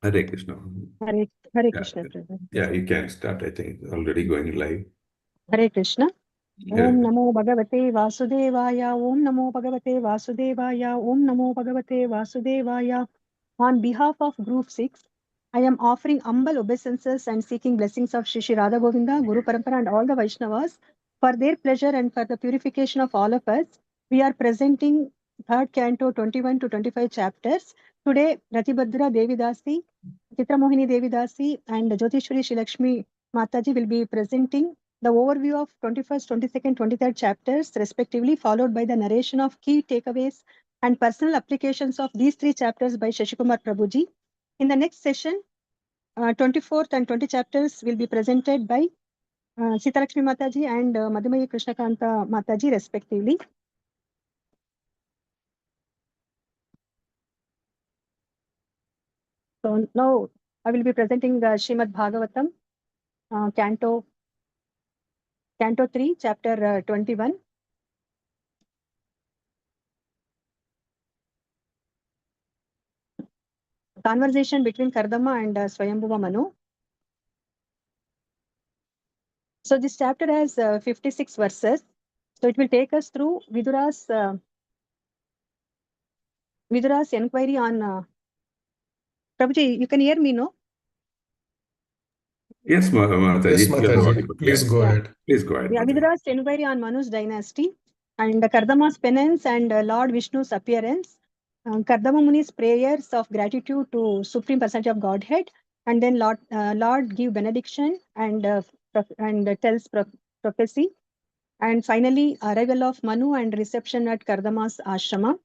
Hare Krishna. Hare Yeah, Krishna, Prabhu. yeah, you can start. I think it's already going live. Hare Krishna. Hare Om Namo Bhagavate Vasudevaya. Om Namo Bhagavate Vasudevaya. Om Namo Bhagavate Vasudevaya. On behalf of Group 6, I am offering humble obeisances and seeking blessings of Shri Radha Govinda, Guru Parampara, and all the Vaishnavas for their pleasure and for the purification of all of us. We are presenting third canto 21 to 25 chapters. Today, Ratibhadra Devidasi, Chitra Mohini Devidasi, and Jyotishwari Shri Lakshmi Mataji will be presenting the overview of 21st, 22nd, 23rd chapters, respectively, followed by the narration of key takeaways and personal applications of these 3 chapters by Shashikumar Prabhuji. In the next session, 24th and 20 chapters will be presented by Sita Lakshmi Mataji and Madhumayi Krishnakanta Mataji, respectively. So now I will be presenting Srimad Bhagavatam, Canto 3, Chapter 21. Conversation between Kardama and Swayambhuva Manu. So this chapter has 56 verses. So it will take us through Vidura's inquiry on... Prabhuji, you can hear me, no? Yes, Mataji. Yes, Mataji. Please go ahead. Please go ahead. Yeah, Vidura's inquiry on Manu's dynasty and Kardama's penance and Lord Vishnu's appearance. Kardama Muni's prayers of gratitude to Supreme Personality of Godhead, and then Lord give benediction and tells prophecy, and finally arrival of Manu and reception at Kardama's ashrama.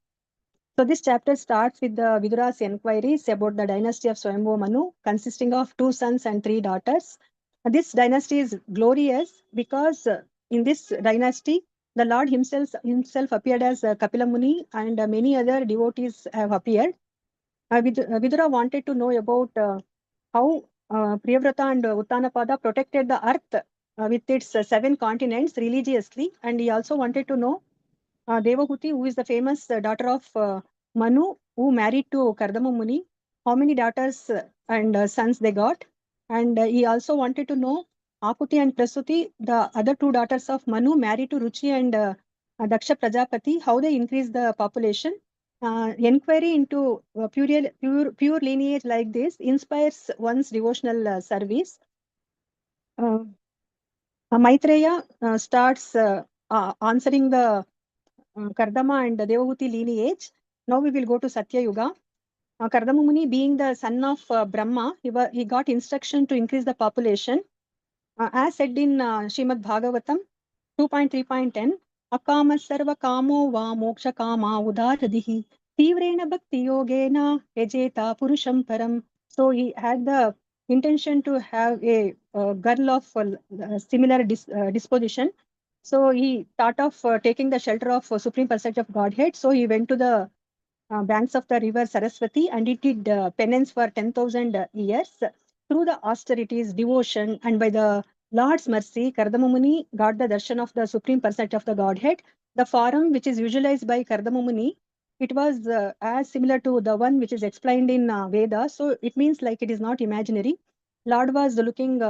So this chapter starts with the Vidura's inquiries about the dynasty of Swayambhuva Manu, consisting of 2 sons and 3 daughters. This dynasty is glorious because in this dynasty, the Lord himself appeared as Kapila Muni, and many other devotees have appeared. Vidura wanted to know about how Priyavrata and Uttanapada protected the earth with its 7 continents religiously, and he also wanted to know Devahuti, who is the famous daughter of Manu, who married to Kardama Muni, how many daughters and sons they got. And he also wanted to know Akuti and Prasuti, the other 2 daughters of Manu, married to Ruchi and Daksha Prajapati, how they increase the population. Inquiry into pure lineage like this inspires one's devotional service. Maitreya starts answering the Kardama and Devahuti lineage. Now we will go to Satya Yuga. Kardama Muni, being the son of Brahma, he got instruction to increase the population. As said in Srimad Bhagavatam 2.3.10, Akama sarva kamo va moksha kama udadadihi tivrena bhakti yogena yajeta purusham param. So he had the intention to have a girl of similar disposition. So he thought of taking the shelter of Supreme Personality of Godhead. So he went to the banks of the river Saraswati, and he did penance for 10,000 years. Through the austerities, devotion, and by the Lord's mercy, Kardama Muni got the darshan of the Supreme Personality of the Godhead. The form which is visualized by Kardama Muni, it was as similar to the one which is explained in Veda. So it means like it is not imaginary. Lord was looking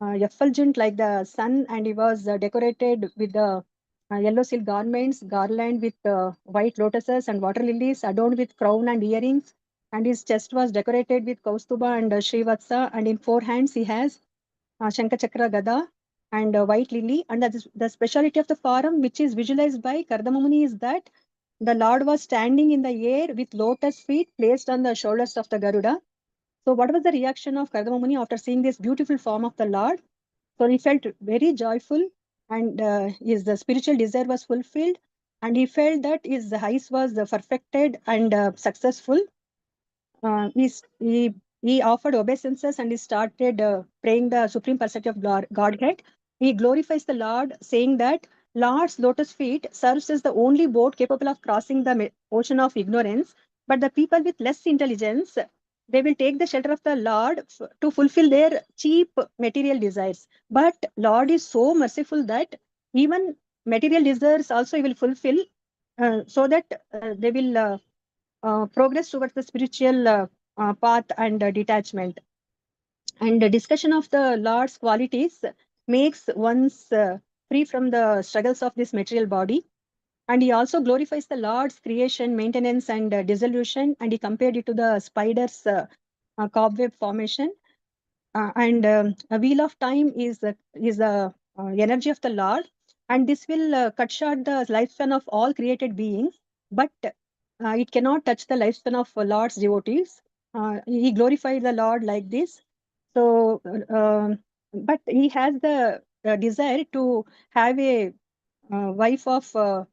effulgent like the sun, and he was decorated with the yellow silk garments, garland with white lotuses and water lilies, adorned with crown and earrings, and his chest was decorated with Kaustuba and Srivatsa, and in 4 hands he has Shankachakra Gada and white lily. And the speciality of the form which is visualized by Kardama Muni is that the Lord was standing in the air with lotus feet placed on the shoulders of the Garuda. So what was the reaction of Kardama Muni after seeing this beautiful form of the Lord? So he felt very joyful, and his spiritual desire was fulfilled, and he felt that his eyes was perfected and successful. He offered obeisances, and he started praying the Supreme Personality of Godhead. He glorifies the Lord, saying that Lord's lotus feet serves as the only boat capable of crossing the ocean of ignorance. But the people with less intelligence, they will take the shelter of the Lord to fulfill their cheap material desires. But Lord is so merciful that even material desires also he will fulfill, so that they will progress towards the spiritual path and detachment. And the discussion of the Lord's qualities makes one's free from the struggles of this material body. And he also glorifies the Lord's creation, maintenance, and dissolution. And he compared it to the spider's cobweb formation. A wheel of time is the energy of the Lord, and this will cut short the lifespan of all created beings, but it cannot touch the lifespan of Lord's devotees. He glorified the Lord like this. So, but he has the desire to have a wife of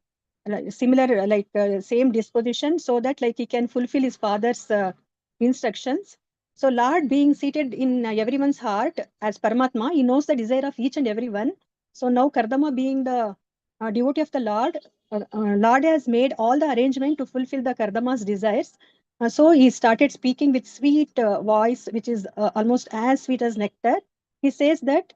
similar, same disposition, so that like he can fulfill his father's instructions. So Lord being seated in everyone's heart as Paramatma, he knows the desire of each and everyone. So now Kardama being the devotee of the Lord, Lord has made all the arrangement to fulfill the Kardama's desires. So he started speaking with sweet voice, which is almost as sweet as nectar. He says that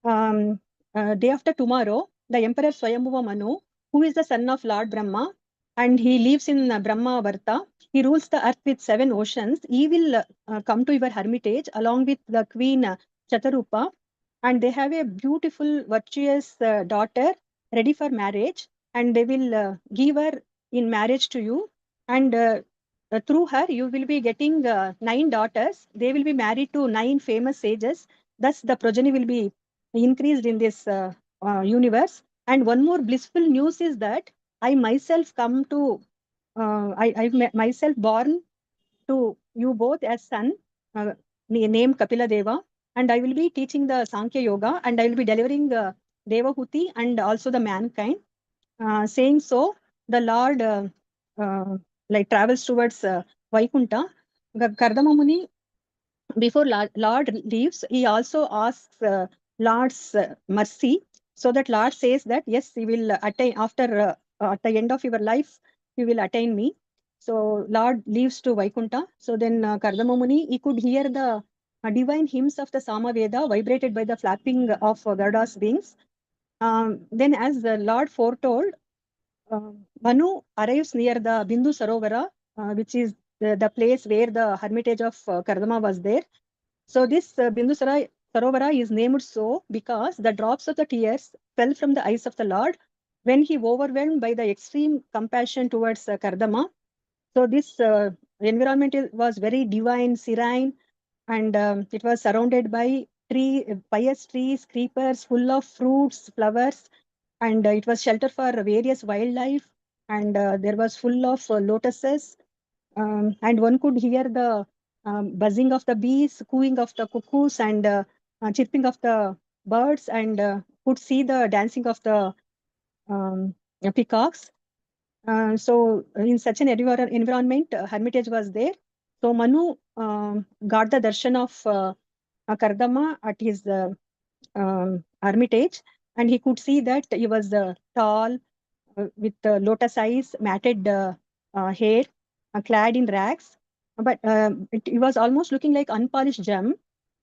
day after tomorrow, the Emperor Swayambhuva Manu, who is the son of Lord Brahma, and he lives in Brahma Varta, he rules the earth with 7 oceans. He will come to your hermitage along with the queen Chatarupa, and they have a beautiful, virtuous daughter ready for marriage, and they will give her in marriage to you. And through her, you will be getting 9 daughters. They will be married to 9 famous sages. Thus, the progeny will be increased in this universe. And one more blissful news is that I myself come to, I've myself born to you both as son, named Kapila Deva, and I will be teaching the Sankhya Yoga, and I will be delivering the Devahuti and also the mankind. Saying so, the Lord travels towards Vaikunta. Kardama Muni, before Lord leaves, he also asks Lord's mercy, so that Lord says that yes, he will attain after at the end of your life, you will attain me. So Lord leaves to Vaikunta. So then Kardama Muni, he could hear the divine hymns of the Samaveda vibrated by the flapping of Garuda's wings. Then as the Lord foretold, Manu arrives near the Bindu Sarovara, which is the place where the hermitage of Kardama was there. So this Bindu Sarovara is named so because the drops of the tears fell from the eyes of the Lord when he overwhelmed by the extreme compassion towards Kardama. So this environment was very divine, serene, and it was surrounded by pious trees, creepers full of fruits, flowers, and it was shelter for various wildlife, and there was full of lotuses, and one could hear the buzzing of the bees, cooing of the cuckoos, and chirping of the birds, and could see the dancing of the peacocks. So in such an environment, hermitage was there. So Manu got the darshan of Kardama at his hermitage, and he could see that he was tall, with lotus eyes, matted hair, clad in rags. But it was almost looking like unpolished gem.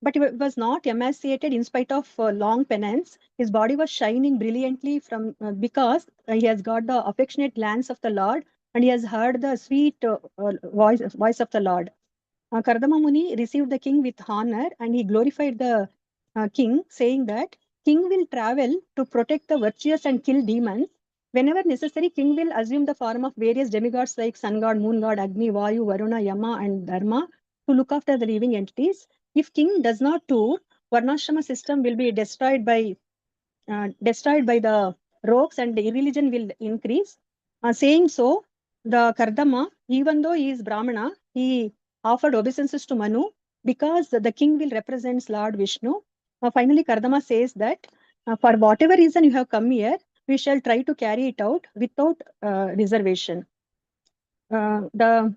But it was not emaciated in spite of long penance. His body was shining brilliantly from because he has got the affectionate glance of the Lord, and he has heard the sweet voice of the Lord. Kardama Muni received the king with honor, and he glorified the king, saying that king will travel to protect the virtuous and kill demons. Whenever necessary, king will assume the form of various demigods like sun god, moon god, Agni, Vayu, Varuna, Yama, and Dharma to look after the living entities. If king does not tour, Varnashrama system will be destroyed by the rogues, and irreligion will increase. Saying so, the Kardama, even though he is Brahmana, he offered obeisances to Manu because the king will represent Lord Vishnu. Finally, Kardama says that for whatever reason you have come here, we shall try to carry it out without reservation. The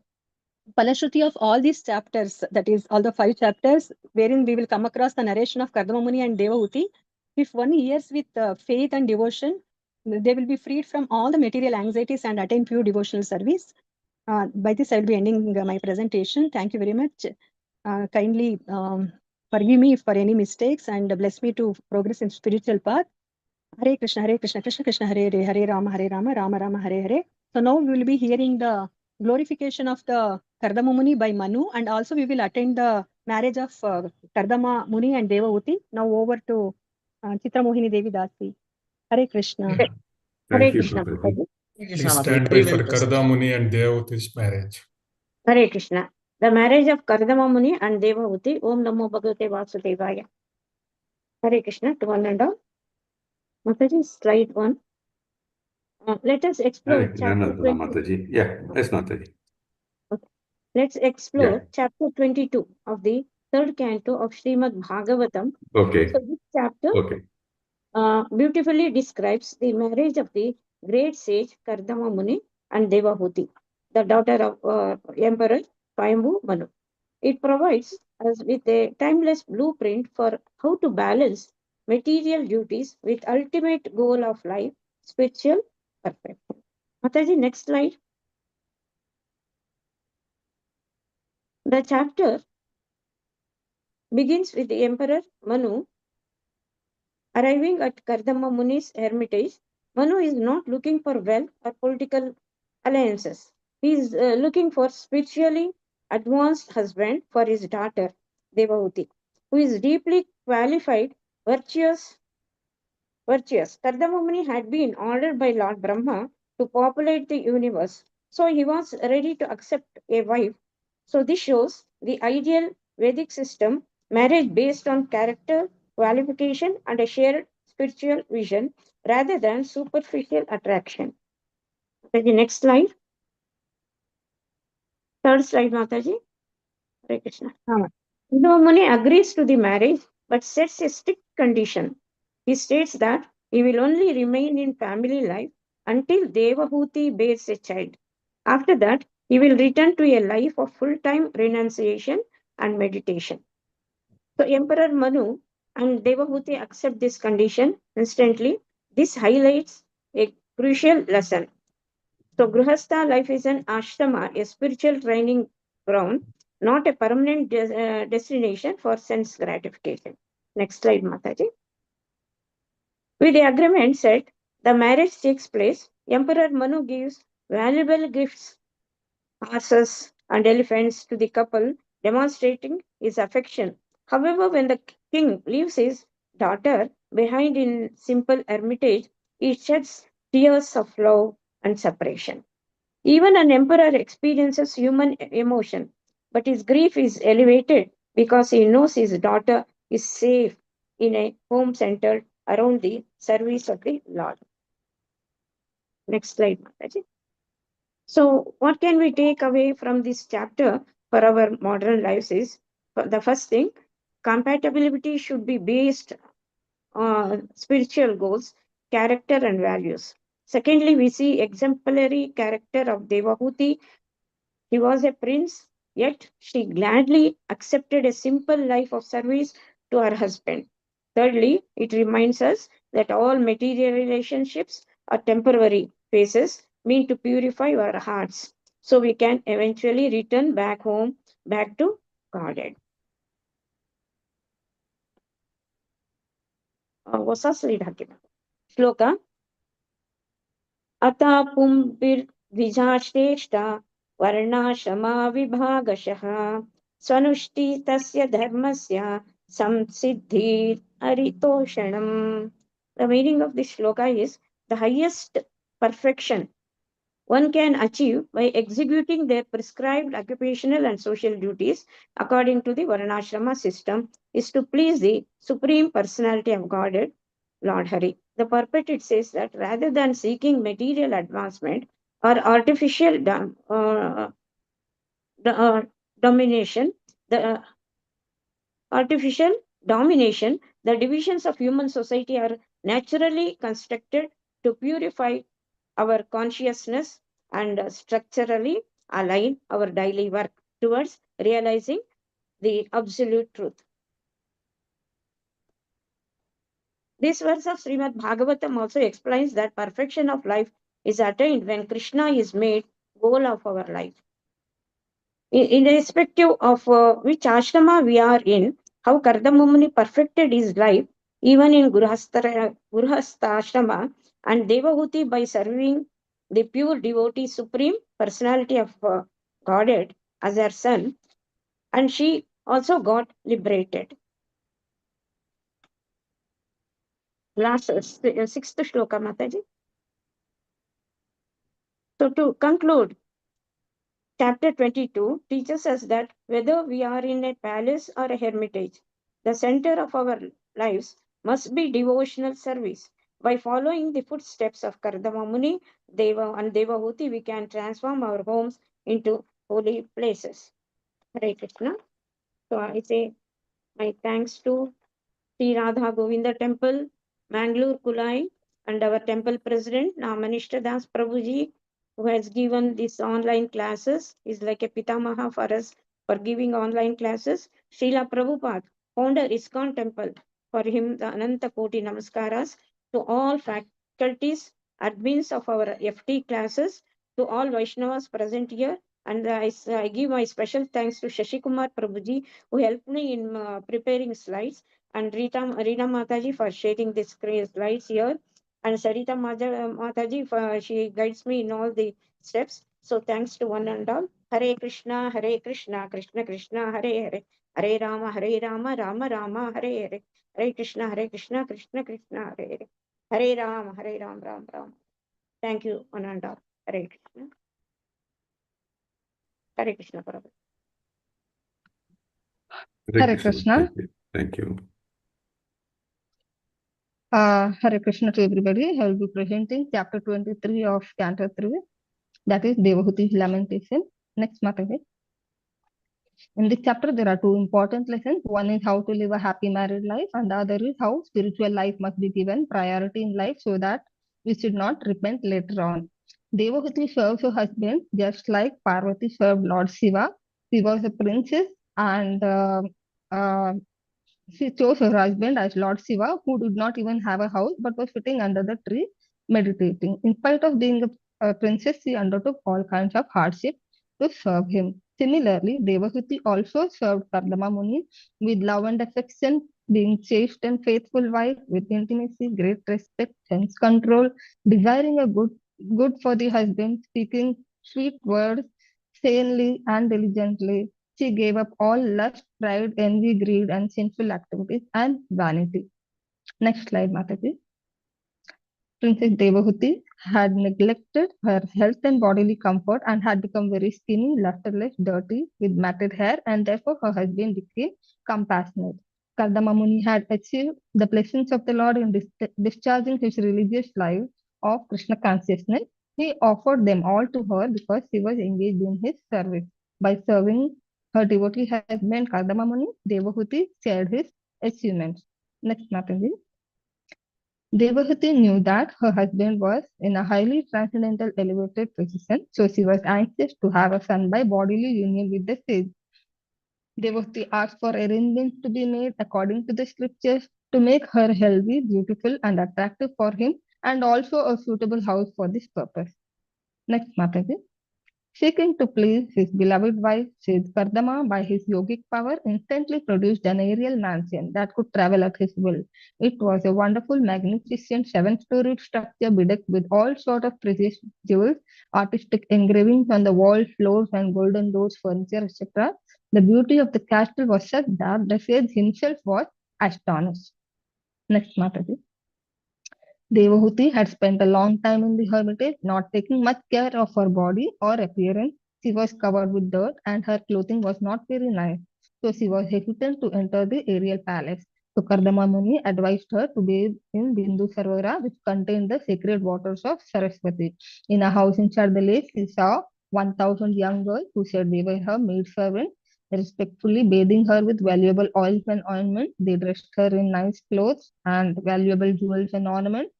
Palashruti of all these chapters, that is all the 5 chapters, wherein we will come across the narration of Kardama Muni and Devahuti. If one hears with faith and devotion, they will be freed from all the material anxieties and attain pure devotional service. By this, I will be ending my presentation. Thank you very much. Kindly forgive me for any mistakes and bless me to progress in spiritual path. Hare Krishna, Krishna Krishna, Hare Hare, Hare Rama, Rama Rama, Hare Hare. So now we will be hearing the glorification of the Kardama Muni by Manu, and also we will attend the marriage of Kardama Muni and Devahuti. Now over to Chitra Mohini Devi Dasi. Hare Krishna. Hare Hare Krishna. Krishna. Please stand by for Kardamuni and Devavuti's marriage. Hare Krishna. The marriage of Kardama Muni and Devahuti. Om Namo Bhagavate Vasudevaya. Hare Krishna. To one and all. Mataji, slide 1. Let us explore chapter 20. Mataji. Yeah, yes, Mataji. Okay. Let's explore chapter 22 of the third canto of Srimad Bhagavatam. Okay. So this chapter beautifully describes the marriage of the great sage Kardama Muni and Devahuti, the daughter of Emperor Swayambhu Manu. It provides us with a timeless blueprint for how to balance material duties with ultimate goal of life, spiritual perfection. Mataji, next slide. The chapter begins with the Emperor Manu arriving at Kardama Muni's hermitage. Manu is not looking for wealth or political alliances. He is looking for spiritually advanced husband for his daughter, Devahuti, who is deeply qualified, virtuous. Kardama Muni had been ordered by Lord Brahma to populate the universe, so he was ready to accept a wife. So this shows the ideal Vedic system, marriage based on character, qualification, and a shared spiritual vision rather than superficial attraction. The next slide. Third slide, Mataji. Hare Krishna. Kardama Muni agrees to the marriage but sets a strict condition. He states that he will only remain in family life until Devahuti bears a child. After that, he will return to a life of full-time renunciation and meditation. So Emperor Manu and Devahuti accept this condition instantly. This highlights a crucial lesson. So Grihastha life is an ashrama, a spiritual training ground, not a permanent destination for sense gratification. Next slide, Mataji. With the agreement set, the marriage takes place. Emperor Manu gives valuable gifts, horses and elephants to the couple, demonstrating his affection. However, when the king leaves his daughter behind in simple hermitage, he sheds tears of love and separation. Even an emperor experiences human emotion, but his grief is elevated because he knows his daughter is safe in a home centered around the service of the Lord. Next slide, Mataji. So, what can we take away from this chapter for our modern lives is the first thing, compatibility should be based on spiritual goals, character, and values. Secondly, we see exemplary character of Devahuti. He was a prince, yet she gladly accepted a simple life of service to her husband. Thirdly, it reminds us that all material relationships are temporary phases meant to purify our hearts so we can eventually return back home, back to Godhead. ಹೊಸ slide ಹಾಕಿದ ಶ್ಲೋಕ ಅತಾ ಪುಂಬಿರ್ದ್ವಿಜಾಶ್ರೇಷ್ಠ ವರ್ಣಾಶ್ರಮ ವಿಭಾಗಶಃ ಸ್ವನುಷ್ಠಿ ತಸ್ಯ ಧರ್ಮಸ್ಯ ಸಂಸಿದ್ಧಿರ್ ಅರಿತೋಷಣಂ. The meaning of this shloka is the highest perfection one can achieve by executing their prescribed occupational and social duties according to the Varnashrama system is to please the Supreme Personality of Godhead, Lord Hari. The purport says that rather than seeking material advancement or artificial domination, the divisions of human society are naturally constructed to purify our consciousness and structurally align our daily work towards realizing the absolute truth. This verse of Srimad Bhagavatam also explains that perfection of life is attained when Krishna is made goal of our life. Irrespective of which ashrama we are in, how Kardama Muni perfected his life even in Grihastha ashrama, and Devahuti by serving the pure devotee Supreme Personality of Godhead, as her son, and she also got liberated. Last sixth shloka, Mataji. So to conclude, chapter 22 teaches us that whether we are in a palace or a hermitage, the center of our lives must be devotional service. By following the footsteps of Kardama Muni, Deva and Devahuti, we can transform our homes into holy places. Hare Krishna. So I say my thanks to Sri Radha Govinda Temple, Mangalore Kulai, and our temple president, Namanishta Das Prabhuji, who has given these online classes, is like a pitamaha for us for giving online classes. Srila Prabhupada, founder ISKCON Temple, for him the Ananta Koti Namaskaras, to all faculties, admins of our FT classes, to all Vaishnavas present here, and I give my special thanks to Shashi Kumar Prabhuji, who helped me in preparing slides, and Reena Mataji for sharing this slides here, and Sarita Mataji for she guides me in all the steps. So thanks to one and all. Hare Krishna, Krishna Krishna, Hare Hare, Hare Rama, Rama Rama, Hare Hare, Hare Krishna, Krishna Krishna, Hare Hare, Hare Ram, Ram Ram. Thank you, one and all. Hare Krishna. Hare Krishna, Prabhu. Hare Krishna. Thank you. Hare Krishna to everybody. I will be presenting chapter 23 of Canto 3, that is Devahuti's Lamentation. Next, Mataji. In this chapter, there are two important lessons. One is how to live a happy married life, and the other is how spiritual life must be given priority in life so that we should not repent later on. Devahuti serves her husband just like Parvati served Lord Shiva. She was a princess, and she chose her husband as Lord Shiva, who did not even have a house but was sitting under the tree meditating. In spite of being a princess, she undertook all kinds of hardship to serve him. Similarly, Devahuti also served Kardama Muni with love and affection, being chaste and faithful wife with intimacy, great respect, sense control, desiring a good for the husband, speaking sweet words sanely and diligently. She gave up all lust, pride, envy, greed, and sinful activities and vanity. Next slide, Mataji. Princess Devahuti had neglected her health and bodily comfort and had become very skinny, lusterless, dirty, with matted hair, and therefore her husband became compassionate. Kardama Muni had achieved the blessings of the Lord in discharging his religious life of Krishna consciousness. He offered them all to her because she was engaged in his service. By serving her devotee husband Kardama Muni, Devahuti shared his achievements. Next, Mataji. Devahuti knew that her husband was in a highly transcendental elevated position, so she was anxious to have a son by bodily union with the sage. Devahuti asked for arrangements to be made according to the scriptures to make her healthy, beautiful, and attractive for him, and also a suitable house for this purpose. Next, Mataji. Seeking to please his beloved wife, Sage Kardama, by his yogic power, instantly produced an aerial mansion that could travel at his will. It was a wonderful, magnificent 7-storied structure bedecked with all sorts of precious jewels, artistic engravings on the walls, floors, and golden doors, furniture, etc. The beauty of the castle was such that the sage himself was astonished. Next, Mataji. Devahuti had spent a long time in the hermitage, not taking much care of her body or appearance. She was covered with dirt and her clothing was not very nice. So she was hesitant to enter the aerial palace. So Kardama Muni advised her to bathe in Bindu Sarovara, which contained the sacred waters of Saraswati. In a house inside the lake, she saw 1,000 young girls who said they were her maid servants. Respectfully bathing her with valuable oils and ointments, they dressed her in nice clothes and valuable jewels and ornaments.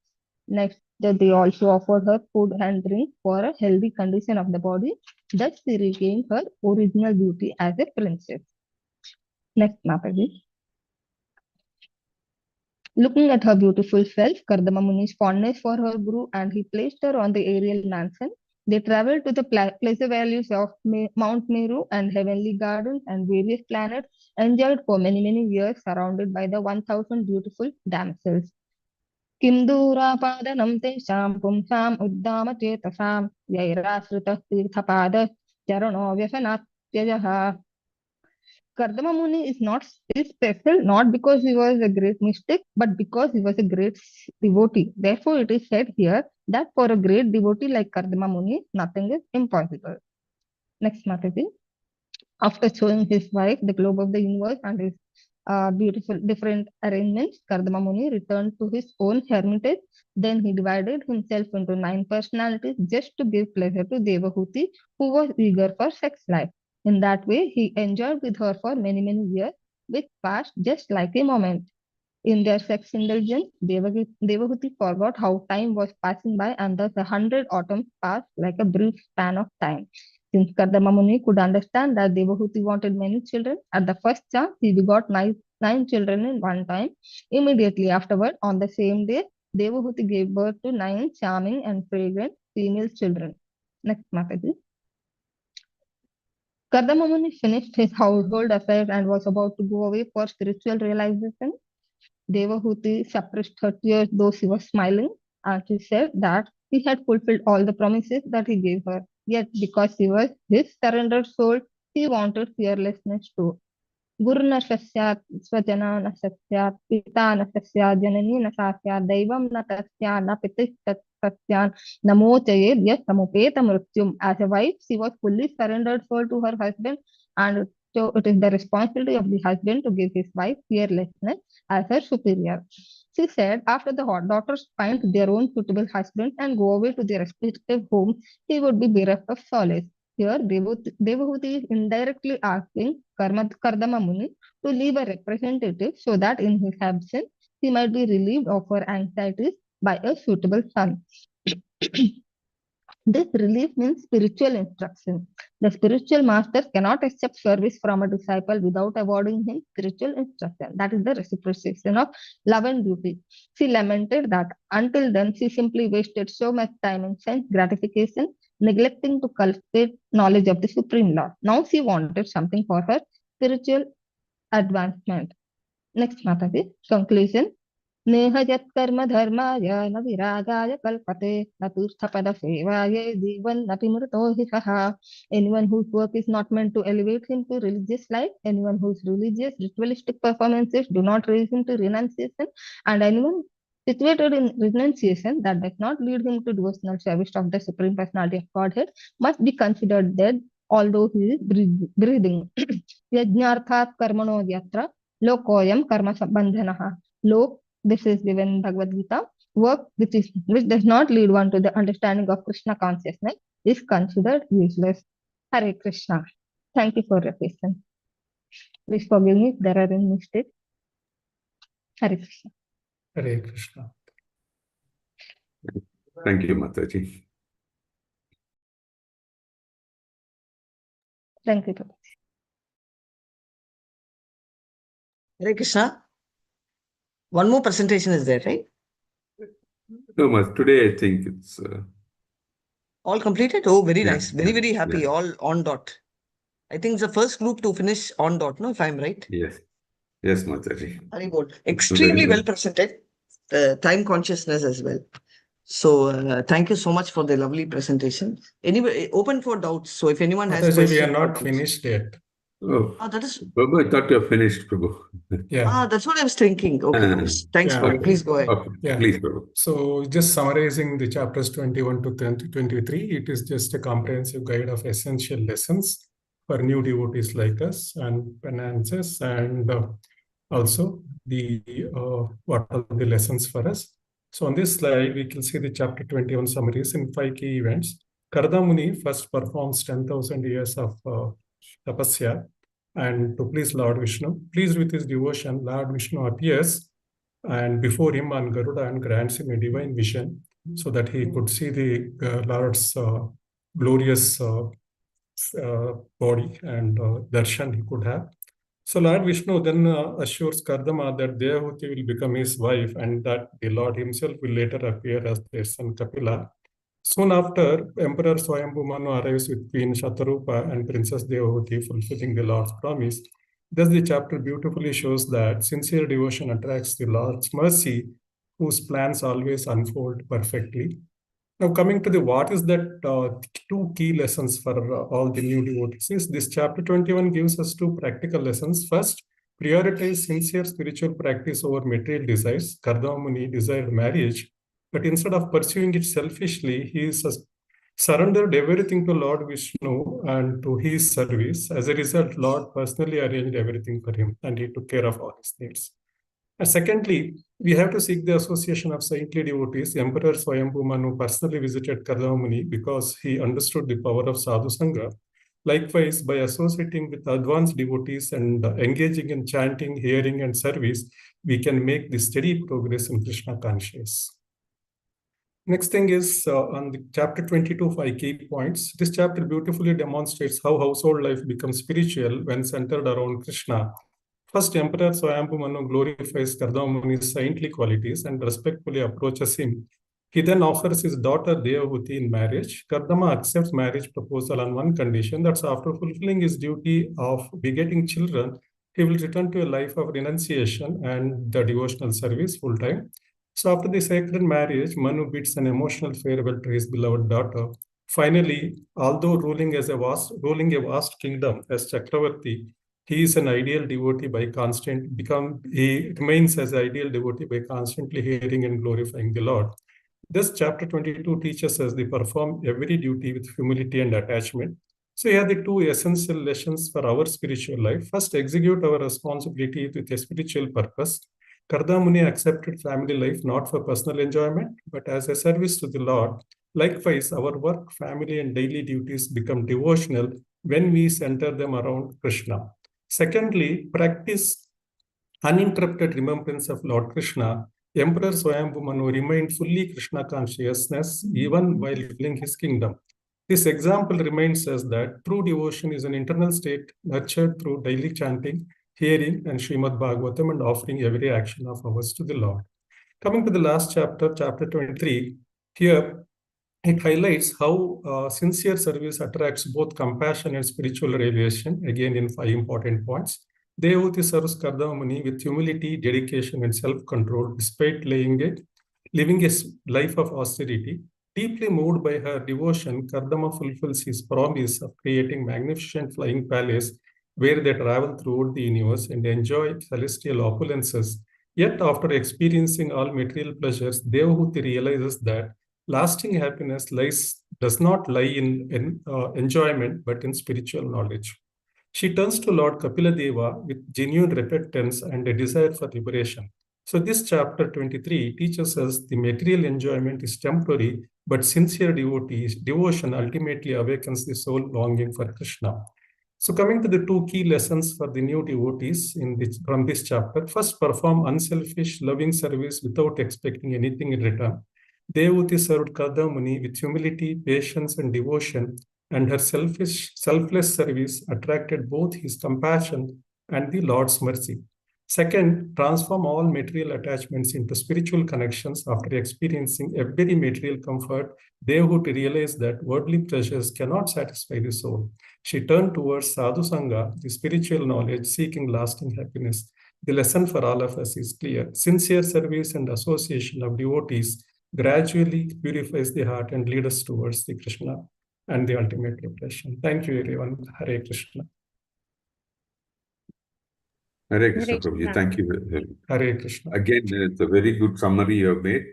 Next, that they also offered her food and drink for a healthy condition of the body. Thus, she regained her original beauty as a princess. Next, Mataji. Looking at her beautiful self, Kardama Muni's fondness for her grew and he placed her on the aerial mansion. They traveled to the pleasure valleys of Mount Meru and heavenly gardens and various planets, enjoyed for many, many years, surrounded by the 1,000 beautiful damsels. Kim Durapadanam Tesham Pumsam Uddama Chetasam Yairasrita Tirthapada Charano Prityajaha. Kardama Muni is special not because he was a great mystic, but because he was a great devotee. Therefore, it is said here that for a great devotee like Kardama Muni, nothing is impossible. Next, Mataji. After showing his wife the globe of the universe and his beautiful different arrangements, Kardama Muni returned to his own hermitage. Then he divided himself into 9 personalities just to give pleasure to Devahuti, who was eager for sex life. In that way, he enjoyed with her for many, many years, which passed just like a moment. In their sex indulgence, Devahuti forgot how time was passing by, and thus 100 autumns passed like a brief span of time. Since Kardama Muni could understand that Devahuti wanted many children, at the first chance he begot 9 children in one time. Immediately afterward, on the same day, Devahuti gave birth to 9 charming and fragrant female children. Next, Mataji. Kardama Muni finished his household affairs and was about to go away for spiritual realization. Devahuti suppressed her tears, though she was smiling, and she said that he had fulfilled all the promises that he gave her. Yet, because she was his surrendered soul, he wanted fearlessness too. Guru na sasyat, swajana na sasyat, pita na sasyat, janani na sasyat, daivam na tasya, na pitis tasyan, namo chayed yas samupeta mrutyum. As a wife, she was fully surrendered soul to her husband, and so it is the responsibility of the husband to give his wife fearlessness as her superior. She said, after the daughters find their own suitable husband and go away to their respective homes, he would be bereft of solace. Here, Devahuti is indirectly asking Kardama Muni to leave a representative so that in his absence, he might be relieved of her anxieties by a suitable son. This relief means spiritual instruction. The spiritual master cannot accept service from a disciple without awarding him spiritual instruction. That is the reciprocation of love and duty. She lamented that until then she simply wasted so much time in sense gratification, neglecting to cultivate knowledge of the Supreme Lord. Now she wanted something for her spiritual advancement. Next, Mataji, conclusion. Nehajat karma dharmaya na viragaya kalpate na tirthapada sevaye divan napimurtohisaha. Anyone whose work is not meant to elevate him to religious life, anyone whose religious ritualistic performances do not raise him to renunciation, and anyone situated in renunciation that does not lead him to devotional service of the Supreme Personality of Godhead must be considered dead, although he is breathing. Yajnarthat karmano yatra lokoyam karma bandhanaha. Lok, this is given in Bhagavad Gita. Work which does not lead one to the understanding of Krishna consciousness is considered useless. Hare Krishna. Thank you for your question. Please forgive me if there are any mistakes. Hare Krishna. Hare Krishna. Thank you, Mataji. Thank you. Hare Krishna. One more presentation is there, right? No, today I think it's all completed? Oh, very yeah, nice. Very, very happy. yeah. All on dot. I think it's the first group to finish on dot, no, if I'm right. Yes. Yes, Mataji. Very good. Extremely well presented. Time consciousness as well. So thank you so much for the lovely presentation. Anyway, open for doubts. So if anyone has Mataji, questions, we are not finished yet. Oh, that is. Prabhu, I thought you finished, Prabhu. Yeah. That's what I was thinking. Okay. Thanks Yeah. for it. Please go ahead. Okay. Yeah. Please, Prabhu. So just summarizing the chapters 21 to 23, it is just a comprehensive guide of essential lessons for new devotees like us and penances, and also the what are the lessons for us. So on this slide, we can see the chapter 21 summaries in 5 key events. Kardama Muni first performs 10,000 years of tapasya and to please Lord Vishnu. Pleased with his devotion, Lord Vishnu appears and before him on Garuda and grants him a divine vision so that he could see the Lord's glorious body and darshan he could have. So Lord Vishnu then assures Kardama that Devahuti will become his wife and that the Lord himself will later appear as their son Kapila. Soon after, Emperor Swayambhu Manu arrives with Queen Shatarupa and Princess Devahuti, fulfilling the Lord's promise. Thus, the chapter beautifully shows that sincere devotion attracts the Lord's mercy, whose plans always unfold perfectly. Now, coming to the what is that two key lessons for all the new devotees is this chapter 21 gives us two practical lessons. First, prioritize sincere spiritual practice over material desires. Kardama Muni desired marriage, but instead of pursuing it selfishly, he surrendered everything to Lord Vishnu and to his service. As a result, Lord personally arranged everything for him and he took care of all his needs. And secondly, we have to seek the association of saintly devotees. Emperor Swayambhu Manu personally visited Kardama Muni because he understood the power of sadhu sangha. Likewise, by associating with advanced devotees and engaging in chanting, hearing, and service, we can make the steady progress in Krishna consciousness. Next thing is on the chapter 22, 5 key points. This chapter beautifully demonstrates how household life becomes spiritual when centered around Krishna. First, Emperor Swayambhu Manu glorifies Kardama Muni's saintly qualities and respectfully approaches him. He then offers his daughter Devahuti in marriage. Kardama accepts marriage proposal on one condition, that's after fulfilling his duty of begetting children, he will return to a life of renunciation and the devotional service full time. So after the sacred marriage, Manu bids an emotional farewell to his beloved daughter. Finally, although ruling a vast kingdom as Chakravarti, he is an ideal devotee he remains as ideal devotee by constantly hearing and glorifying the Lord. This chapter 22 teaches us to perform every duty with humility and attachment. So here are the two essential lessons for our spiritual life. First, execute our responsibility with a spiritual purpose. Kardama Muni accepted family life not for personal enjoyment, but as a service to the Lord. Likewise, our work, family, and daily duties become devotional when we center them around Krishna. Secondly, practice uninterrupted remembrance of Lord Krishna. Emperor Swayambhu Manu remained fully Krishna consciousness even while filling his kingdom. This example reminds us that true devotion is an internal state nurtured through daily chanting, hearing, and Srimad Bhagavatam and offering every action of ours to the Lord. Coming to the last chapter, chapter 23, here it highlights how sincere service attracts both compassion and spiritual realization, again in 5 important points. Devahuti serves Kardama Muni with humility, dedication, and self-control, despite living a life of austerity. Deeply moved by her devotion, Kardama fulfills his promise of creating magnificent flying palace where they travel throughout the universe and enjoy celestial opulences. Yet, after experiencing all material pleasures, Devahuti realizes that lasting happiness does not lie in enjoyment, but in spiritual knowledge. She turns to Lord Kapiladeva with genuine repentance and a desire for liberation. So this chapter 23 teaches us the material enjoyment is temporary, but sincere devotion ultimately awakens the soul longing for Krishna. So coming to the two key lessons for the new devotees from this chapter. First, perform unselfish, loving service without expecting anything in return. Devahuti served Kardama Muni with humility, patience, and devotion, and her selfless service attracted both his compassion and the Lord's mercy. Second, transform all material attachments into spiritual connections. After experiencing every material comfort, Devahuti realized that worldly pleasures cannot satisfy the soul. She turned towards sadhu sangha, the spiritual knowledge, seeking lasting happiness. The lesson for all of us is clear. Sincere service and association of devotees gradually purifies the heart and leads us towards the Krishna and the ultimate liberation. Thank you, everyone. Hare Krishna. Hare Krishna, Hare Prabhuji. Krishna. Thank you very much. Hare Krishna. Again, it's a very good summary you have made.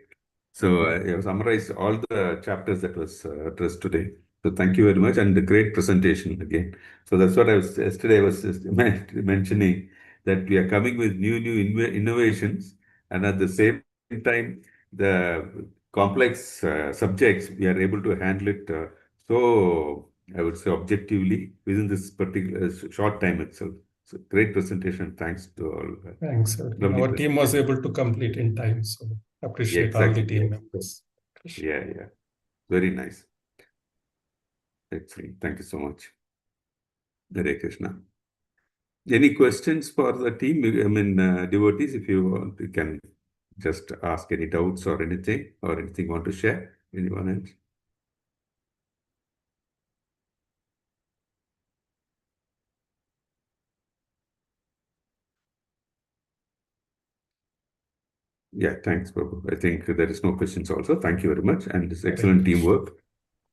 So you have summarized all the chapters that was addressed today. So thank you very much, and the great presentation again. So that's what yesterday I was just mentioning, that we are coming with new innovations, and at the same time, the complex subjects, we are able to handle it so, I would say, objectively within this particular short time itself. So great presentation. Thanks to all. Thanks. Lovely Our team was presentation. able to complete in time, so Yeah, appreciate all the exactly. team members. Yeah, yeah. Very nice. Excellent. Thank you so much. Hare Krishna. Any questions for the team? I mean, devotees, if you want, you can just ask any doubts or anything you want to share. Anyone else? Yeah, thanks, Prabhu. I think there is no questions also. Thank you very much. And this excellent teamwork.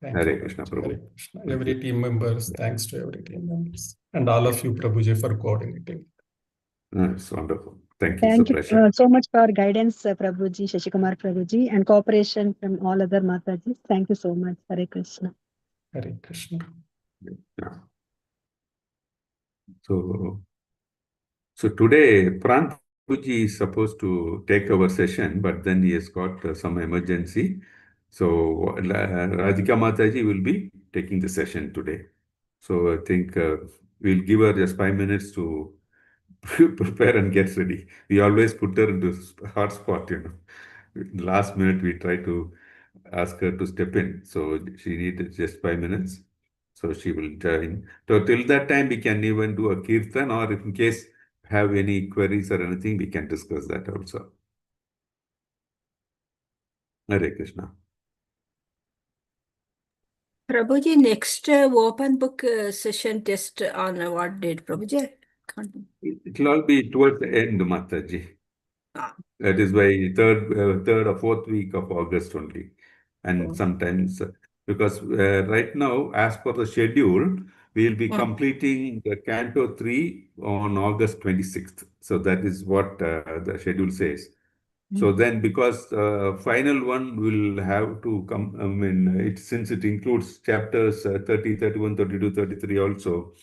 Thank Hare you, Krishna, Prabhuji. Prabhu. Hare Krishna. Every team members, thanks to every team members. And all of you, Prabhuji, for coordinating. It's wonderful. Thank you. It's a Thank you pleasure. so much for guidance, Prabhuji, Shashikumar Prabhuji, and cooperation from all other Matajis. Thank you so much. Hare Krishna. Hare Krishna. Yeah. So today, Prabhuji is supposed to take our session, but then he has got some emergency. So Radhika Mataji will be taking the session today. So I think we'll give her just 5 minutes to prepare and get ready. We always put her into hot spot, Last minute, we try to ask her to step in. So she needed just 5 minutes. So she will join. So till that time, we can even do a kirtan, or if in case have any queries or anything, we can discuss that also. Hare Krishna. Prabhuji, next open book session test on what date, Prabhuji? It will all be towards the end, Mataji. Ah. That is by third or fourth week of August only. And sometimes, because right now, as per the schedule, we will be completing the Canto 3 on August 26th. So that is what the schedule says. So then, because final one will have to come, since it includes chapters 30, 31, 32, 33 also,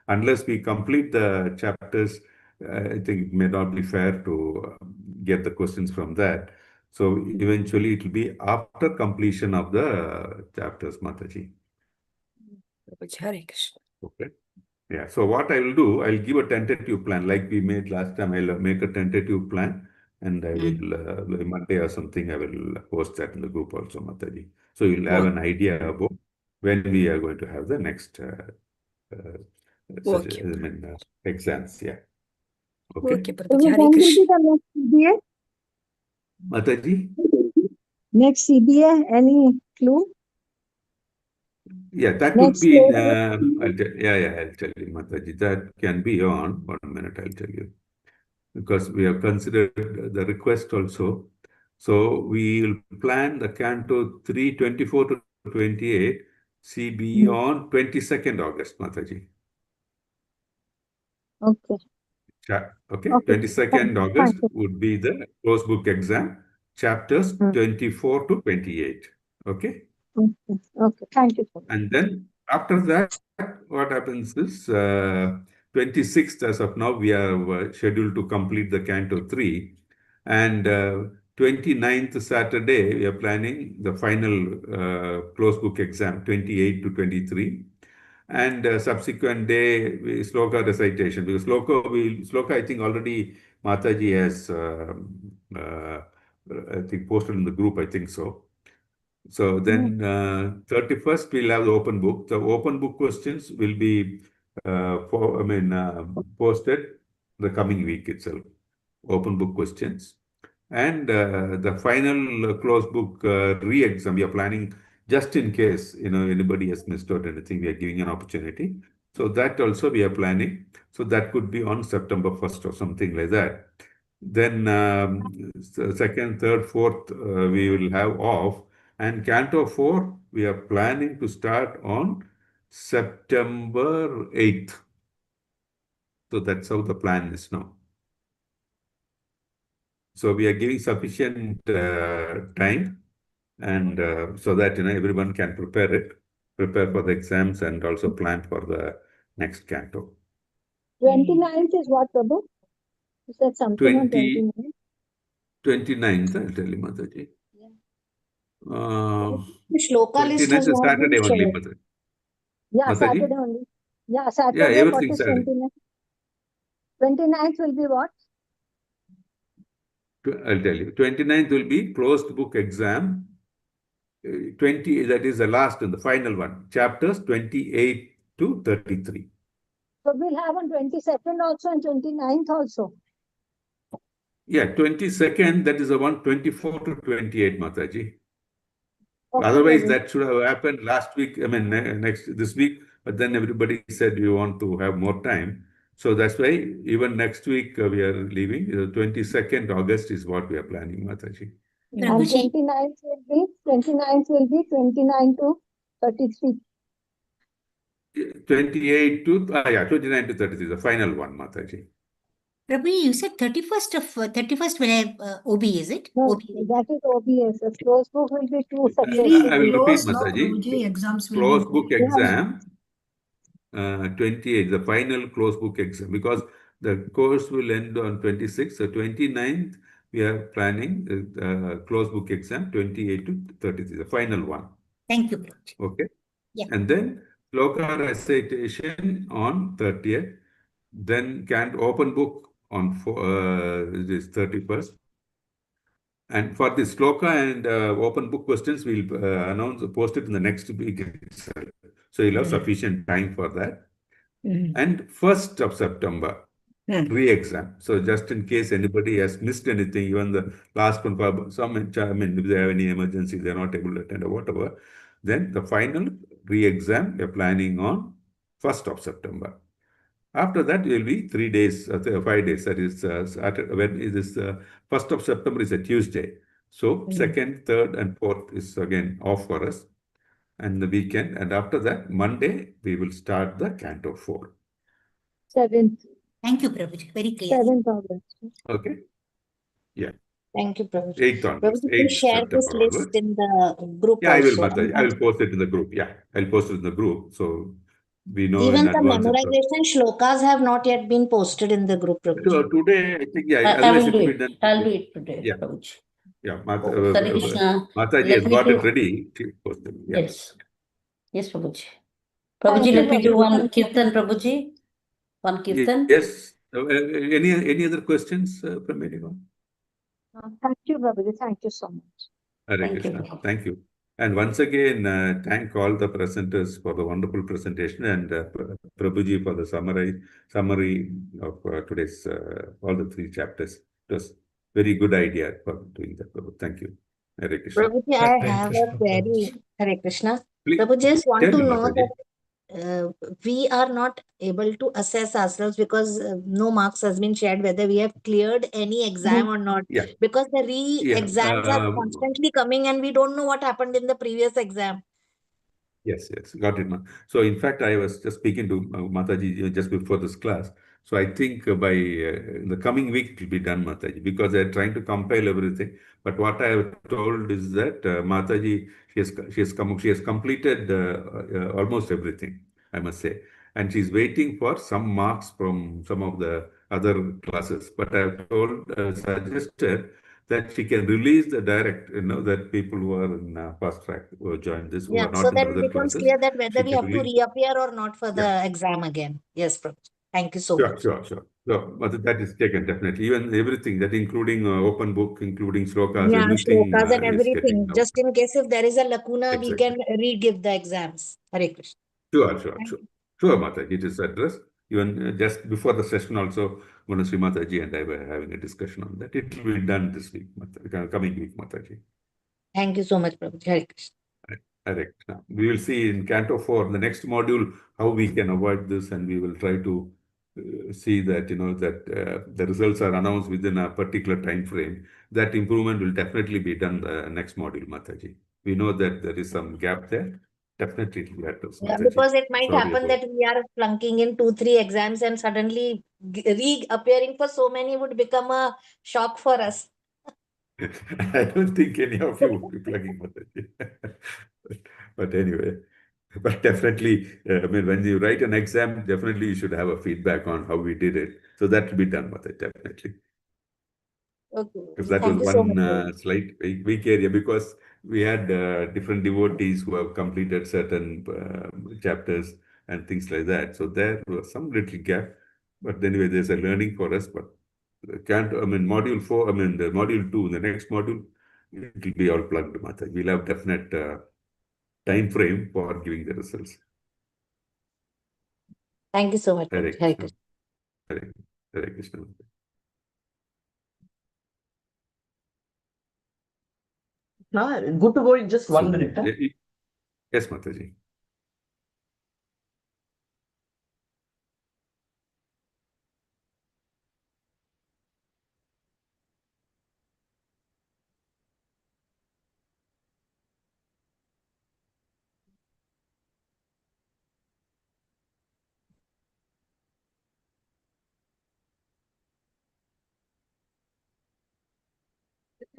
unless we complete the chapters, I think it may not be fair to get the questions from that. So eventually it will be after completion of the chapters, Mataji. Hare Krishna. Okay. Yeah. So what I will do, I'll give a tentative plan like we made last time. I'll make a tentative plan, and I will by Monday or something, I will post that in the group also, Mataji. So you'll have an idea about when we are going to have the next exams. Yeah. Okay. Okay, Prabhuji. Hare Krishna. Mataji? Next CBA, any clue? Yeah, that Next would be in, day. I'll tell you, Mataji. That can be on 1 minute, I'll tell you. Because we have considered the request also. So we will plan the Canto 3, 24 to 28, CBE on 22nd August, Mataji. Okay. Okay, Okay. 22nd August would be the closed book exam, chapters 24 to 28. Okay? Okay. Thank you. And then after that, what happens is 26th, as of now, we are scheduled to complete the Canto 3. And 29th Saturday, we are planning the final closed book exam, 28 to 23. And subsequent day, sloka recitation. Because sloka, I think already Mataji has, I think, posted in the group, I think so. So then 31st, we'll have the open book. The open book questions will be posted the coming week itself. Open book questions. And the final closed book re-exam, we are planning just in case, anybody has missed out anything, we are giving an opportunity. So that also we are planning. So that could be on September 1st or something like that. Then second, third, fourth, we will have off. And Canto 4, we are planning to start on September 8th. So that's how the plan is now. So we are giving sufficient time, and so that everyone can prepare for the exams and also plan for the next Canto. 29th is what, Prabhu? You said something on 29th? 29th, I'll tell you, Mataji. Shloka list 29th is Saturday only, Mataji. Yeah, Mataji? Saturday only. Yeah, Saturday. Yeah, everything what is Saturday. 29th? 29th will be what? I'll tell you. 29th will be closed book exam. 20, that is the last and the final one. Chapters 28 to 33. So we'll have on 22nd also and 29th also. Yeah, 22nd, that is the one, 24 to 28, Mataji. Okay, Otherwise, Prabhu. that should have happened last week, this week, but then everybody said we want to have more time. So that's why even next week we are leaving. 22nd August is what we are planning, Mataji. And Prabhuji, 29th will be 29 to 33. 28 to 29 to 33, the final one, Mataji. Prabhuji, you said 31st will have OB, is it? No, OB. that is OBS. The closed book will be two I separate. will repeat, Close, no, Mataji. Prabhuji, exams will Close be book there. exam, 28, the final close book exam, because the course will end on 26th. So 29th, we are planning close book exam, 28 to 33, the final one. Thank you, Prabhuji. Okay. Yeah. And then sloka recitation on 30th. Then open book on this 31st. And for the sloka and open book questions, we'll post it in the next week itself. So you'll have sufficient time for that. And 1st of September, re-exam. So just in case anybody has missed anything, even the last one, if they have any emergency, they're not able to attend or whatever, then the final re-exam we're planning on 1st of September. After that, it will be 3 days, 5 days. That is, when is this? 1st of September is a Tuesday. So 2nd, 3rd, and 4th is again off for us, and the weekend. And after that, Monday, we will start the Canto 4. 7th. Thank you, Prabhuji. Very clear. 7th August. Okay. Yeah. Thank you, Prabhuji. 8th onwards. Prabhuji, please 8th share this September list onwards. in the group Yeah, I will, also. Mataji. I will post it in the group. Yeah, I'll post it in the group. So we know Even in the advance. memorization shlokas have not yet been posted in the group, So Prabhuji. today, I think, yeah, I otherwise will it do will be it. done. I'll do it today, Yeah. Prabhuji. Yeah, Hare Krishna. Mataji Let has me got do- it ready. She posted it. Yeah. Yes. Yes, Prabhuji. Prabhuji, you, let me do Prabhuji. one kirtan, Prabhuji. One kirtan. Yes. Any other questions from anyone? Thank you, Prabhuji. Thank you so much. Hare Thank you, Krishna. Prabhuji. Thank you. And once again, thank all the presenters for the wonderful presentation, and Prabhuji for the summary of today's all the 3 chapters. It was very good idea for doing that, Prabhu. Thank you. Hare Krishna. Prabhuji, I Hare have Krishna, a query. Hare Krishna. Please, Prabhuji, just want tell to me, know Mataji. that we are not able to assess ourselves because no marks has been shared whether we have cleared any exam or not, Yeah. because the re-exams are constantly coming and we don't know what happened in the previous exam. Yes, got it, ma. So, in fact, I was just speaking to Mataji just before this class. So, I think by the coming week it will be done, Mataji, because they're trying to compile everything. But what I have told is that Mataji, she has completed almost everything, I must say, and she's waiting for some marks from some of the other classes. But I have suggested that she can release the direct, that people who are in fast track who join this, who Yeah, are not so in that the it other becomes classes. clear that whether She we can have to release. reappear or not for the Yeah. exam again. Yes, Prabhuji. Thank you so Sure, much. sure. So, but that is taken definitely. Even everything that, including open book, including slokas, Yeah, everything shlokas and is getting everything. now. Just in case if there is a lacuna, we Exactly. can re-give the exams. Hare Krishna. Sure, Mataji. It is addressed. Even just before the session also, Gunasri Mataji and I were having a discussion on that. It will be done this week, coming week, Mataji. Thank you so much, Prabhuji. Hare Krishna. Correct. We will see in Canto 4, the next module, how we can avoid this, and we will try to see that, that the results are announced within a particular time frame. That improvement will definitely be done the next module, Mataji. We know that there is some gap there. Definitely it will be addressed, Yeah, Mataji. because it might Sorry happen about that we are flunking in 2-3 exams and suddenly reappearing for so many would become a shock for us. I don't think any of you would be plugging Mataji. But anyway, but definitely, when you write an exam, definitely you should have a feedback on how we did it. So that will be done, Mataji, definitely. Okay. Because that Thank was you so one much. slight weak area, because we had different devotees who have completed certain chapters and things like that. So there was some little gap. But anyway, there's a learning for us. But module 4, the module 2, the next module, it will be all plugged, Mataji. We'll have definite time frame for giving the results. Thank you so much, Hare Prabhuji. Hare Krishna. Krishna. Hare Krishna. Now, good to go in just 1 minute. Huh? Yes, Mataji.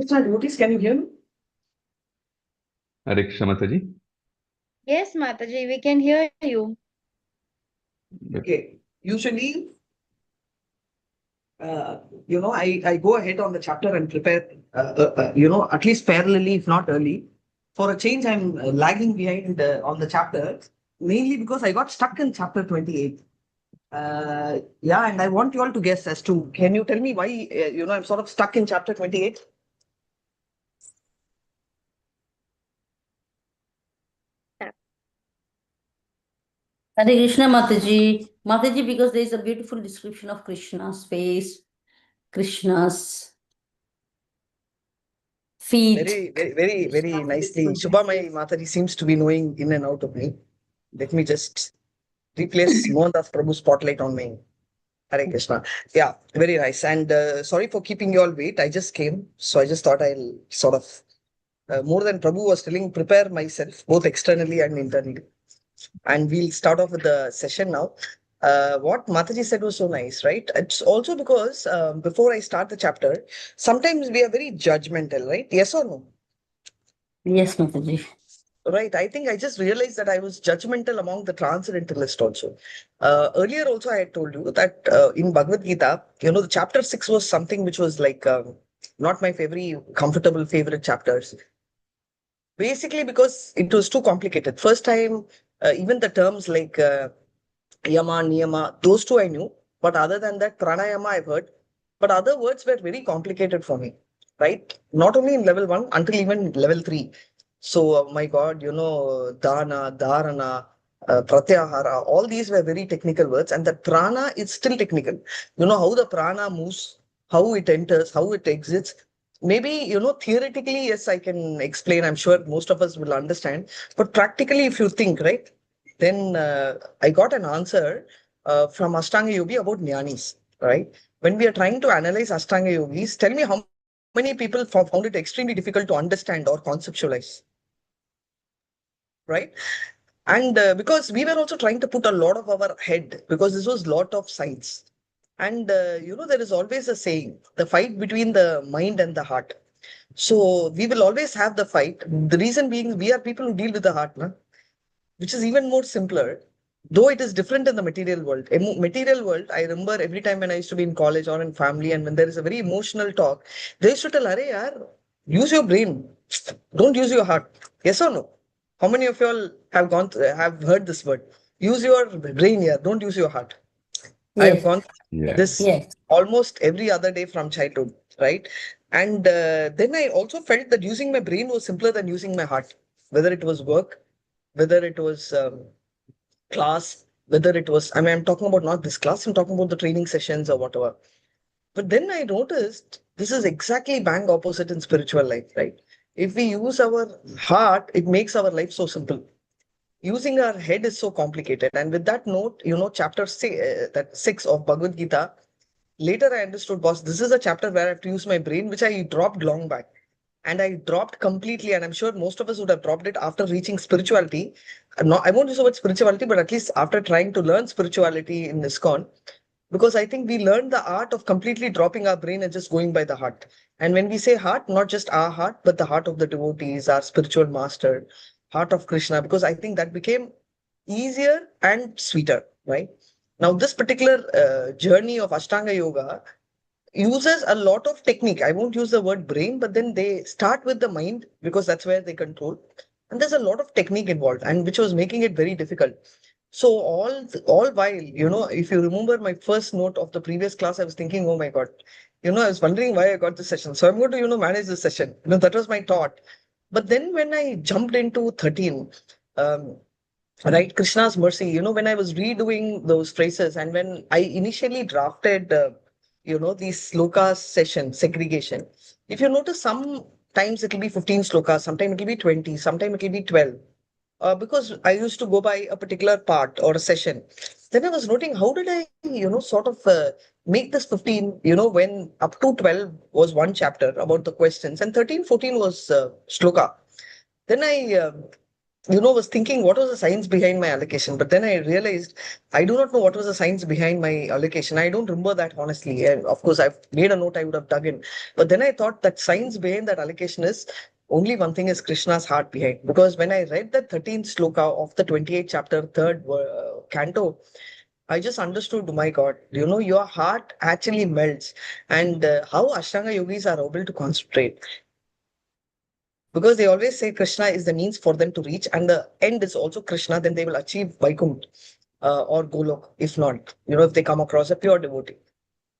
Krishna devotees, can you hear me? Hare Krishna Mataji. Yes, Mataji, we can hear you. Okay. Usually, I go ahead on the chapter and prepare, at least parallelly, if not early. For a change, I'm lagging behind on the chapter, mainly because I got stuck in chapter 28. And I want you all to guess as to, can you tell me why, I'm sort of stuck in chapter 28? Hare Krishna Mataji. Mataji, because there is a beautiful description of Krishna's face, Krishna's feet. Very nicely. Shubhamai Mataji seems to be knowing in and out of me. Let me just replace Mohandas Prabhu's spotlight on me. Hare Krishna. Yeah, very nice. And sorry for keeping you all wait. I just came. So I just thought I'll sort of, more than Prabhu was telling, prepare myself, both externally and internally. And we'll start off with the session now. What Mataji said was so nice, right? It's also because before I start the chapter, sometimes we are very judgmental, right? Yes or no? Yes, Mataji. Right. I think I just realized that I was judgmental among the transcendentalist also. Earlier also I had told you that in Bhagavad Gita, the chapter 6 was something which was like not my comfortable favorite chapters. Basically because it was too complicated. First time, even the terms like Yama, Niyama, those two I knew. But other than that, Pranayama I've heard. But other words were very complicated for me, right? Not only in level 1, until even level 3. So, my God, Dana, Dharana, Pratyahara, all these were very technical words. And the prana is still technical. How the prana moves, how it enters, how it exits. Maybe, theoretically, yes, I can explain. I'm sure most of us will understand. But practically, if you think, right, then I got an answer from Ashtanga Yogi about Jnanis, right? When we are trying to analyze Ashtanga Yogis, tell me how many people found it extremely difficult to understand or conceptualize, right? And because we were also trying to put a lot of our head, because this was lot of science. And, there is always a saying, the fight between the mind and the heart. So we will always have the fight. The reason being, we are people who deal with the heart, na? Which is even more simpler, though it is different in the material world. Material world, I remember every time when I used to be in college or in family, and when there is a very emotional talk, they used to tell, "Arey yaar, use your brain, don't use your heart." Yes or no? How many of you all have heard this word? Use your brain here, don't use your heart. I have Yes. gone Yeah. this Yes. almost every other day from childhood, right? And then I also felt that using my brain was simpler than using my heart, whether it was work, whether it was class, whether it was, I'm talking about not this class, I'm talking about the training sessions or whatever. But then I noticed this is exactly bang opposite in spiritual life, right? If we use our heart, it makes our life so simple. Using our head is so complicated. And with that note, chapter 6 of Bhagavad Gita, later I understood, boss, this is a chapter where I have to use my brain, which I dropped long back. And I dropped completely, and I'm sure most of us would have dropped it after reaching spirituality. I won't use the word spirituality, but at least after trying to learn spirituality in ISKCON, because I think we learned the art of completely dropping our brain and just going by the heart. And when we say heart, not just our heart, but the heart of the devotees, our spiritual master, heart of Krishna, because I think that became easier and sweeter, right? Now, this particular journey of Ashtanga Yoga uses a lot of technique. I won't use the word brain, but then they start with the mind because that's where they control. And there's a lot of technique involved, and which was making it very difficult. So all while, if you remember my first note of the previous class, I was thinking, oh my God, I was wondering why I got this session. So I'm going to, manage this session. That was my thought. But then when I jumped into 13, right, Krishna's mercy, when I was redoing those phrases and when I initially drafted, these slokas session segregation, if you notice, sometimes it will be 15 slokas, sometimes it will be 20, sometimes it will be 12. Because I used to go by a particular part or a session. Then I was noting, how did I, sort of make this 15, when up to 12 was one chapter about the questions and 13, 14 was shloka. Then I was thinking what was the science behind my allocation. But then I realized I do not know what was the science behind my allocation. I don't remember that honestly. And of course, I've made a note, I would have dug in. But then I thought that science behind that allocation is only one thing, is Krishna's heart behind. Because when I read the 13th sloka of the 28th chapter, third canto, I just understood, my God, your heart actually melts. And how Ashtanga yogis are able to concentrate. Because they always say Krishna is the means for them to reach, and the end is also Krishna, then they will achieve Vaikunt or Golok, if not, if they come across a pure devotee.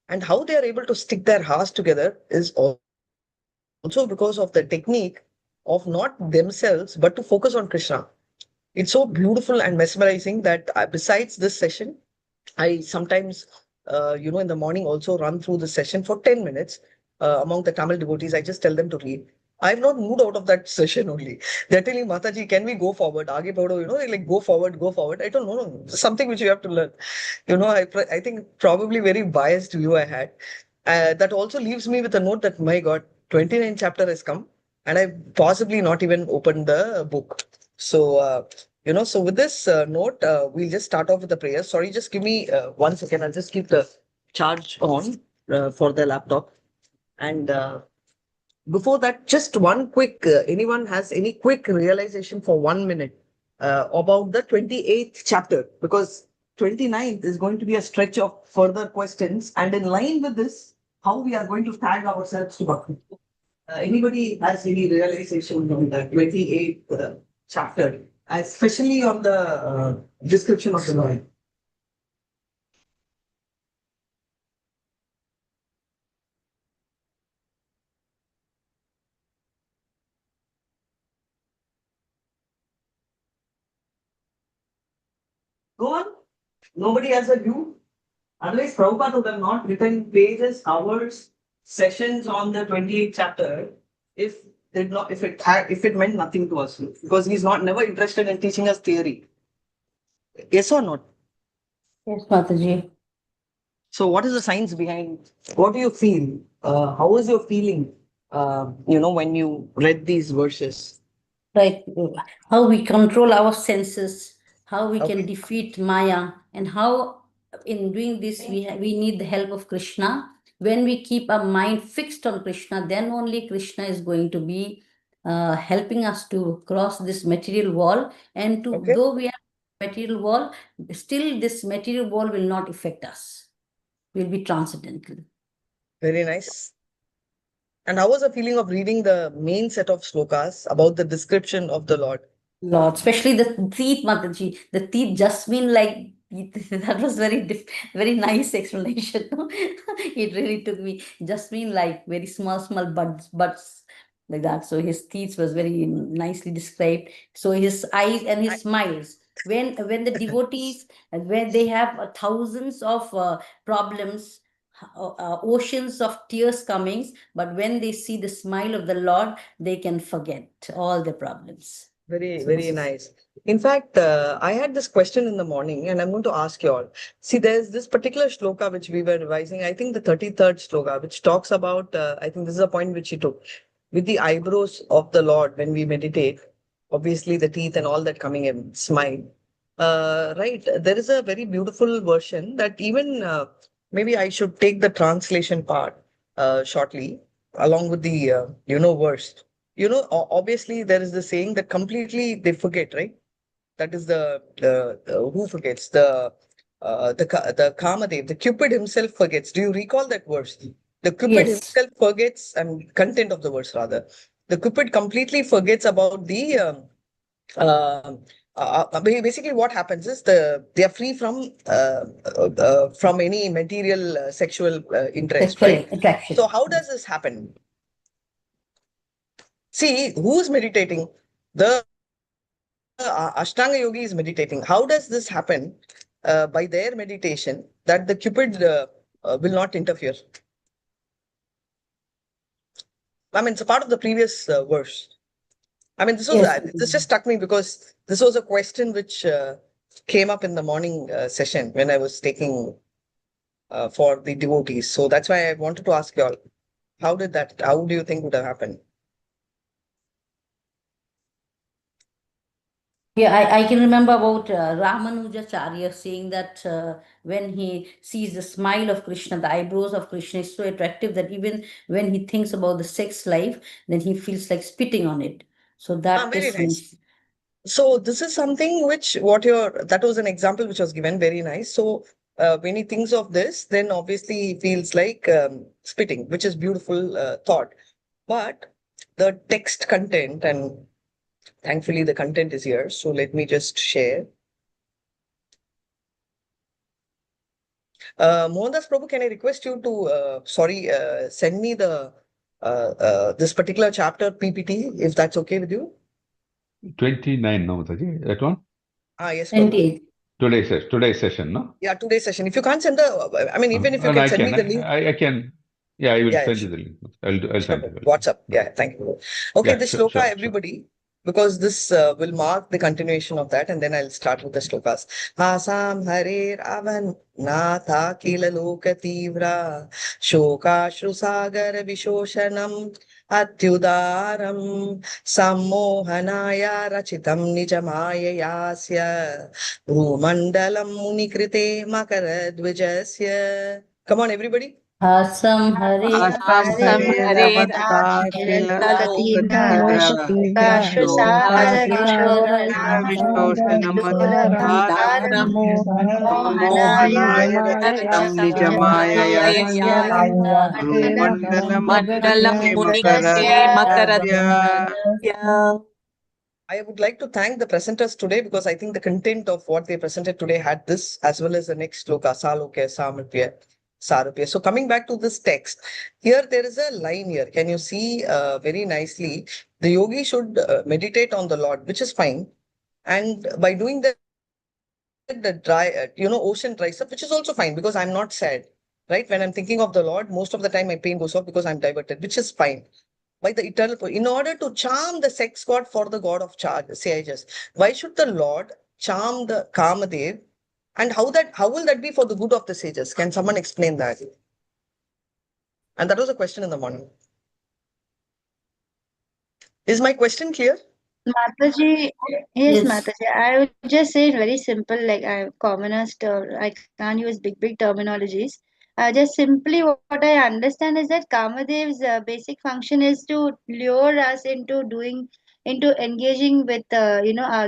And how they are able to stick their hearts together is also because of the technique of not themselves, but to focus on Krishna. It's so beautiful and mesmerizing that besides this session, I sometimes, in the morning also run through the session for 10 minutes among the Tamil devotees. I just tell them to read. I've not moved out of that session only. They're telling Mataji, can we go forward? Aage badho, they like go forward, go forward. I don't know. No, something which you have to learn. I think probably very biased view I had. That also leaves me with a note that, my God, 29th chapter has come and I possibly not even opened the book. So, so with this note, we'll just start off with the prayer. Sorry, just give me 1 second. I'll just keep the charge on for the laptop. And before that, just one quick, anyone has any quick realization for 1 minute about the 28th chapter? Because 29th is going to be a stretch of further questions. And in line with this, how we are going to tag ourselves to Bhakti. Anybody has any realization from the 28th chapter, especially on the description of the Lord? Go on. Nobody has a view. Otherwise, Prabhupada would have not written pages, hours, sessions on the 28th chapter if it meant nothing to us. Because he's never interested in teaching us theory. Yes or not? Yes, Mataji. So what is the science behind? What do you feel? How was your feeling? When you read these verses. Right. How we control our senses, how we Okay. can defeat Maya, and how in doing this we need the help of Krishna. When we keep our mind fixed on Krishna, then only Krishna is going to be helping us to cross this material wall. And Okay. though we have material wall, still this material wall will not affect us. We'll be transcendental. Very nice. And how was the feeling of reading the main set of slokas about the description of the Lord? Lord, especially the teeth, Mataji. The teeth just mean like that was very nice explanation. It really took me just mean like very small buds like that. So his teeth was very nicely described. So his eyes and his smiles. When the devotees when they have thousands of problems, oceans of tears coming, but when they see the smile of the Lord, they can forget all the problems. Very, So very nice. In fact, I had this question in the morning and I'm going to ask you all. See, there's this particular shloka which we were revising, I think the 33rd shloka, which talks about, I think this is a point which he took, with the eyebrows of the Lord when we meditate, obviously the teeth and all that coming in, smile. Right. There is a very beautiful version that even maybe I should take the translation part shortly along with the, verse. Obviously there is the saying that completely they forget, right? That is the who forgets the Kamadev, the Cupid himself forgets. Do you recall that verse? The Cupid yes. himself forgets, and content of the verse rather. The Cupid completely forgets about the basically what happens is they are free from any material sexual interest, Sexual right? attraction. So how does this happen? See, who's meditating? The Ashtanga yogi is meditating. How does this happen? By their meditation, that the Cupid will not interfere. I mean, it's a part of the previous verse. I mean, this just struck me because this was a question which came up in the morning session when I was taking for the devotees. So that's why I wanted to ask you all, how do you think would have happened? Yeah, I can remember about Ramanujacharya saying that when he sees the smile of Krishna, the eyebrows of Krishna is so attractive that even when he thinks about the sex life, then he feels like spitting on it. So that Very is nice. So this is something which that was an example which was given, very nice. So when he thinks of this, then obviously he feels like spitting, which is beautiful thought. But the text content, and thankfully the content is here. So let me just share. Mohandas Prabhu, can I request you to, send me the this particular chapter PPT, if that's okay with you? 29, no, Mataji, that one? Yes, Prabhu. 28. Today's session, no? Yeah, today's session. If you can't send even if you can send me the link. I can. Yeah, I will Yeah, send sure. you the link. I'll send you. WhatsApp. Yeah, thank you. Okay, Yeah, this sure, shloka, sure. everybody, because this will mark the continuation of that, and then I'll start with the shlokas. Asam Hare Ravan Natha Kila Loka Tivra Shoka Shrusagar Vishoshanam Atyudaram Sammohanaya Rachitam Nijamaya Yasya Bhumandalam Munikrite Makaradvijasya. Come on, everybody. Asam Hare Asam Hare Ravata Kilalokativra Shokashrusagara Vishoshanamadaram Sammohanaya Rachitam Nijamaya Yasya Mandalam Makaradvijasya. I would like to thank the presenters today because I think the content of what they presented today had this as well as the next sloka, Salokya, Samapya, Sarupya. So coming back to this text, here there is a line here. Can you see very nicely? The yogi should meditate on the Lord, which is fine. And by doing that, the ocean dries up, which is also fine because I'm not sad, right? When I'm thinking of the Lord, most of the time my pain goes off because I'm diverted, which is fine. By the eternal, in order to charm the sex god for the god of sages, why should the Lord charm the Kamadev? And how will that be for the good of the sages? Can someone explain that? And that was a question in the morning. Is my question clear? Mataji, yes, Mataji. I would just say it very simple, like commonest, I can't use big terminologies. Just simply what I understand is that Kamadev's basic function is to lure us into engaging with,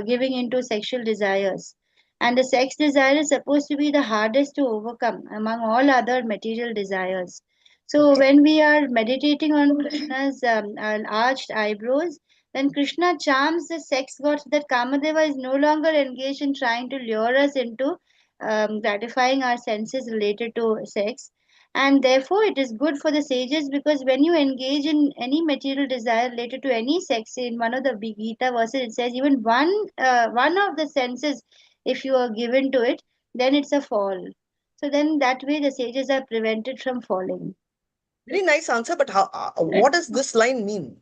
giving into sexual desires. And the sex desire is supposed to be the hardest to overcome among all other material desires. So when we are meditating on Krishna's arched eyebrows, then Krishna charms the sex god so that Kamadeva is no longer engaged in trying to lure us into gratifying our senses related to sex. And therefore, it is good for the sages because when you engage in any material desire related to any sex, in one of the Gita verses, it says even one of the senses, if you are given to it, then it's a fall. So then that way the sages are prevented from falling. Very nice answer, but what does this line mean?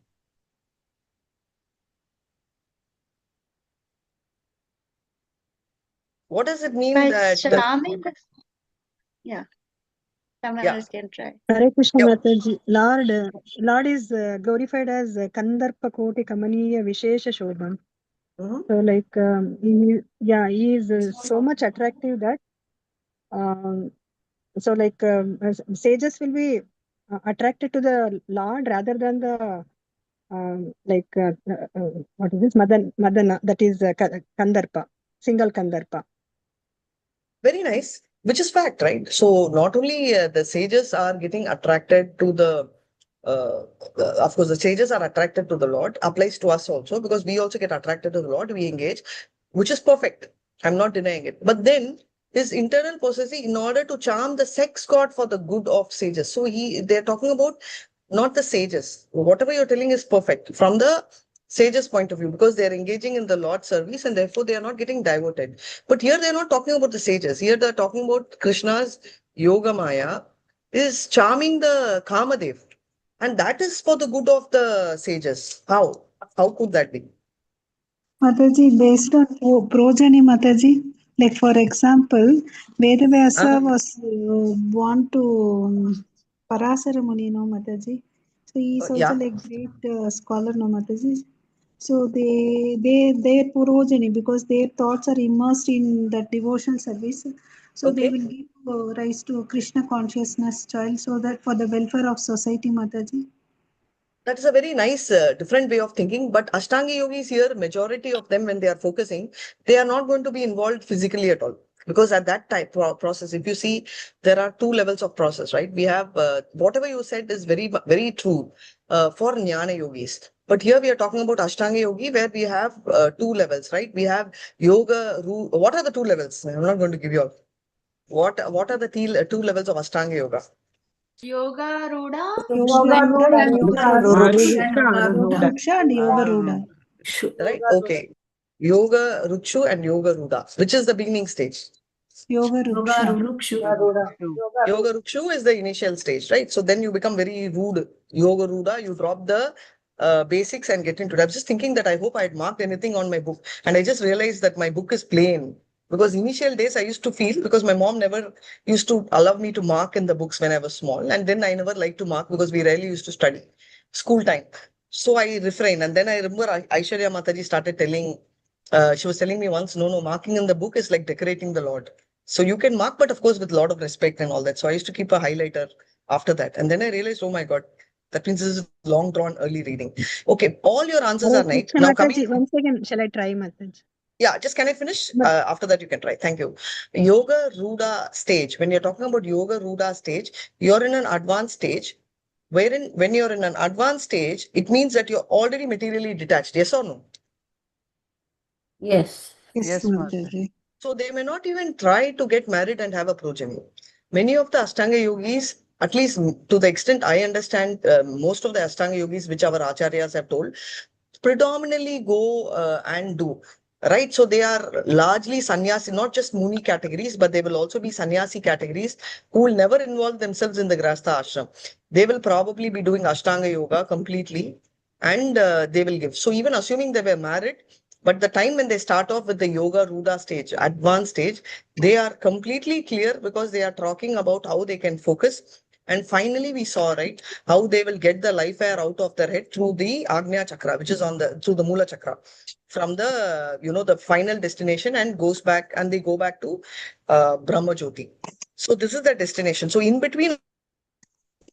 What does it mean By that charming yeah, someone else can try. Hare Krishna Mataji. Lord is glorified as Kandarpa Koti Kamaniya Vishesha Shobham. So like he is so much attractive that so like sages will be attracted to the Lord rather than the what is this Madana, that is Kandarpa, single Kandarpa. Very nice, which is fact, right? So not only the sages are getting attracted to of course, the sages are attracted to the Lord, applies to us also because we also get attracted to the Lord, we engage, which is perfect. I'm not denying it. But then his internal process in order to charm the sex god for the good of sages. So they're talking about not the sages. Whatever you're telling is perfect from the sages' point of view because they're engaging in the Lord's service and therefore they are not getting diverted. But here they're not talking about the sages. Here they're talking about Krishna's Yoga Maya is charming the Kamadev. And that is for the good of the sages. How? How could that be? Mataji, based on progeny, Mataji, like for example, Vedavyasa was born to Parasara Muni, no Mataji. So he is also like great scholar, no Mataji. So their progeny, because their thoughts are immersed in the devotional service. So they will give rise to Krishna consciousness child, so that for the welfare of society, Mataji. That is a very nice, different way of thinking. But Ashtanga yogis here, majority of them, when they are focusing, they are not going to be involved physically at all. Because at that type process, if you see, there are two levels of process, right? We have whatever you said is very, very true for Jnana yogis. But here we are talking about Ashtanga yogi, where we have two levels, right? We have yoga. What are the two levels? I'm not going to give you all. What are the two levels of Ashtanga yoga? Yoga Ruda. Ruksha and Yoga Ruda. Right? Okay. Yoga Rukshu and Yoga Ruda. Which is the beginning stage? Yoga Ruksha. Yoga Rukshu is the initial stage, right? So then you become very rude. Yoga Ruda, you drop the basics and get into it. I was just thinking that I hope I had marked anything on my book. And I just realized that my book is plain. Because initial days I used to feel, because my mom never used to allow me to mark in the books when I was small. And then I never liked to mark because we rarely used to study. School time. So I refrain. And then I remember Aishwarya Mataji started telling, she was telling me once, no, marking in the book is like decorating the Lord. So you can mark, but of course with a lot of respect and all that. So I used to keep a highlighter after that. And then I realized, oh my God, that means this is long drawn early reading. Okay, all your answers are right. Now coming. One second, shall I try, Mataji? Yeah, just can I finish? After that, you can try. Thank you. Yoga Ruda stage. When you're talking about Yoga Ruda stage, you're in an advanced stage. Wherein, when you're in an advanced stage, it means that you're already materially detached. Yes or no? Yes. Yes, Mataji. So they may not even try to get married and have a progeny. Many of the Ashtanga yogis, at least to the extent I understand, most of the Ashtanga yogis which our acharyas have told, predominantly go and do. Right, so they are largely sannyasi, not just muni categories, but they will also be sannyasi categories who will never involve themselves in the grahastha ashram. They will probably be doing Ashtanga yoga completely, and they will give. So even assuming they were married, but the time when they start off with the yoga ruda stage, advanced stage, they are completely clear because they are talking about how they can focus. And finally, we saw, right, how they will get the life air out of their head through the Agnya Chakra, which is through the Mula Chakra, from the, the final destination, and goes back, and they go back to Brahma Jyoti. So this is the destination. So in between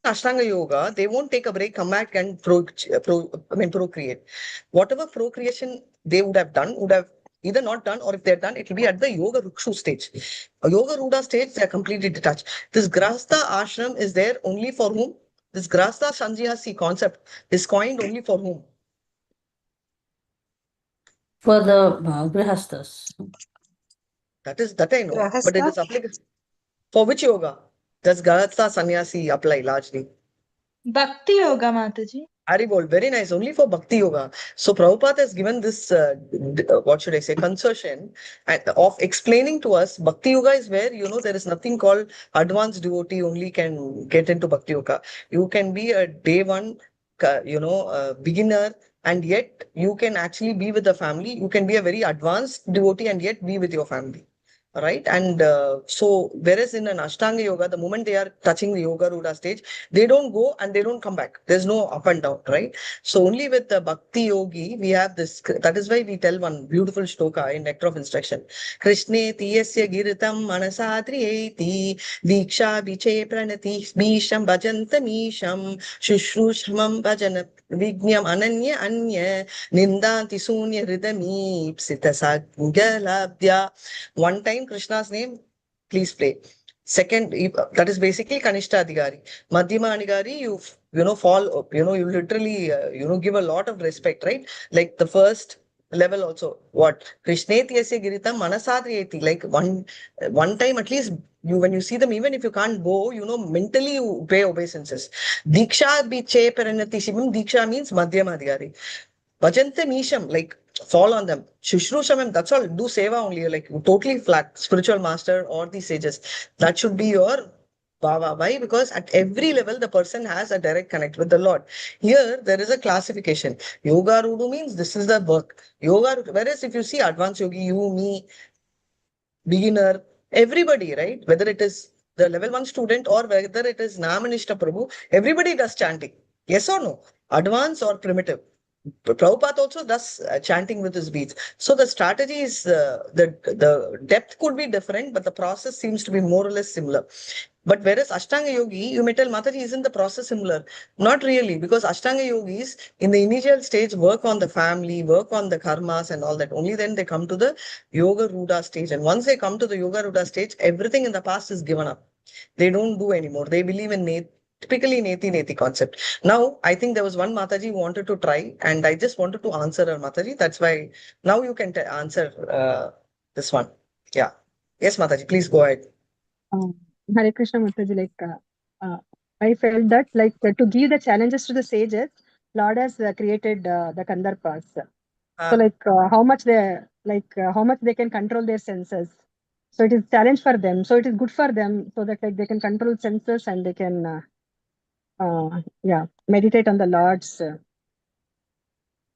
Ashtanga Yoga, they won't take a break, come back and procreate. Whatever procreation they would have done, would have either not done, or if they're done, it will be at the Yoga Rukshu stage. A Yoga Ruda stage, they are completely detached. This Grahastha ashram is there only for whom? This Grahastha Sannyasi concept is coined only for whom? For the Grihasthas. That I know, but it is applicable. For which yoga does Grahastha Sannyasi apply largely? Bhakti Yoga, Mataji. Haribol, very nice. Only for Bhakti Yoga. So Prabhupada has given this, what should I say, concession of explaining to us Bhakti Yoga is where, there is nothing called advanced devotee only can get into Bhakti Yoga. You can be a day one, beginner, and yet you can actually be with the family. You can be a very advanced devotee and yet be with your family. Right. And so, whereas in an Ashtanga yoga, the moment they are touching the Yoga Ruda stage, they don't go and they don't come back. There's no up and down, right? So only with the Bhakti Yogi, we have this. That is why we tell one beautiful shloka in Nectar of Instruction. Krishne tiyasya giritam manasadriyeti diksha viche pranati misham bhajanta misham shushrushmam bhajanat vignyam ananya anya nindanti sunya hridami psita sagalabdya. One time Krishna's name, please play. Second, that is basically Kanishta Adhikari. Madhyama Adhikari, you fall, you literally, give a lot of respect, right? Like the first level also. What? Krishneti Yasya Giritam Manasadriyeti. Like one time at least, when you see them, even if you can't go, mentally you pay obeisances. Diksha Biche Paranati Shivam. Diksha means Madhyama Adhikari. Bhajante Misham, like fall on them. Shushrusham, that's all. Do seva only, like totally flat. Spiritual master or the sages. That should be your bhava. Why? Because at every level, the person has a direct connect with the Lord. Here, there is a classification. Yoga Rudu means this is the work. Yoga, whereas if you see advanced yogi, you, me, beginner, everybody, right? Whether it is the level 1 student or whether it is Namanishta Prabhu, everybody does chanting. Yes or no? Advanced or primitive? Prabhupada also does chanting with his beads. So the strategy is, the depth could be different, but the process seems to be more or less similar. But whereas Ashtanga Yogi, you may tell, Mataji, isn't the process similar? Not really, because Ashtanga Yogis in the initial stage work on the family, work on the karmas and all that. Only then they come to the Yoga Ruda stage. And once they come to the Yoga Ruda stage, everything in the past is given up. They don't do anymore. They believe in typically Neti concept. Now, I think there was one Mataji who wanted to try, and I just wanted to answer her, Mataji. That's why now you can answer this one. Yeah. Yes, Mataji, please go ahead. Hare Krishna Mataji, I felt that to give the challenges to the sages, Lord has created the Kandarpas. So how much they can control their senses. So it is challenge for them. So it is good for them, so that they can control senses and they can meditate on the Lord's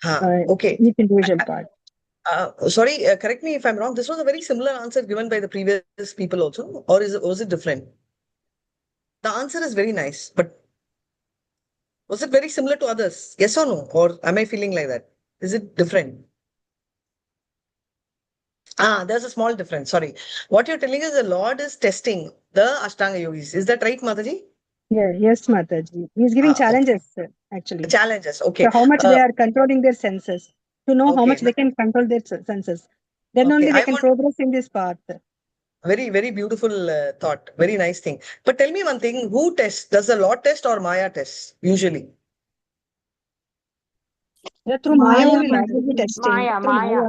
okay. each individual part. Sorry, correct me if I'm wrong. This was a very similar answer given by the previous people also, or was it different? The answer is very nice, but was it very similar to others? Yes or no? Or am I feeling like that? Is it different? There's a small difference. Sorry. What you're telling is the Lord is testing the Ashtanga Yogis. Is that right, Mataji? Yeah, yes, Mataji. He's giving challenges, actually. Challenges, okay. So how much they are controlling their senses, to know how much they can control their senses. Then only they can progress in this path. Very, very beautiful thought. Very nice thing. But tell me one thing, who tests? Does the Lord test or Maya test usually? Yeah, through Maya only Lord will be testing. Through Maya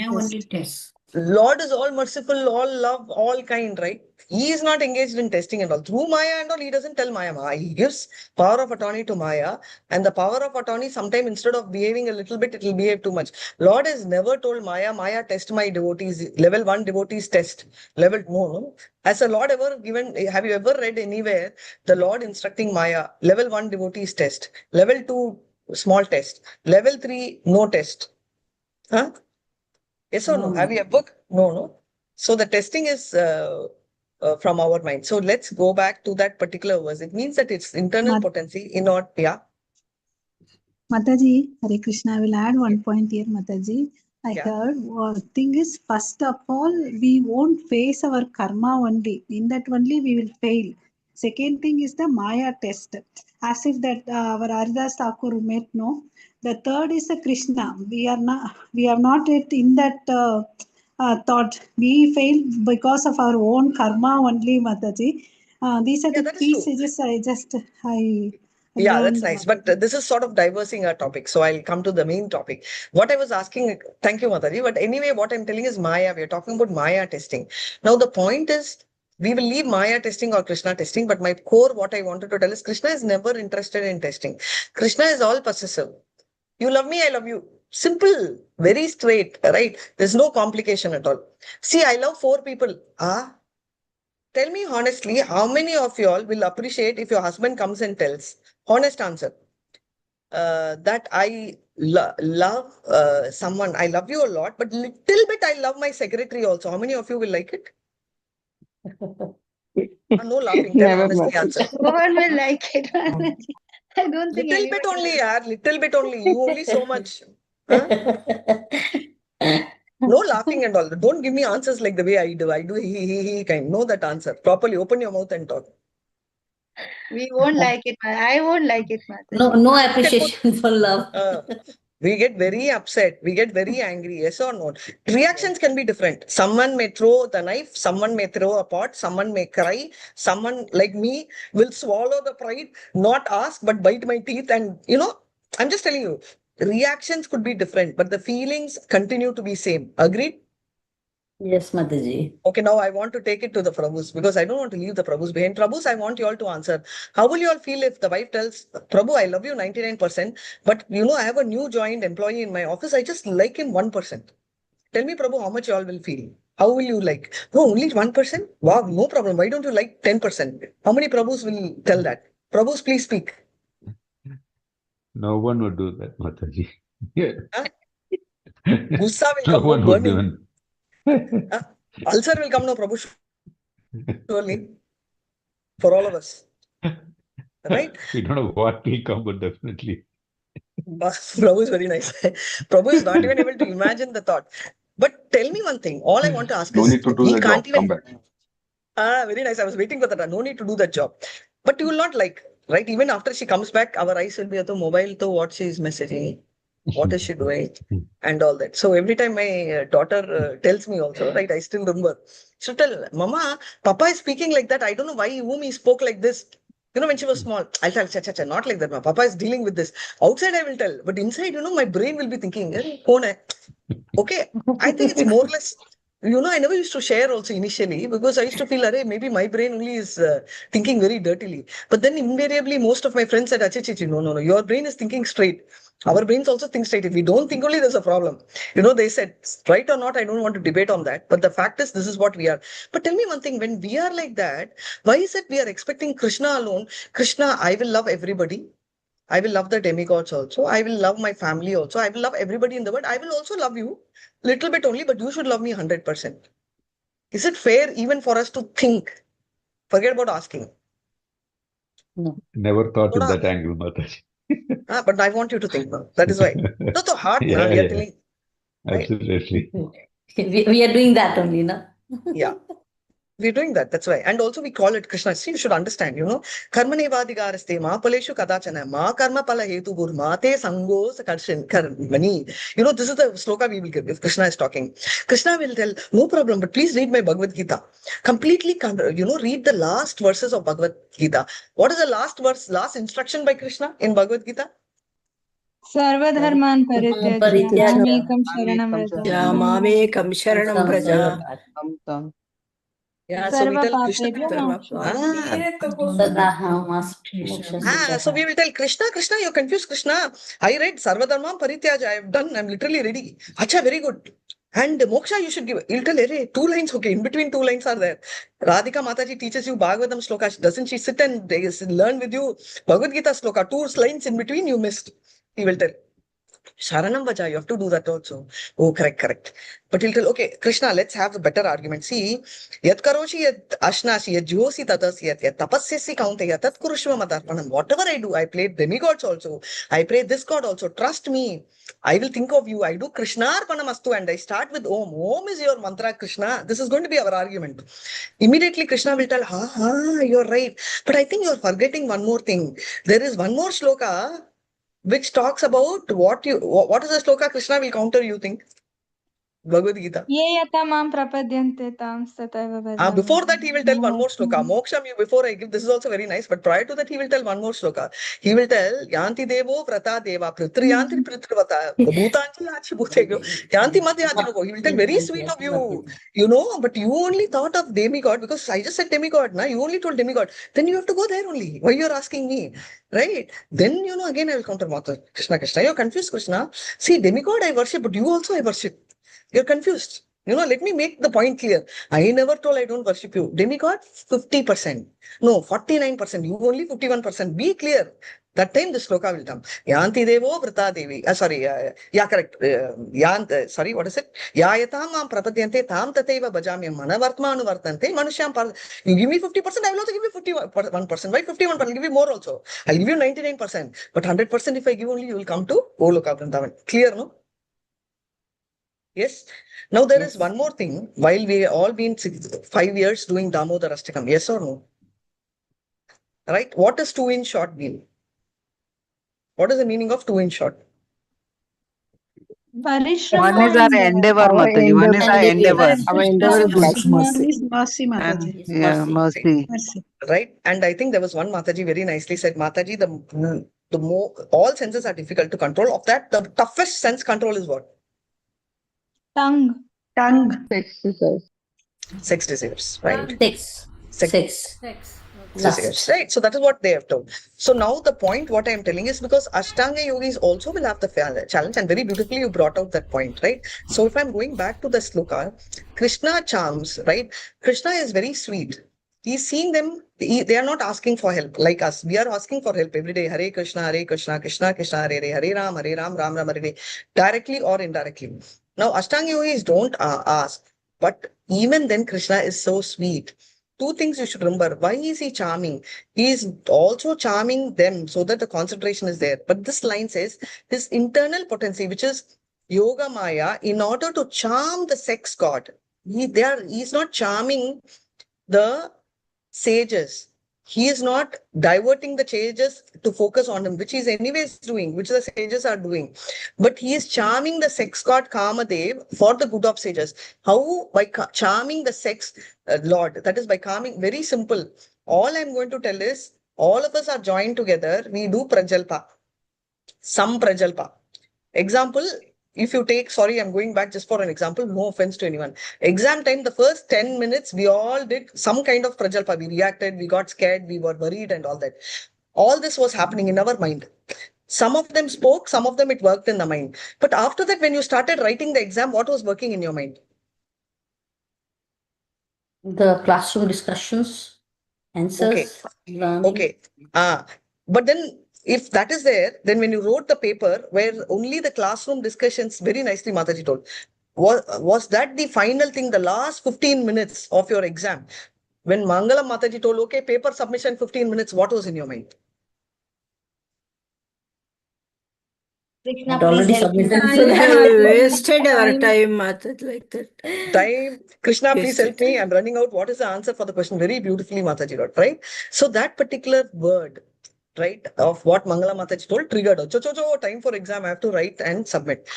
only tests. Lord is all merciful, all love, all kind, right? He is not engaged in testing and all. Through Maya and all, he doesn't tell Maya. He gives power of attorney to Maya. And the power of attorney, sometime instead of behaving a little bit, it will behave too much. Lord has never told Maya, test my devotees. Level 1 devotees test. Level no. Has the Lord ever given, have you ever read anywhere the Lord instructing Maya, level 1 devotees test, level 2 small test, level 3 no test? Huh? Yes or no? Have you a book? No. So the testing is from our mind. So let's go back to that particular verse. It means that it's internal potency in our, Mataji, Hare Krishna, I will add one point here, Mataji. I heard thing is, first of all, we won't face our karma only. In that only we will fail. Second thing is the Maya test. As if that our Haridas Thakur made no. The third is the Krishna. We have not yet in that thought. We fail because of our own karma only, Mataji. These are the key stages Yeah, that's nice. But this is sort of diversing our topic. So I'll come to the main topic. What I was asking, thank you, Mataji. But anyway, what I'm telling is Maya. We're talking about Maya testing. Now, the point is, we will leave Maya testing or Krishna testing. But my core, what I wanted to tell is Krishna is never interested in testing. Krishna is all possessive. You love me, I love you. Simple, very straight, right? There's no complication at all. See, I love 4 people. Tell me honestly, how many of y'all will appreciate if your husband comes and tells? Honest answer. That I love someone. I love you a lot, but little bit I love my secretary also. How many of you will like it? No laughing. Tell honestly answer. No one will like it. I don't think little bit only, little bit only. You only so much. No laughing and all. Don't give me answers like the way I do. I do he kind. Know that answer. Properly open your mouth and talk. We won't like it. I won't like it, Mataji. No appreciation for love. We get very upset. We get very angry. Yes or no? Reactions can be different. Someone may throw the knife. Someone may throw a pot. Someone may cry. Someone like me will swallow the pride, not ask, but bite my teeth. And I'm just telling you, reactions could be different, but the feelings continue to be same. Agreed? Yes, Mataji. Okay, now I want to take it to the Prabhus because I don't want to leave the Prabhus behind. Prabhus, I want you all to answer. How will you all feel if the wife tells, Prabhu, I love you 99%, but I have a new joined employee in my office. I just like him 1%. Tell me, Prabhu, how much you all will feel? How will you like? No, only 1%? Wow, no problem. Why don't you like 10%? How many Prabhus will tell that? Prabhus, please speak. No one would do that, Mataji. Gussa will No come, one would burning. Ulcer will come, no, Prabhu. Surely. For all of us. Right? We don't know what will come, but definitely. Prabhu is very nice. Prabhu is not even able to imagine the thought. But tell me one thing. All I want to ask No is, need to do he the can't job. Come even. back. Very nice. I was waiting for that. No need to do that job. But you will not like, right? Even after she comes back, our eyes will be at the mobile to what she is messaging, what is she doing, and all that. So every time my daughter tells me also, right? I still remember. She'll tell, Mama, Papa is speaking like that. I don't know why whom he spoke like this. You know, when she was small, I'll tell, cha, not like that. Ma. Papa is dealing with this. Outside, I will tell. But inside, my brain will be thinking, "Kaun hai?" Okay, I think it's more or less. I never used to share also initially because I used to feel, maybe my brain only is thinking very dirtily. But then invariably, most of my friends said, Achi, no, your brain is thinking straight. Our brains also think straight. If we don't think only, there's a problem. They said, right or not, I don't want to debate on that. But the fact is, this is what we are. But tell me one thing, when we are like that, why is it we are expecting Krishna alone? Krishna, I will love everybody. I will love the demigods also. I will love my family also. I will love everybody in the world. I will also love you little bit only, but you should love me 100%. Is it fair even for us to think? Forget about asking. No. Never thought in that angle, Mataji. But I want you to think now. That is why. Not the heart, we are telling. Right? Absolutely. We are doing that only, no? Yeah. We're doing that. That's why. And also we call it Krishna. See, you should understand, Karmane vadigarasthe ma paleshu kadachana ma karma pala hetu burmate sangos karmani. This is the sloka we will give if Krishna is talking. Krishna will tell, no problem, but please read my Bhagavad Gita. Completely, read the last verses of Bhagavad Gita. What is the last verse, last instruction by Krishna in Bhagavad Gita? सर्वधर्मान् परित्यज्य मामेकं शरणं व्रज मामेकं शरणं Vraj. Yeah, so we tell Krishna. So we will tell Krishna, you're confused, Krishna. I read Sarvadharmam Parityaja. I have done. I'm literally ready. Acha, very good. And moksha you should give. You'll tell, 2 lines, okay. In between 2 lines are there. Radhika Mataji teaches you Bhagavatam sloka. Doesn't she sit and learn with you Bhagavad Gita sloka? 2 lines in between you missed. He will tell. Sharanam Vaja, you have to do that also. Oh, correct. But he'll tell, okay, Krishna, let's have a better argument. See, yat karoshi, yat ashnashi, yat juhosi tatas, yat tapasyasi kaunteya, tat kurushva madarpanam. Whatever I do, I play demigods also. I pray this god also. Trust me. I will think of you. I do Krishna Arpanamastu and I start with Om. Om is your mantra, Krishna. This is going to be our argument. Immediately Krishna will tell, you're right. But I think you're forgetting one more thing. There is one more shloka which talks about what is the sloka Krishna will counter, you think? Bhagavad Gita. ये यथा मां प्रपद्यन्ते तां तथैव भजामि. Before that, he will tell one more sloka. Moksha, before I give, this is also very nice, but prior to that, he will tell one more sloka. He will tell, Yanti Devo Vrata Deva, Pritriyanti Pritrivata, Bhutanchi Yachi Bhutego, Yanti Madhyachinogo. He will tell, very sweet of you, but you only thought of demigod because I just said demigod, na? You only told demigod. Then you have to go there only. Why you're asking me? Right? Then, again, I will counter Mata. Krishna, you're confused, Krishna. See, demigod I worship, but you also I worship. You're confused. Let me make the point clear. I never told I don't worship you. Demigod, 50%. No, 49%. You only 51%. Be clear. That time the sloka will come. Yanti Devo Vrata Devi. Correct. What is it? Yayatam mam prapadyante tam tateva bhajamyam manavartma anuvartante manusham par. You give me 50%, I will also give you 51%. Why 51%? I'll give you more also. I'll give you 99%. But 100% if I give only, you will come to Goloka Vrindavan. Clear, no? Yes. Now there is one more thing. While we all been 5 years doing Damodar Ashtakam, yes or no? Right? What does 2 in short mean? What is the meaning of 2 in short? One is our endeavor, Mataji. One is our endeavor. Our endeavor is mercy, Mataji. Yeah, mercy. Right? And I think there was one Mataji very nicely said, Mataji, the more all senses are difficult to control. Of that, the toughest sense control is what? Tongue. Sex desires, right? Sex. Desires, right? So that is what they have told. So now the point what I am telling is because Ashtanga yogis also will have the challenge, and very beautifully you brought out that point, right? So if I'm going back to the sloka, Krishna charms, right? Krishna is very sweet. He's seeing them, they are not asking for help like us. We are asking for help every day. Hare Krishna, Krishna Krishna, Hare Ram, Ram Ram, Hare, directly or indirectly. Now, Ashtanga yogis don't ask, but even then Krishna is so sweet two things you should remember. Why is he charming? He is also charming them so that the concentration is there. But this line says his internal potency, which is Yoga Maya, in order to charm the sex god. He's not charming the sages. He is not diverting the sages to focus on him, which he's anyways doing, which the sages are doing. But he is charming the sex god Kamadev for the good of sages. How? By charming the sex lord. That is by calming. Very simple. All I'm going to tell is, all of us are joined together. We do prajalpa. Some prajalpa. Example, if you take, sorry, I'm going back just for an example, no offense to anyone. Exam time, the first 10 minutes, we all did some kind of prajalpa. We reacted, we got scared, we were worried and all that. All this was happening in our mind. Some of them spoke, some of them it worked in the mind. But after that, when you started writing the exam, what was working in your mind? The classroom discussions, answers, learning. Okay. But then if that is there, then when you wrote the paper where only the classroom discussions, very nicely Mataji told, was that the final thing, the last 15 minutes of your exam? When Mangalam Mataji told, okay, paper submission 15 minutes, what was in your mind? Krishna, already submitted. Wasted our time, Mataji, like that. Time. Krishna, please help Wasted me. I'm running out. What is the answer for the question? Very beautifully Mataji wrote, right? So that particular word, right, of what Mangala Mataji told triggered. Time for exam, I have to write and submit.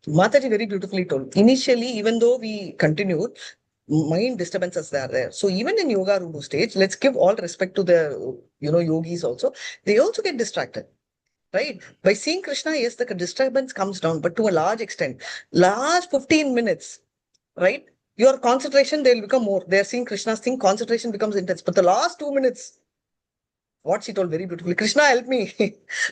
Mataji very beautifully told. Initially, even though we continued, mind disturbances are there. So even in Yoga Rudu stage, let's give all respect to the yogis also. They also get distracted. Right? By seeing Krishna, yes, the disturbance comes down, but to a large extent. Last 15 minutes, right? Your concentration, they'll become more. They're seeing Krishna's thing, concentration becomes intense. But the last 2 minutes, what she told very beautifully, Krishna, help me,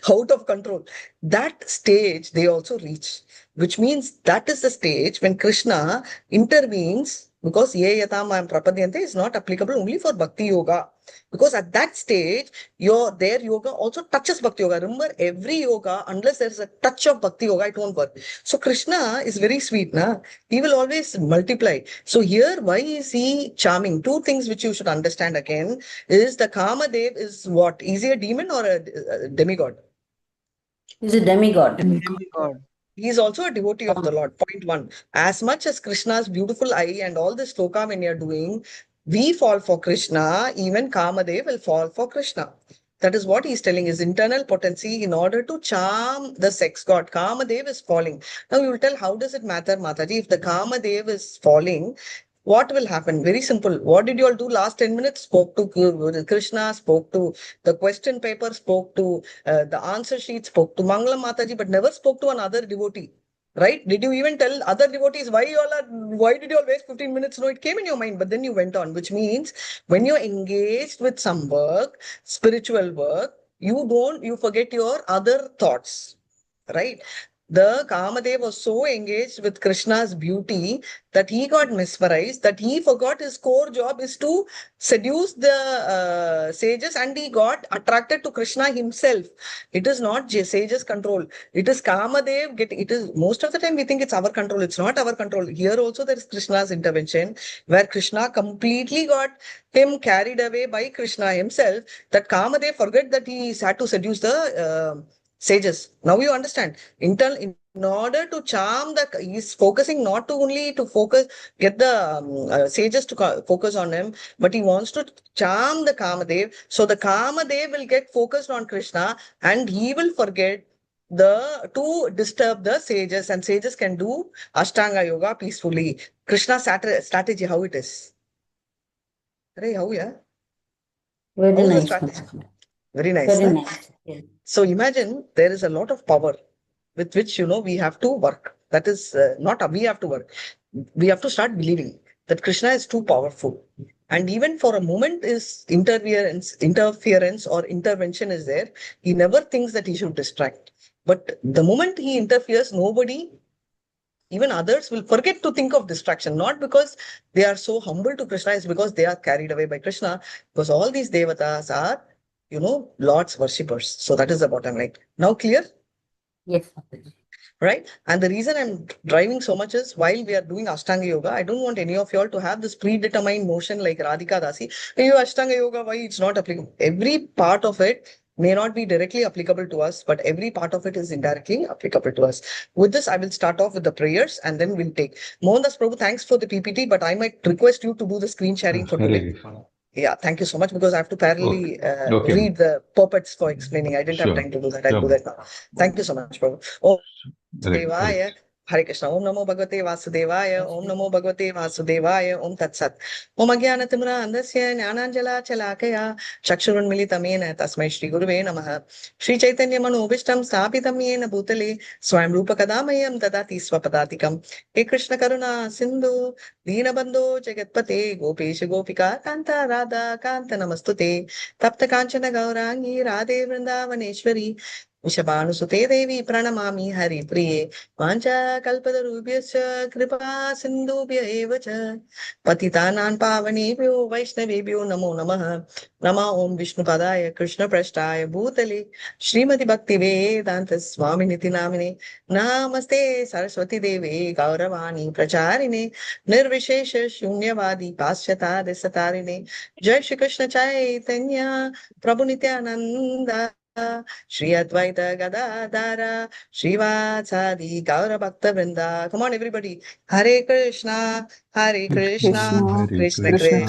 out of control. That stage they also reach, which means that is the stage when Krishna intervenes, because ye yatam ayam prapadyante is not applicable only for bhakti yoga. Because at that stage, their yoga also touches bhakti yoga. Remember, every yoga, unless there is a touch of bhakti yoga, it won't work. So Krishna is very sweet, na? He will always multiply. So here, why is he charming? Two things which you should understand again is the Kamadev is what? Is he a demon or a demigod? He's a demigod. He is also a devotee of the Lord. Point one. As much as Krishna's beautiful eye and all this sloka when you're doing, we fall for Krishna, even Kamadev will fall for Krishna. That is what he's telling, his internal potency in order to charm the sex god. Kamadev is falling. Now you will tell, how does it matter, Mataji? If the Kamadev is falling, what will happen? Very simple. What did you all do last 10 minutes? Spoke to Krishna, spoke to the question paper, spoke to the answer sheet, spoke to Mangalam Mataji, but never spoke to another devotee. Right? Did you even tell other devotees why did you all waste 15 minutes? No, it came in your mind, but then you went on, which means when you're engaged with some work, spiritual work, you forget your other thoughts. Right? The Kamadev was so engaged with Krishna's beauty that he got mesmerized, that he forgot his core job is to seduce the sages, and he got attracted to Krishna himself. It is not sages' control. It is Kamadev it is most of the time we think it's our control. It's not our control. Here also there is Krishna's intervention, where Krishna completely got him carried away by Krishna himself, that Kamadev forgot that he had to seduce the sages. Now you understand. In order to charm he's focusing not only to get the sages to focus on him, but he wants to charm the Kamadev. So the Kamadev will get focused on Krishna, and he will forget to disturb the sages, and sages can do Ashtanga yoga peacefully. Krishna's strategy, how it is? How, yeah? Very How's nice. the strategy? Very nice. Very Huh? nice. Yeah. So imagine there is a lot of power with which, we have to work. That is not we have to work. We have to start believing that Krishna is too powerful. And even for a moment is interference or intervention is there, he never thinks that he should distract. But the moment he interferes, nobody, even others, will forget to think of distraction. Not because they are so humble to Krishna, it's because they are carried away by Krishna. Because all these devatas are, Lord's worshippers. So that is the bottom line. Now clear? Yes. right? And the reason I'm driving so much is while we are doing Ashtanga Yoga, I don't want any of you all to have this predetermined notion like Radhika Dasi. You Ashtanga Yoga, why it's not applicable? Every part of it may not be directly applicable to us, but every part of it is indirectly applicable to us. With this, I will start off with the prayers and then we'll take. Mohandas Prabhu, thanks for the PPT, but I might request you to do the screen sharing for today. Yeah, thank you so much because I have to parallelly read the puppets for explaining. I didn't have time to do that. I'll do that now. Thank you so much, Prabhu. Om Devaya. Hare Krishna. Om Namo Bhagavate Vasudevaya. Om Namo Bhagavate Vasudevaya. Om Tat Sat. Om Agyana Timra Andasya Jnananjala Chalakaya Chakshurun Militamena Tasmai Shri Guruve Namaha. Shri Chaitanya Manobishtam Sthapitam Yena Bhutale Swayam Rupa Kadamayam Tadati Swapadatikam. He Krishna Karuna Sindhu Deenabandho Jagatpate Gopesh Gopika Kanta Radha Kanta Namastute Tapta Kanchana Gaurangi Radhe Vrindavaneshwari Vishabhanusute Devi Pranamami Hari Priye Vancha Kalpatarubhyascha Kripa Sindhubhya eva cha Patitanan Pavanebhyo Vaishnavebhyo Namo Namaha Nama Om Vishnu Padaya Krishna Prashtaya Bhutale Srimati Bhakti Vedanta Swami Niti Namine Namaste Saraswati Devi Gauravani Pracharine Nirvishesha Shunyavadi Paschata Desatarine Jai Shri Krishna Chaitanya Prabhu Nityananda Shri Advaita Gadadara Srivasadi Gaura Bhakta Vrinda. Come on, everybody. Hare Krishna, Hare Krishna, Krishna Krishna,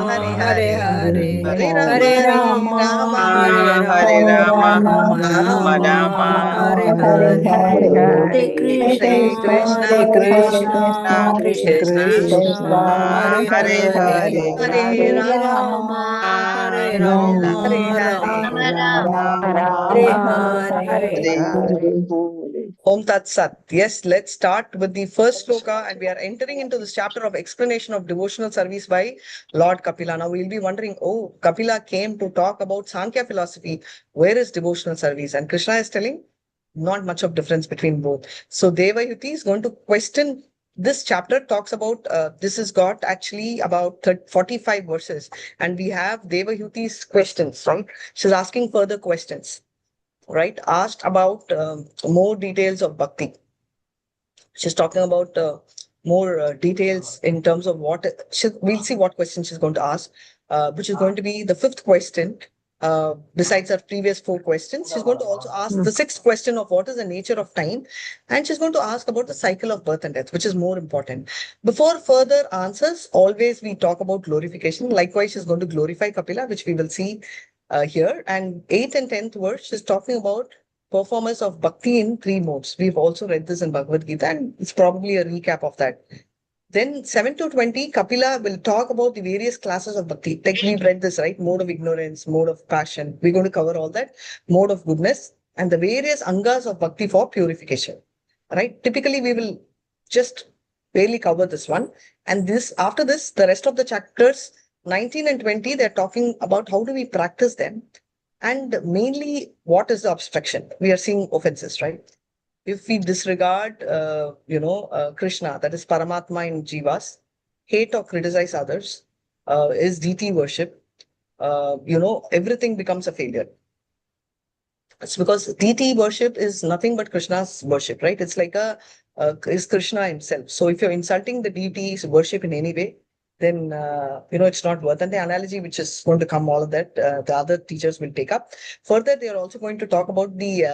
Hare Hare, Hare Rama, Hare Rama, Hare Rama, Rama, Rama Hare Hare Hare, Hare, Hare Krishna, Hare Krishna, Krishna Krishna Krishna, Krishna, Hare Hare Hare, Hare, Hare Rama, Hare Rama, Rama Rama, Hare Hare. Om Tat Sat. Yes, let's start with the first sloka, and we are entering into this chapter of explanation of devotional service by Lord Kapila. Now we'll be wondering, oh, Kapila came to talk about Sankhya philosophy. Where is devotional service? And Krishna is telling not much of difference between both. So Devayuti is going to question. This chapter talks about, this has got actually about 45 verses, and we have Devayuti's questions, right? She's asking further questions, right? Asked about more details of bhakti. She's talking about more details in terms of what, we'll see what question she's going to ask, which is going to be the fifth question. Besides her previous four questions, she's going to also ask the sixth question of what is the nature of time. And she's going to ask about the cycle of birth and death, which is more important. Before further answers, always we talk about glorification. Likewise, she's going to glorify Kapila, which we will see here. And 8th and 10th verse is talking about performance of bhakti in three modes. We've also read this in Bhagavad Gita, and it's probably a recap of that. Then 7 to 20, Kapila will talk about the various classes of bhakti. Like we've read this, right? Mode of ignorance, mode of passion. We're going to cover all that. Mode of goodness and the various angas of bhakti for purification, right? Typically, we will just barely cover this one. And this, after this, the rest of the chapters, 19 and 20, they're talking about how do we practice them. And mainly, what is the obstruction? We are seeing offenses, right? If we disregard, Krishna, that is Paramatma in Jivas, hate or criticize others, is deity worship, everything becomes a failure. It's because deity worship is nothing but Krishna's worship, right? It's like is Krishna himself. So if you're insulting the deity's worship in any way, then, it's not worth. And the analogy which is going to come, all of that, the other teachers will take up. Further, they are also going to talk about the,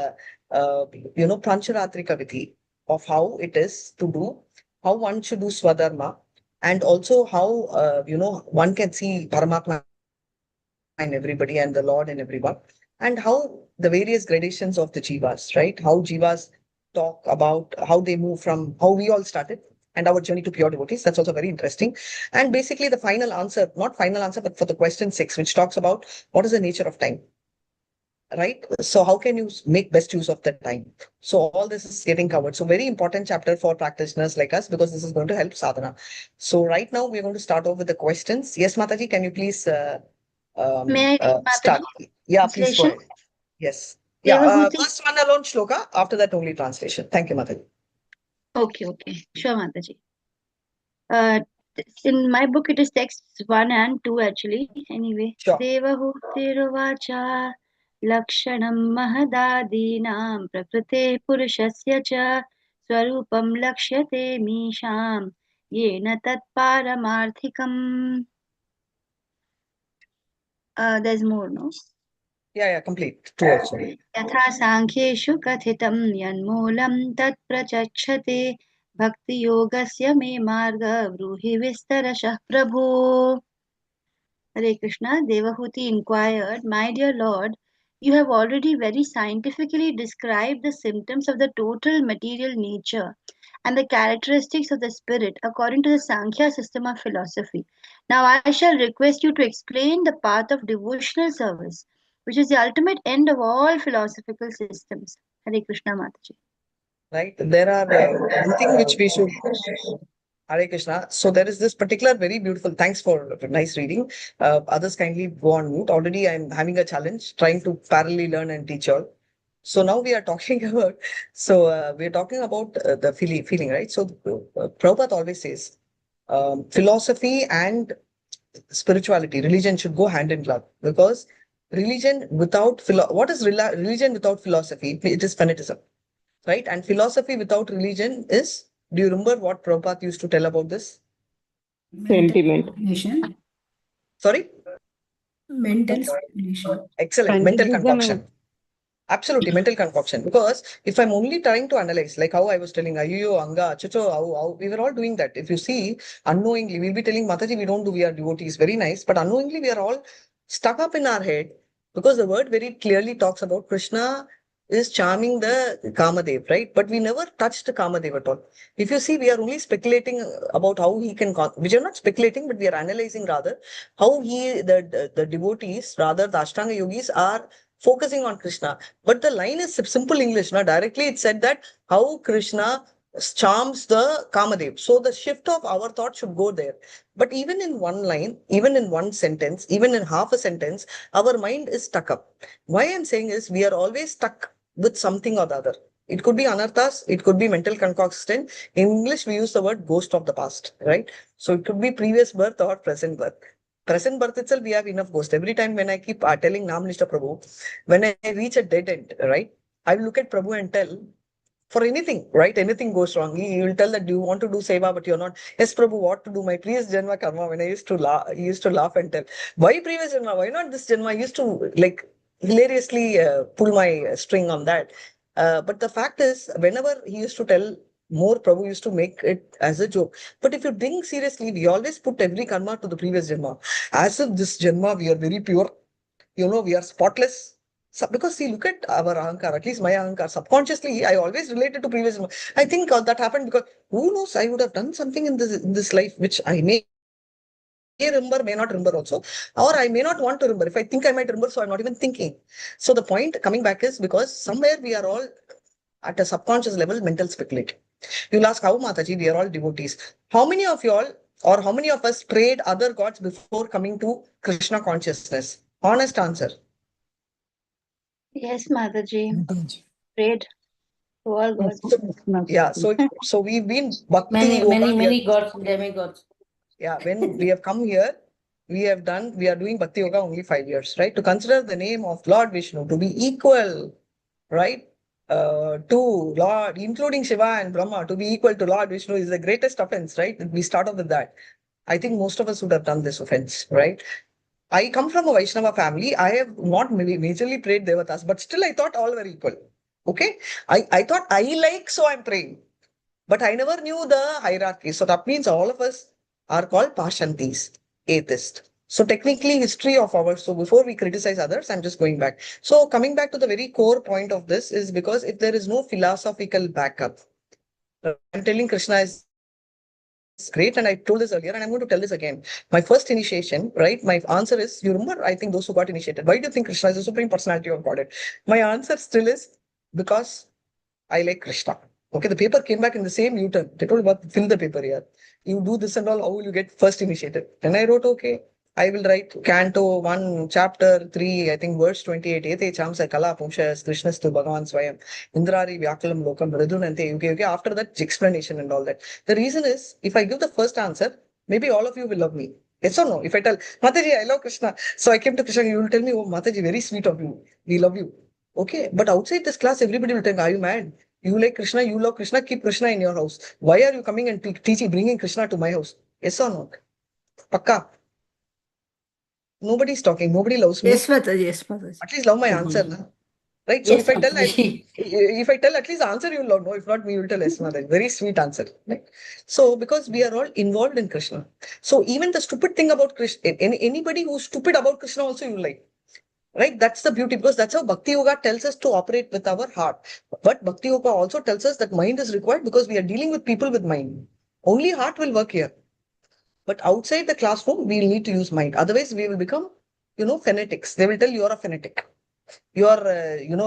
Pancharatrika Vidhi of how it is to do, how one should do Swadharma, and also how, one can see Paramatma in everybody and the Lord in everyone, and how the various gradations of the Jivas, right? How Jivas talk about how they move from how we all started and our journey to pure devotees. That's also very interesting. And basically the final answer, not final answer, but for the question 6, which talks about what is the nature of time, right? So how can you make best use of that time? So all this is getting covered. So very important chapter for practitioners like us, because this is going to help sadhana. So right now we're going to start off with the questions. Yes, Mataji, can you please May I read, start? Mataji? Yeah, please go Translation? ahead. Yes. Yeah, Devahuti? first one alone shloka, after that only translation. Thank you, Mataji. Okay. Sure, Mataji. In my book, it is texts 1 and 2 actually. Anyway, Sure. Devahutiruvacha लक्षणं महदादीनां प्रकृते पुरुषस्य च स्वरूपं लक्ष्यते मीशां येन तत्पारमार्थिकम्. There's more, no? Yeah, complete. Two also. यथा सांख्येषु कथितं यन्मूलं तत्प्रचक्षते भक्तियोगस्य मे मार्ग ब्रूहि विस्तरशः प्रभो. Hare Krishna. Devahuti inquired, "My dear Lord, you have already very scientifically described the symptoms of the total material nature and the characteristics of the spirit according to the Sankhya system of philosophy. Now I shall request you to explain the path of devotional service, which is the ultimate end of all philosophical systems." Hare Krishna Mataji. Right. There are one thing which we should. Hare Krishna. So there is this particular very beautiful. Thanks for nice reading. Others kindly go on mute. Already I'm having a challenge trying to parallelly learn and teach all. So now we are talking about. So we are talking about the feeling, right? So Prabhupada always says philosophy and spirituality, religion should go hand in glove, because religion without what is religion without philosophy? It is fanatism, right? And philosophy without religion is. Do you remember what Prabhupada used to tell about this? Sentiment. Sorry? Mental speculation. Excellent. Mental concoction. Absolutely, mental concoction. Because if I'm only trying to analyze, like how I was telling, Ayuyo, Anga, Chucho, we were all doing that. If you see, unknowingly, we'll be telling Mataji, we don't do, we are devotees. Very nice. But unknowingly, we are all stuck up in our head, because the word very clearly talks about Krishna is charming the Kamadev, right? But we never touched the Kamadev at all. If you see, we are only speculating about how he can, which are not speculating, but we are analyzing rather how the devotees, rather the Ashtanga yogis are focusing on Krishna. But the line is simple English. Now, directly it said that how Krishna charms the Kamadev. So the shift of our thought should go there. But even in one line, even in one sentence, even in half a sentence, our mind is stuck up. Why I'm saying is we are always stuck with something or the other. It could be anarthas, it could be mental concoction. In English, we use the word ghost of the past, right? So it could be previous birth or present birth. Present birth itself, we have enough ghost. Every time when I keep telling Namnishta Prabhu, when I reach a dead end, right, I will look at Prabhu and tell, for anything, right? Anything goes wrong. He will tell that, do you want to do seva, but you're not. Yes, Prabhu, what to do? My previous janma karma, when I used to laugh, he used to laugh and tell, why previous janma? Why not this janma? I used to like hilariously pull my string on that. But the fact is, whenever he used to tell more, Prabhu used to make it as a joke. But if you think seriously, we always put every karma to the previous janma. As if this janma, we are very pure. We are spotless. So, because see, look at our ahankar, at least my ahankar, subconsciously, I always related to previous. I think that happened because who knows, I would have done something in this life which I may remember, may not remember also, or I may not want to remember. If I think I might remember, so I'm not even thinking. So the point coming back is because somewhere we are all at a subconscious level mental speculating. You'll ask, how Mataji, we are all devotees. How many of you all or how many of us prayed other gods before coming to Krishna consciousness? Honest answer. Yes, Mataji. Prayed to all gods. Yeah, so we've been bhakti many gods, demigods. Yeah, when we have come here, we are doing bhakti yoga only 5 years, right? To consider the name of Lord Vishnu to be equal, right? To Lord, including Shiva and Brahma, to be equal to Lord Vishnu is the greatest offense, right? We start off with that. I think most of us would have done this offense, right? I come from a Vaishnava family. I have not majorly prayed Devatas, but still I thought all were equal. Okay? I thought I like, so I'm praying. But I never knew the hierarchy. So that means all of us are called Pashantis, atheists. So technically history of ours. So before we criticize others, I'm just going back. So coming back to the very core point of this is because if there is no philosophical backup, I'm telling Krishna is great, and I told this earlier, and I'm going to tell this again. My first initiation, right? My answer is, you remember, I think those who got initiated, why do you think Krishna is the supreme personality of Godhead? My answer still is because I like Krishna. Okay, the paper came back in the same U-turn. They told about fill the paper here. You do this and all, how will you get first initiated? Then I wrote, okay, I will write Canto 1, Chapter 3, I think verse 28. Ete chamsa kala pumshas Krishnastu Bhagavan Swayam Indrari Vyakalam Lokam Ridunante. Okay. After that, explanation and all that. The reason is, if I give the first answer, maybe all of you will love me. Yes or no? If I tell, Mataji, I love Krishna. So I came to Krishna, you will tell me, oh, Mataji, very sweet of you. We love you. Okay. But outside this class, everybody will think, are you mad? You like Krishna, you love Krishna, keep Krishna in your house. Why are you coming and teaching, bringing Krishna to my house? Yes or no? Pakka. Nobody's talking. Nobody loves me. Yes, Mataji. Yes, Mataji. At least love my answer. Na? Right? So Yes, if I tell, Mataji. if I tell at least the answer, you will not know. If not, me, you will tell yes, Mataji. Very sweet answer. Right? So because we are all involved in Krishna. So even the stupid thing about Krishna, anybody who's stupid about Krishna also you like. Right? That's the beauty, because that's how Bhakti Yoga tells us to operate with our heart. But Bhakti Yoga also tells us that mind is required because we are dealing with people with mind. Only heart will work here. But outside the classroom, we'll need to use mind. Otherwise, we will become, fanatics. They will tell you are a fanatic. You are,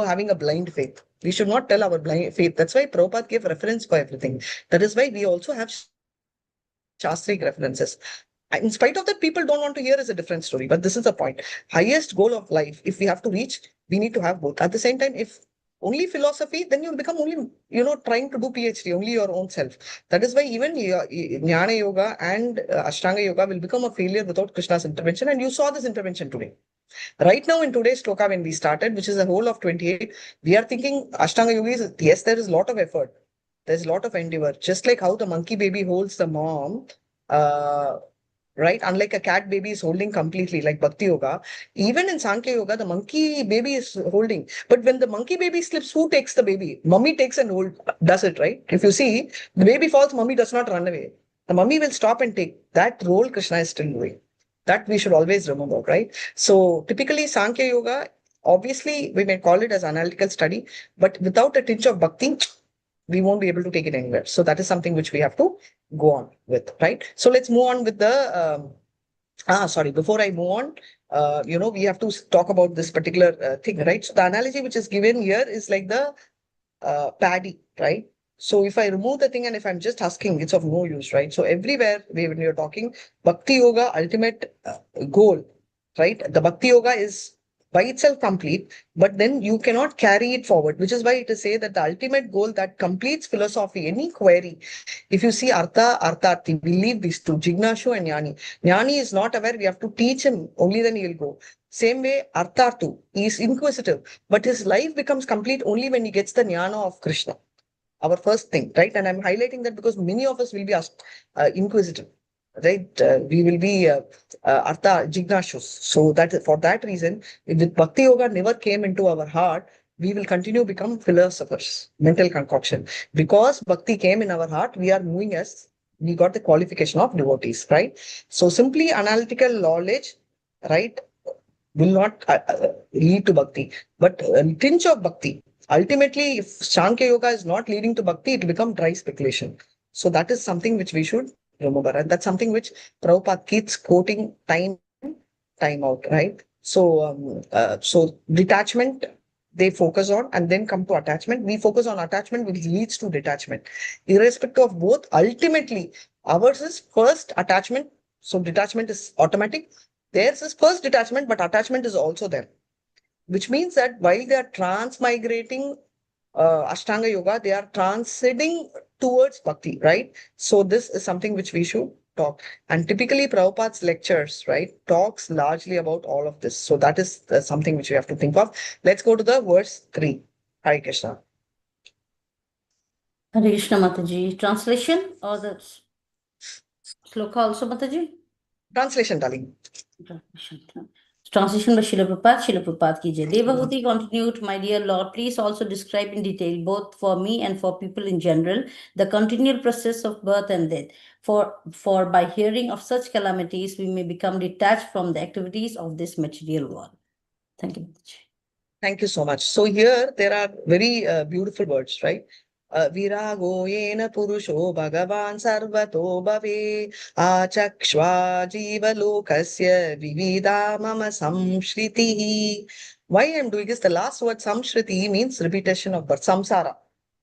having a blind faith. We should not tell our blind faith. That's why Prabhupada gave reference for everything. That is why we also have Shastric references. In spite of that, people don't want to hear is a different story. But this is the point. Highest goal of life, if we have to reach, we need to have both. At the same time, if only philosophy, then you'll become only, trying to do PhD, only your own self. That is why even Jnana Yoga and Ashtanga Yoga will become a failure without Krishna's intervention. And you saw this intervention today. Right now in today's sloka, when we started, which is the whole of 28, we are thinking Ashtanga Yoga is, yes, there is a lot of effort. There's a lot of endeavor. Just like how the monkey baby holds the mom, right? Unlike a cat baby is holding completely, like Bhakti Yoga. Even in Sankhya Yoga, the monkey baby is holding. But when the monkey baby slips, who takes the baby? Mummy takes and does it, right? If you see, the baby falls, mummy does not run away. The mummy will stop and take. That role Krishna is still doing. That we should always remember, right? So typically Sankhya Yoga, obviously we may call it as analytical study, but without a tinge of bhakti, we won't be able to take it anywhere. So that is something which we have to go on with, right? So let's move on with the, before I move on, we have to talk about this particular thing, right? So the analogy which is given here is like the paddy, right? So if I remove the thing and if I'm just asking, it's of no use, right? So everywhere when you're talking Bhakti Yoga, ultimate goal, right? The Bhakti Yoga is by itself complete, but then you cannot carry it forward, which is why it is say that the ultimate goal that completes philosophy, any query. If you see Artha, Artharthi, we leave these two, Jignashu and Jnani. Jnani is not aware, we have to teach him, only then he will go. Same way, Artharthu, he is inquisitive, but his life becomes complete only when he gets the Jnana of Krishna. Our first thing, right? And I'm highlighting that because many of us will be inquisitive, right? We will be Artha Jignashus. So that for that reason, with Bhakti Yoga never came into our heart, we will continue to become philosophers, mental concoction. Because Bhakti came in our heart, we are moving as, we got the qualification of devotees, right? So simply analytical knowledge, right, will not lead to Bhakti. But a tinge of Bhakti, ultimately, if Sankhya Yoga is not leading to Bhakti, it will become dry speculation. So that is something which we should remember. And that's something which Prabhupada keeps quoting time out, right? So, so detachment, they focus on and then come to attachment. We focus on attachment, which leads to detachment. Irrespective of both, ultimately, ours is first attachment. So detachment is automatic. Theirs is first detachment, but attachment is also there. Which means that while they are transmigrating Ashtanga Yoga, they are transcending towards Bhakti, right? So this is something which we should talk. And typically Prabhupada's lectures, right, talks largely about all of this. So that is something which we have to think of. Let's go to the verse 3. Hare Krishna. Hare Krishna, Mataji. Translation or the sloka also, Mataji? Translation, darling. Translation by Srila Prabhupada ki jai. Devahuti continued, my dear Lord, please also describe in detail, both for me and for people in general, the continual process of birth and death. For by hearing of such calamities, we may become detached from the activities of this material world. Thank you, Mataji. Thank you so much. So here there are very beautiful words, right? Virago yena purusho bhagavan sarvato bhave achakshva jiva lokasya vivida mama samshriti. Why I'm doing this? The last word samshriti means repetition of birth, samsara.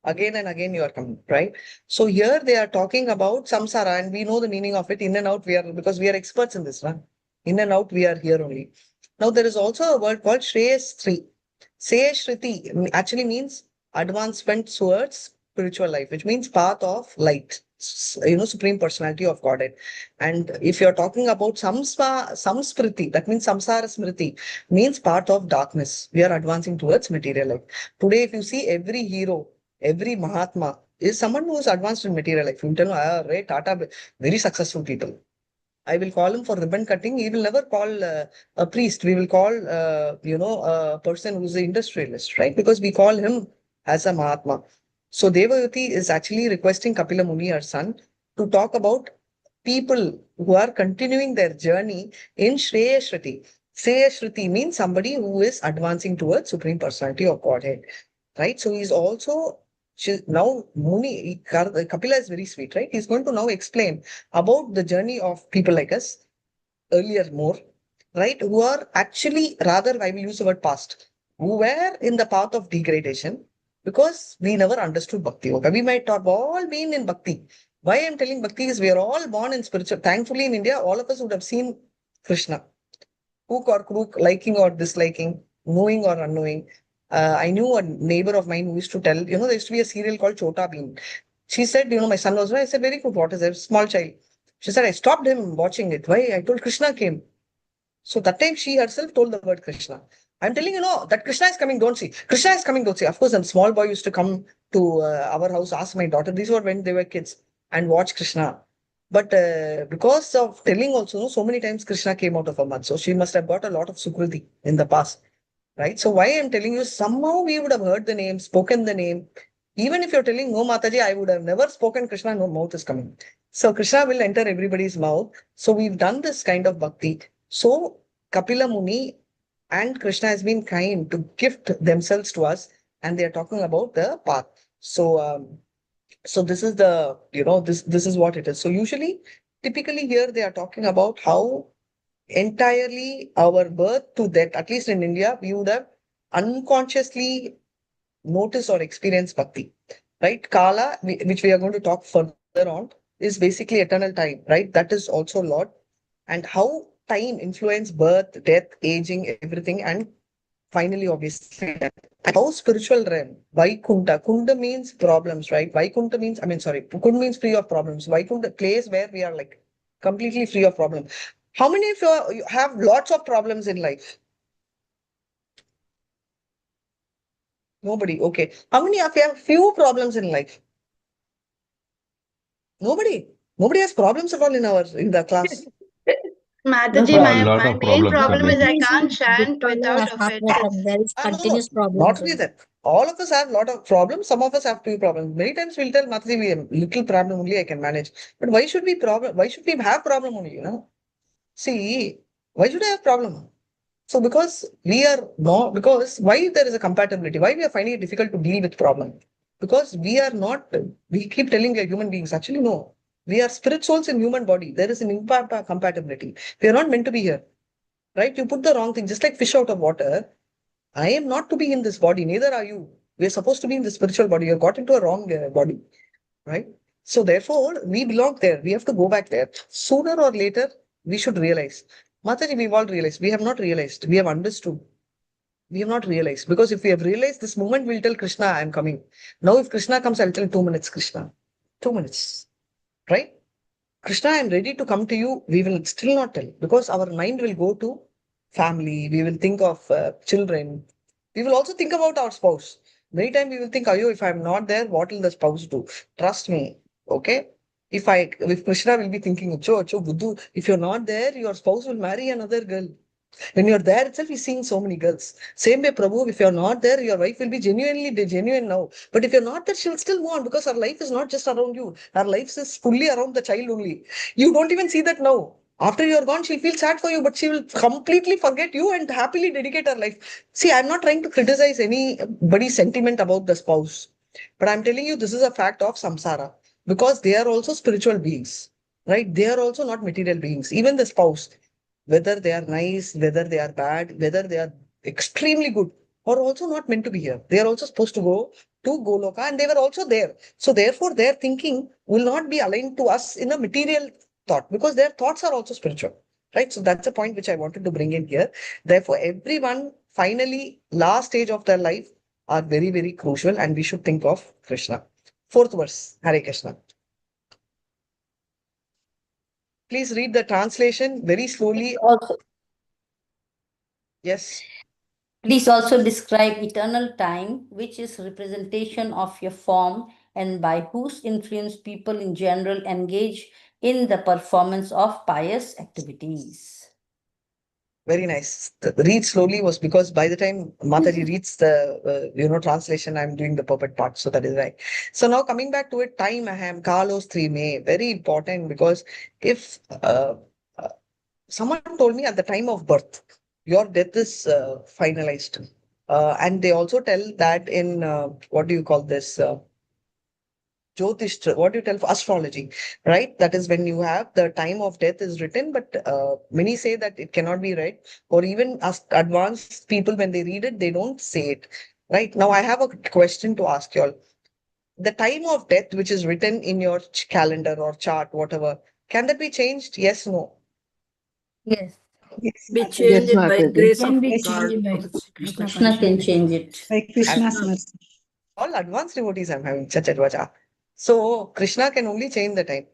Again and again you are coming, right? So here they are talking about samsara and we know the meaning of it. In and out because we are experts in this, right? In and out we are here only. Now there is also a word called Shreyas 3. Shriti actually means advancement towards spiritual life, which means path of light. Supreme Personality of Godhead. And if you're talking about samspriti, that means samsara smriti, means path of darkness. We are advancing towards material life. Today, if you see every hero, every Mahatma is someone who is advanced in material life. You tell me, Ray Tata, very successful people. I will call him for ribbon cutting. He will never call a priest. We will call, a person who's an industrialist, right? Because we call him as a Mahatma. So Devayati is actually requesting Kapila Muni, her son, to talk about people who are continuing their journey in Shreya Shruti. Shreya Shruti means somebody who is advancing towards Supreme Personality of Godhead, right? So he's also now Muni, Kapila is very sweet, right? He's going to now explain about the journey of people like us earlier more, right? Who are actually, rather, I will use the word past, who were in the path of degradation because we never understood Bhakti Yoga. We might have all been in Bhakti. Why I'm telling Bhakti is we are all born in spiritual. Thankfully, in India, all of us would have seen Krishna. Hook or crook, liking or disliking, knowing or unknowing. I knew a neighbor of mine who used to tell, there used to be a serial called Chota Bean. She said, my son was, I said, very good, what is it? Small child. She said, I stopped him watching it. Why? I told Krishna came. So that time she herself told the word Krishna. I'm telling that Krishna is coming, don't see. Krishna is coming, don't see. Of course, a small boy used to come to our house, ask my daughter. These were when they were kids and watch Krishna. But because of telling also, so many times Krishna came out of her mouth. So she must have got a lot of sukruti in the past, right? So why I'm telling you, somehow we would have heard the name, spoken the name. Even if you're telling, no, Mataji, I would have never spoken Krishna, no mouth is coming. So Krishna will enter everybody's mouth. So we've done this kind of bhakti. So Kapila Muni and Krishna has been kind to gift themselves to us, and they are talking about the path. So, so this is the, this is what it is. So usually, typically here they are talking about how entirely our birth to death, at least in India, we would have unconsciously noticed or experienced bhakti, right? Kala, which we are going to talk further on, is basically eternal time, right? That is also Lord. And how time influence birth, death, aging, everything, and finally, obviously, death. And how spiritual realm, Vaikunta. Kunda means problems, right? Vaikunta means, Kunda means free of problems. Vaikunta, place where we are like completely free of problems. How many of you have lots of problems in life? Nobody. Okay. How many of you have few problems in life? Nobody. Nobody has problems at all in the class. Mataji, my main problem is I can't chant Follow without our path offending. like there is No, continuous not problems. only that. All of us have a lot of problems. Some of us have few problems. Many times we'll tell Mataji, we have little problem only I can manage. But why should we have problem only, See, why should I have problem? So because because why there is a compatibility? Why we are finding it difficult to deal with problem? Because we keep telling we are human beings. Actually, no. We are spirit souls in human body. There is an incompatibility. We are not meant to be here. Right? You put the wrong thing, just like fish out of water. I am not to be in this body, neither are you. We are supposed to be in the spiritual body. You have got into a wrong body, right? So therefore, we belong there. We have to go back there. Sooner or later, we should realize. Mataji, we've all realized. We have not realized. We have understood. We have not realized. Because if we have realized this moment, we'll tell Krishna, I am coming. Now, if Krishna comes, I'll tell 2 minutes, Krishna. 2 minutes, right? Krishna, I'm ready to come to you. We will still not tell because our mind will go to family. We will think of children. We will also think about our spouse. Many times we will think, Ayo, if I'm not there, what will the spouse do? Trust me. Okay. If Krishna will be thinking, Buddhu, if you're not there, your spouse will marry another girl. When you're there itself, he's seeing so many girls. Same way, Prabhu, if you're not there, your wife will be genuine now. But if you're not there, she'll still move on because her life is not just around you. Her life is fully around the child only. You don't even see that now. After you're gone, she'll feel sad for you, but she will completely forget you and happily dedicate her life. See, I'm not trying to criticize anybody's sentiment about the spouse, but I'm telling you, this is a fact of samsara because they are also spiritual beings, right? They are also not material beings. Even the spouse, whether they are nice, whether they are bad, whether they are extremely good, or also not meant to be here. They are also supposed to go to Goloka and they were also there. So therefore, their thinking will not be aligned to us in a material thought because their thoughts are also spiritual, right? So that's a point which I wanted to bring in here. Therefore, everyone finally, last stage of their life are very, very crucial and we should think of Krishna. 4th verse, Hare Krishna. please read the translation very slowly. Also, yes. Please also describe eternal time, which is representation of your form and by whose influence people in general engage in the performance of pious activities. Very nice. The read slowly was because by the time Mataji reads the translation, I'm doing the puppet part, so that is right. So now coming back to it, time aham Carlos 3 May, very important because if someone told me at the time of birth, your death is finalized, and they also tell that in what do you call this? Jyotish, what do you tell for astrology, right? That is when you have the time of death is written, but many say that it cannot be read, or even advanced people, when they read it, they don't say it. Right now, I have a question to ask you all. The time of death, which is written in your calendar or chart, whatever, can that be changed? Yes, no. Yes. Yes, Be Mataji. changed by Mataji. grace Can of be God. changed by Krishna Krishna can change it. By Krishna's Krishna. mercy. All advanced devotees I'm having, Chachadvaja. So Krishna can only change the time.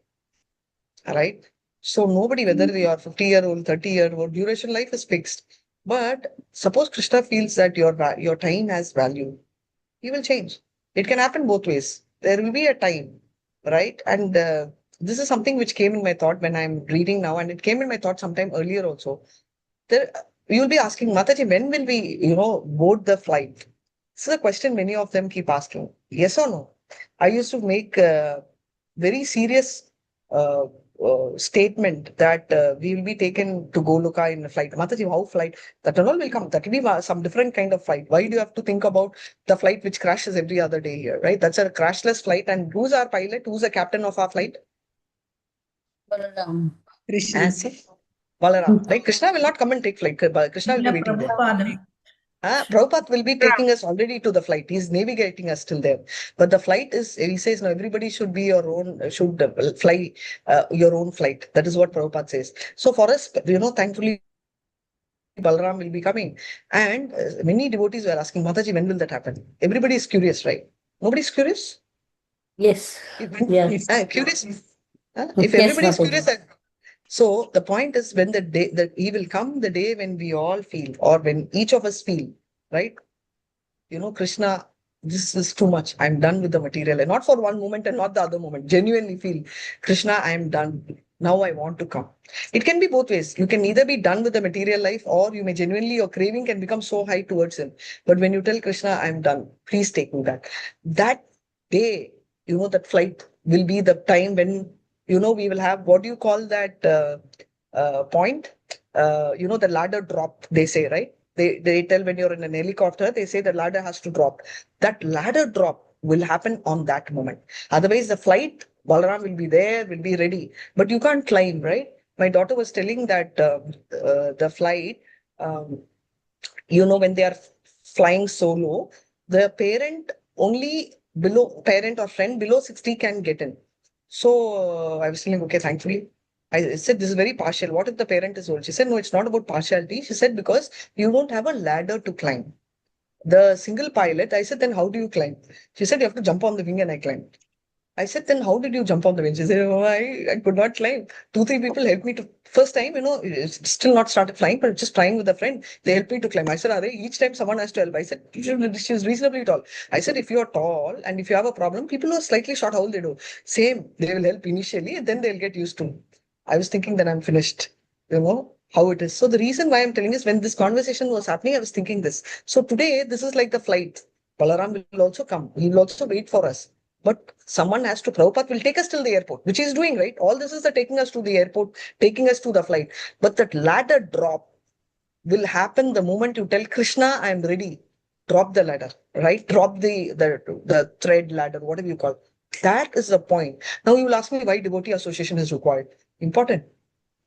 Right? So nobody, whether you are 50-year-old, 30-year-old, duration life is fixed. But suppose Krishna feels that your time has value, he will change. It can happen both ways. There will be a time, right? And this is something which came in my thought when I'm reading now, and it came in my thought sometime earlier also. There, you'll be asking, Mataji, when will we, board the flight? This is a question many of them keep asking. Yes or no? I used to make very serious uh, statement that we will be taken to Goluka in a flight. Mataji, how flight? That and all will come. That will be some different kind of flight. Why do you have to think about the flight which crashes every other day here, right? That's a crashless flight. And who's our pilot? Who's the captain of our flight? Balaram. Krishna. Answer. Balaram. Like Krishna will not come and take flight. Krishna will be waiting there. Prabhupada will be taking us already to the flight. He's navigating us till there. But the flight is, he says, no, everybody should be your own, should fly your own flight. That is what Prabhupada says. So for us, thankfully, Balaram will be coming. And many devotees were asking, Mataji, when will that happen? Everybody is curious, right? Nobody's curious? Yes. Yes. Curious? If Yes, everybody is Mataji. curious, so the point is when the day that he will come, the day when we all feel, or when each of us feel, right? Krishna, this is too much. I'm done with the material, and not for one moment and not the other moment. Genuinely feel, Krishna, I am done. Now I want to come. It can be both ways. You can either be done with the material life, or you may genuinely, your craving can become so high towards him. But when you tell Krishna, I'm done, please take me back. That day, that flight will be the time when, we will have, what do you call that point? The ladder drop, they say, right? They tell when you're in an helicopter, they say the ladder has to drop. That ladder drop will happen on that moment. Otherwise, the flight, Balaram will be there, will be ready. But you can't climb, right? My daughter was telling that the flight, when they are flying solo, the parent only parent or friend below 60 can get in. So I was telling, okay, thankfully. I said, this is very partial. What if the parent is old? She said, no, it's not about partiality. She said, because you don't have a ladder to climb. The single pilot, I said, then how do you climb? She said, you have to jump on the wing, and I climbed. I said, then how did you jump on the wing? She said, oh, I could not climb. 2-3 people helped me to, first time, still not started flying, but just flying with a friend. They helped me to climb. I said, are they, each time someone has to help. I said, she's reasonably tall. I said, if you're tall and if you have a problem, people who are slightly short, how will they do? Same, they will help initially, and then they'll get used to. I was thinking that I'm finished, how it is. So the reason why I'm telling is when this conversation was happening, I was thinking this. So today, this is like the flight. Balaram will also come. He will also wait for us. But someone has to, Prabhupada will take us till the airport, which he's doing, right? All this is the taking us to the airport, taking us to the flight. But that ladder drop will happen the moment you tell Krishna, I'm ready. Drop the ladder, right? Drop the thread ladder, whatever you call it. That is the point. Now you will ask me why devotee association is required. Important.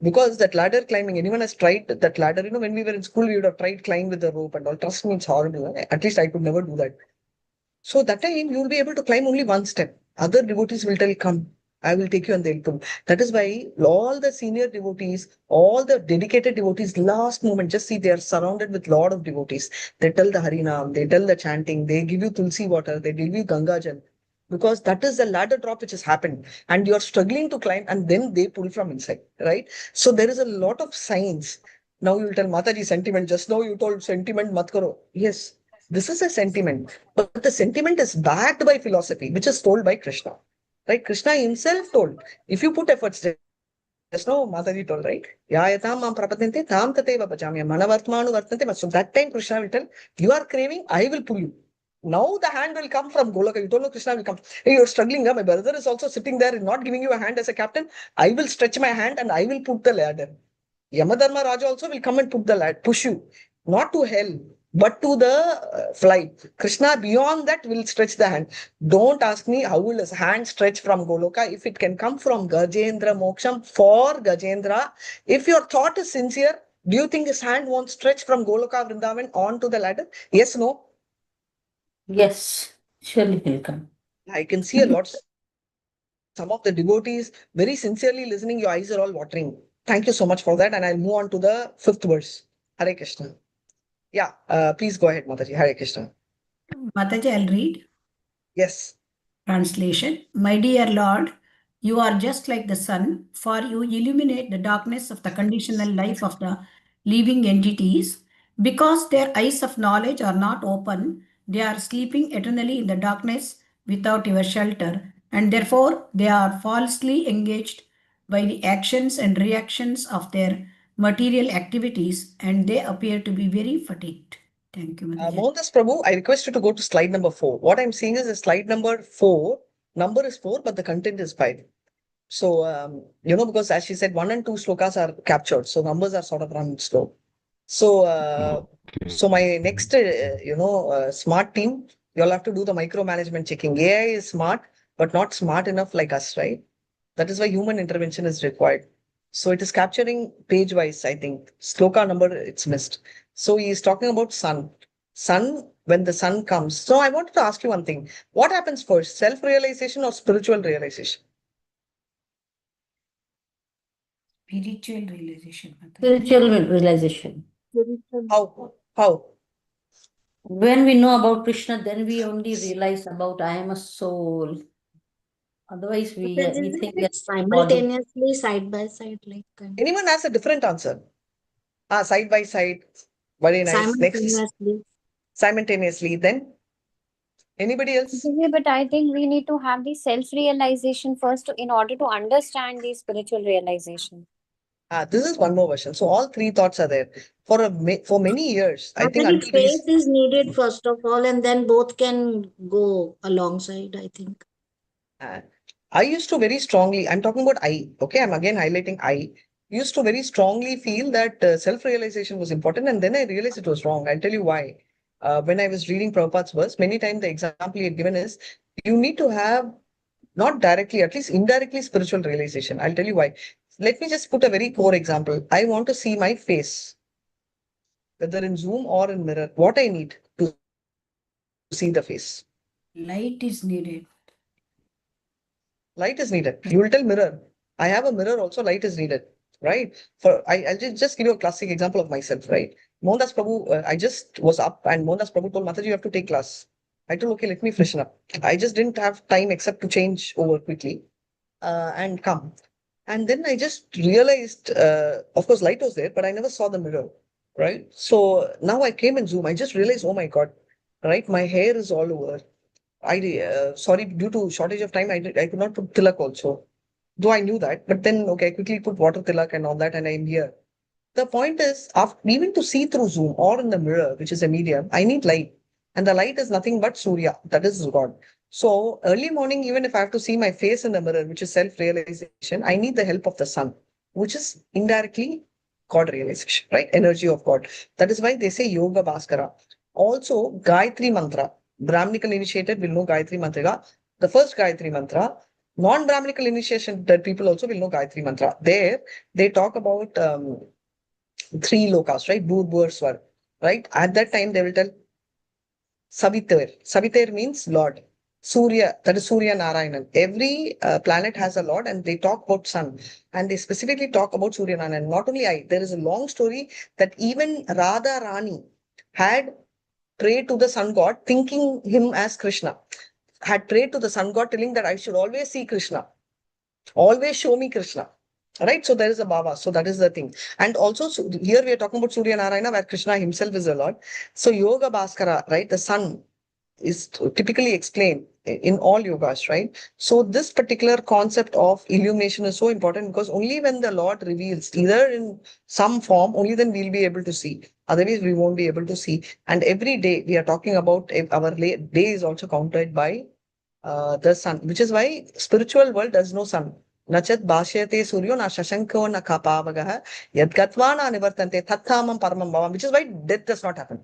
Because that ladder climbing, anyone has tried that ladder, when we were in school, we would have tried climbing with the rope and all. Trust me, it's horrible. At least I could never do that. So that time you will be able to climb only one step. Other devotees will tell, come, I will take you and they'll pull. That is why all the senior devotees, all the dedicated devotees, last moment, just see, they are surrounded with lot of devotees. They tell the Harinam, they tell the chanting, they give you Tulsi water, they give you Ganga Jal. because that is the ladder drop which has happened and you're struggling to climb and then they pull from inside, right? So there is a lot of signs. Now you will tell Mataji sentiment. Just now you told sentiment mat karo. Yes, this is a sentiment, but the sentiment is backed by philosophy, which is told by Krishna, right? Krishna himself told, if you put efforts, just now Mataji told, right? Yayatam mam prapadante tam tateva bhajamya manavartmanu vartante. So that time Krishna will tell, you are craving, I will pull you. Now the hand will come from Goloka. You don't know Krishna will come. Hey, you're struggling. My brother is also sitting there and not giving you a hand as a captain. I will stretch my hand and I will put the ladder. Yamadharma Raja also will come and put the ladder, push you, not to hell, but to the flight. Krishna beyond that will stretch the hand. Don't ask me how will his hand stretch from Goloka. If it can come from Gajendra Moksham for Gajendra, if your thought is sincere, do you think his hand won't stretch from Goloka Vrindavan onto the ladder? Yes, no? Yes, surely he'll come. I can see a lot. Some of the devotees very sincerely listening, your eyes are all watering. Thank you so much for that. And I'll move on to the 5th verse. Hare Krishna. Yeah, please go ahead, Mataji. Hare Krishna. Mataji, I'll read. Yes. Translation. My dear Lord, you are just like the sun, for you illuminate the darkness of the conditional life of the living entities. Because their eyes of knowledge are not open, they are sleeping eternally in the darkness without your shelter, and therefore they are falsely engaged by the actions and reactions of their material activities, and they appear to be very fatigued. Thank you, Mataji. Mohandas Prabhu, I request you to go to slide number 4. What I'm seeing is a slide number 4. Number is 4, but the content is 5. So, because as she said, 1 and 2 slokas are captured. So numbers are sort of run slow. So, so my next, smart team, you'll have to do the micromanagement checking. AI is smart, but not smart enough like us, right? That is why human intervention is required. So it is capturing page wise, I think. Sloka number, it's missed. So he is talking about sun. Sun, when the sun comes. So I wanted to ask you one thing. What happens first, self-realization or spiritual realization? Spiritual realization. Spiritual realization. How? When we know about Krishna, then we only realize about I am a soul. Otherwise, we think we are simultaneously, side by side, like anyone has a different answer? Side by side. Very nice. Next. Simultaneously. Then anybody else? But I think we need to have the self-realization first in order to understand the spiritual realization. This is one more version. So all 3 thoughts are there for many years. I think until faith is needed first of all, and then both can go alongside, I think. I used to very strongly, I'm talking about I, okay, I'm again highlighting I, used to very strongly feel that self-realization was important, and then I realized it was wrong. I'll tell you why. When I was reading Prabhupada's verse, many times the example he had given is, you need to have not directly, at least indirectly spiritual realization. I'll tell you why. Let me just put a very core example. I want to see my face, whether in Zoom or in mirror. What I need to see the face? Light is needed. Light is needed. You will tell mirror. I have a mirror also, light is needed, right? I'll just give you a classic example of myself, right? Mohandas Prabhu, I just was up and Mohandas Prabhu told Mataji, you have to take class. I told, okay, let me freshen up. I just didn't have time except to change over quickly and come. And then I just realized, of course, light was there, but I never saw the mirror, right? So now I came in Zoom. I just realized, oh my God, right? My hair is all over. Sorry, due to shortage of time, I could not put tilak also. Though I knew that, but then, okay, I quickly put water tilak and all that, and I'm here. The point is, even to see through Zoom or in the mirror, which is a medium, I need light. And the light is nothing but Surya, that is God. So early morning, even if I have to see my face in the mirror, which is self-realization, I need the help of the sun, which is indirectly God realization, right? Energy of God. That is why they say Yoga Bhaskara. Also, Gayatri Mantra. Brahminical initiated will know Gayatri Mantra. The first Gayatri Mantra. Non-Brahminical initiation that people also will know Gayatri Mantra. There, they talk about 3 lokas, right? Bhur, Swar, right? At that time, they will tell Savitar. Savitar means Lord. Surya, that is Surya Narayanan. Every planet has a Lord, and they talk about sun. And they specifically talk about Surya Narayanan. Not only there is a long story that even Radha Rani had prayed to the sun god, thinking him as Krishna. had prayed to the sun god telling that I should always see Krishna. Always show me Krishna. Right? So there is a Baba. So that is the thing. And also here we are talking about Surya Narayana, where Krishna himself is the Lord. So Yoga Bhaskara, right? The sun is typically explained in all yogas, right? So this particular concept of illumination is so important because only when the Lord reveals, either in some form, only then we'll be able to see. Otherwise, we won't be able to see. And every day we are talking about our day is also counted by the sun, which is why spiritual world does no sun. Nachat bhashyate suryo na shashanko na kapavagaha yad gatva na nivartante tathamam paramam bhavam, which is why death does not happen.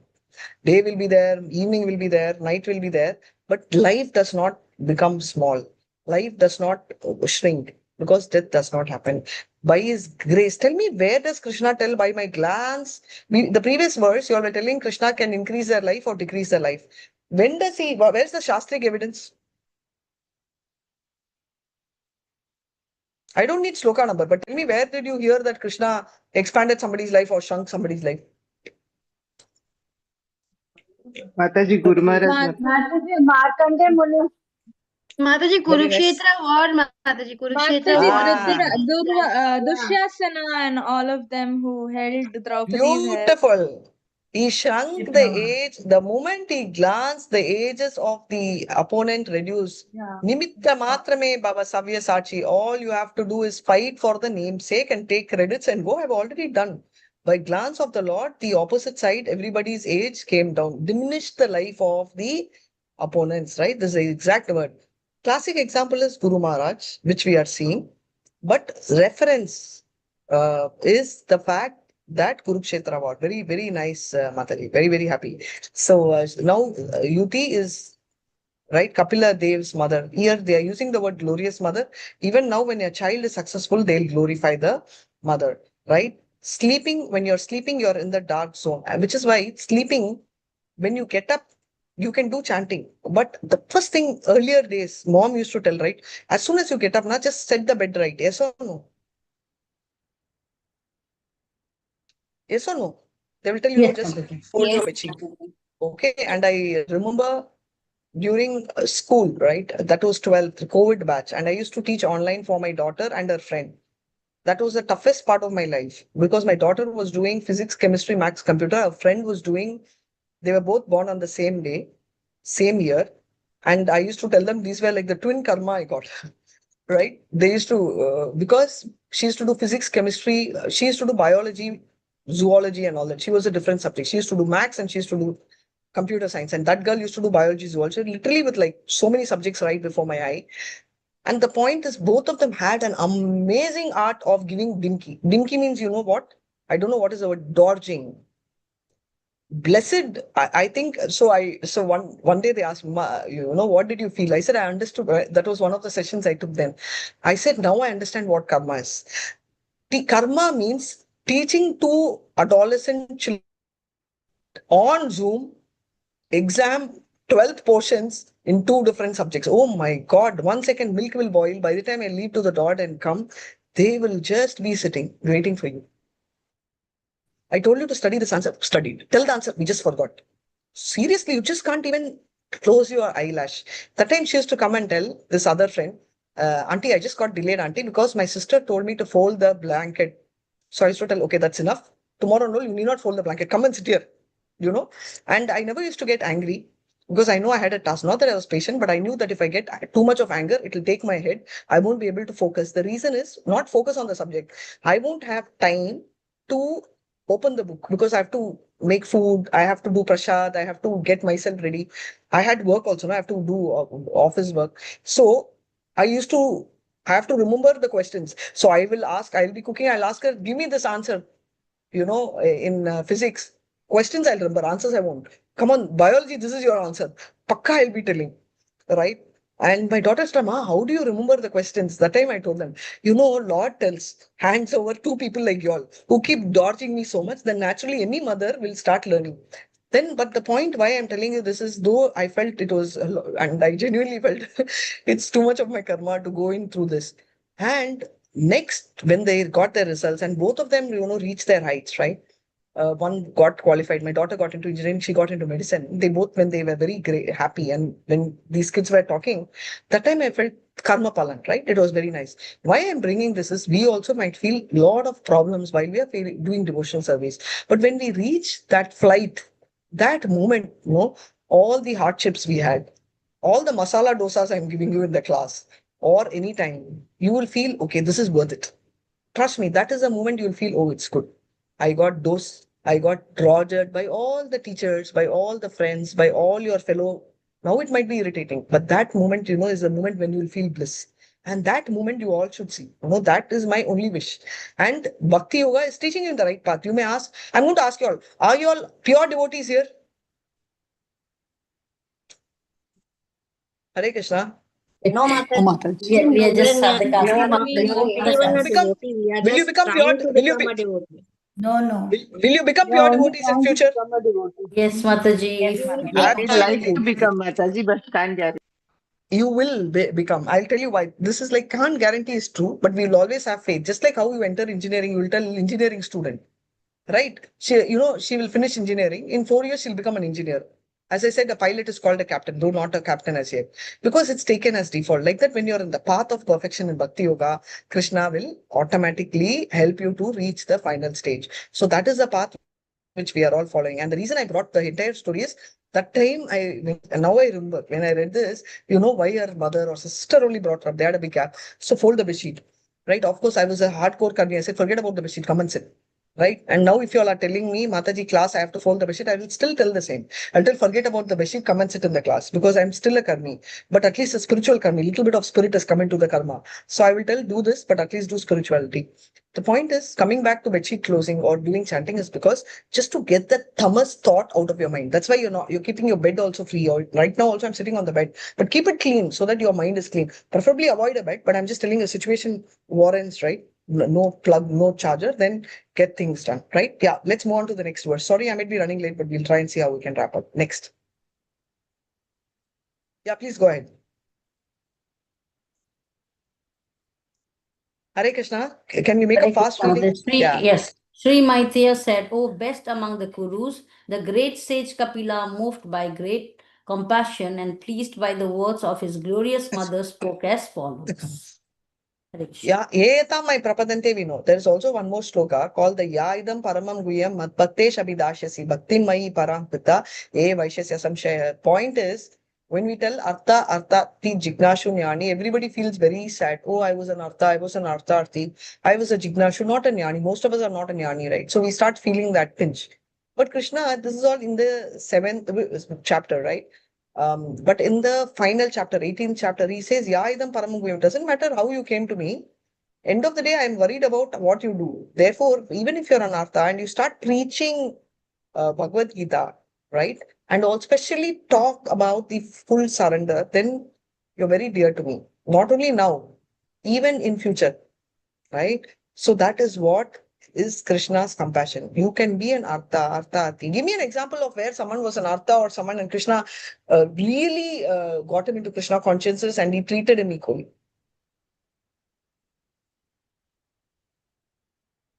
Day will be there, evening will be there, night will be there, but life does not become small. Life does not shrink because death does not happen. By his grace, tell me, where does Krishna tell by my glance? The previous verse, you all were telling Krishna can increase their life or decrease their life. When does he, where's the Shastric evidence? I don't need sloka number, but tell me, where did you hear that Krishna expanded somebody's life or shrunk somebody's life? Mataji, Guru Maharaj. Mataji, Markandeya Muni. Mataji, Kurukshetra war, Mataji, Kurukshetra war. Dushyasana and all of them who held Draupadi's hair. Beautiful. He shrunk the age. The moment he glanced, the ages of the opponent reduced. Nimitta matrame bhava savya sachi. All you have to do is fight for the namesake and take credits and go. I've already done. By glance of the Lord, the opposite side, everybody's age came down, diminished the life of the opponents, right? This is the exact word. Classic example is Guru Maharaj, which we are seeing. But reference is the fact that Kurukshetra war. Very, very nice, Mataji. Very, very happy. So now Yuti is, right, Kapila Dev's mother. Here they are using the word glorious mother. Even now when a child is successful, they'll glorify the mother, right? Sleeping, when you're sleeping, you're in the dark zone, which is why sleeping, when you get up, you can do chanting. But the first thing, earlier days, mom used to tell, right, as soon as you get up, now just set the bed right. Yes or no? Yes or no? They will tell you, Yes, just Mataji. hold your Yes, bedsheet. Mataji. Okay. And I remember during school, right, that was 12th COVID batch. And I used to teach online for my daughter and her friend. That was the toughest part of my life because my daughter was doing physics, chemistry, maths, computer. Her friend was doing, they were both born on the same day, same year. And I used to tell them these were like the twin karma I got. Right? They used to, because she used to do physics, chemistry, she used to do biology, zoology, and all that. She was a different subject. She used to do maths and she used to do computer science. And that girl used to do biology, zoology, literally with like so many subjects right before my eye. And the point is, both of them had an amazing art of giving dimki. Dimki means, you know what? I don't know what is the word, dodging. Blessed, I think so. So one day they asked, you know, what did you feel? I said, I understood. That was one of the sessions I took then. I said, now I understand what karma is. The karma means teaching to adolescent children on Zoom, exam 12th portions in 2 different subjects. Oh my God, 1 second milk will boil. By the time I leave to the dot and come, they will just be sitting, waiting for you. I told you to study this answer, studied. Tell the answer, we just forgot. Seriously, you just can't even close your eyelash. That time she used to come and tell this other friend, Auntie, I just got delayed, Auntie, because my sister told me to fold the blanket. So I used to tell, okay, that's enough. Tomorrow, no, you need not fold the blanket. Come and sit here, you know. And I never used to get angry because I know I had a task. Not that I was patient, but I knew that if I get too much of anger, it will take my head. I won't be able to focus. The reason is not focus on the subject. I won't have time to open the book because I have to make food, I have to do prasad, I have to get myself ready. I had work also, I have to do office work. So I have to remember the questions. So I'll be cooking, I'll ask her, give me this answer, you know, in physics. Questions I'll remember, answers I won't. Come on, biology, this is your answer. Pakka I'll be telling, right? And my daughter said, Ma, how do you remember the questions? That time I told them, you know, Lord tells, hands over 2 people like y'all who keep dodging me so much, then naturally any mother will start learning. Then, but the point why I'm telling you this is, though I felt it was, and I genuinely felt it's too much of my karma to go in through this. And next, when they got their results and both of them, you know, reached their heights, right? one got qualified. My daughter got into engineering. She got into medicine. They both, when they were very great, happy. And when these kids were talking, that time I felt karma palan, right? It was very nice. Why I'm bringing this is we also might feel a lot of problems while we are doing devotional service. But when we reach that flight, that moment, all the hardships we had, all the masala dosas I'm giving you in the class or anytime, you will feel, okay, this is worth it. Trust me, that is the moment you'll feel, oh, it's good. I got rogered by all the teachers, by all the friends, by all your fellow. Now it might be irritating, but that moment, is the moment when you'll feel bliss. And that moment you all should see. That is my only wish. And Bhakti Yoga is teaching you in the right path. You may ask, I'm going to ask you all, are you all pure devotees here? Hare Krishna. No, Mataji. We are just We Sadhaka. are not We even a devotee. We are Will you just become pure? trying to become a devotee. No. Will you become We are pure only devotees in trying to future? become a devotee. Yes, Mataji. Yes, If- Mataji. We'd like to become Mataji, but can't guarantee. You will become. I'll tell you why. This is like, can't guarantee is true, but we'll always have faith. Just like how you enter engineering, you will tell engineering student, right? She will finish engineering. In 4 years, she'll become an engineer. As I said, a pilot is called a captain, though not a captain as yet, because it's taken as default. Like that, when you're in the path of perfection in Bhakti Yoga, Krishna will automatically help you to reach the final stage. So that is the path which we are all following. And the reason I brought the entire story is that time now I remember when I read this, why her mother or sister only brought her up. They had a big gap. So fold the bedsheet, right? Of course, I was a hardcore Karni. I said, forget about the bedsheet, come and sit. Right. And now, if you all are telling me, Mataji class, I have to fold the bedsheet, I will still tell the same. I'll tell, forget about the bedsheet, come and sit in the class because I'm still a Karmi. But at least a spiritual Karmi, little bit of spirit has come into the karma. So I will tell, do this, but at least do spirituality. The point is, coming back to bedsheet closing or doing chanting is because just to get the tamas thought out of your mind. That's why you're keeping your bed also free. Or right now also I'm sitting on the bed, but keep it clean so that your mind is clean. Preferably avoid a bed, but I'm just telling a situation warrants, right? No plug, no charger, then get things done, right? Yeah, let's move on to the next verse. Sorry, I might be running late, but we'll try and see how we can wrap up. Next. Yeah, please go ahead. Hare Krishna. Can you make Hare a fast Krishna. reading? Yes. Sri Maitreya said, "O best among the Kurus, the great sage Kapila, moved by great compassion and pleased by the words of his glorious mother, spoke as follows." Yeah, Etam my prapadante we know. There is also one more sloka called the Ya idam paramam guyam matbhakte shabidashyasi bhakti mai parampita e vaishasya samshaya. Point is, when we tell artha ti jignashu jnani, everybody feels very sad. Oh, I was an artharthi. I was a jignashu, not a jnani. Most of us are not a jnani, right? So we start feeling that pinch. But Krishna, this is all in the 7th chapter, right? But in the final chapter, 18th chapter, he says, Ya idam paramam. Doesn't matter how you came to me. End of the day, I'm worried about what you do. Therefore, even if you're an artha and you start preaching Bhagavad Gita, right? And also especially talk about the full surrender, then you're very dear to me. Not only now, even in future, right? So that is what is Krishna's compassion. You can be an artha. Give me an example of where someone was an artha or someone and Krishna really got him into Krishna consciousness and he treated him equally.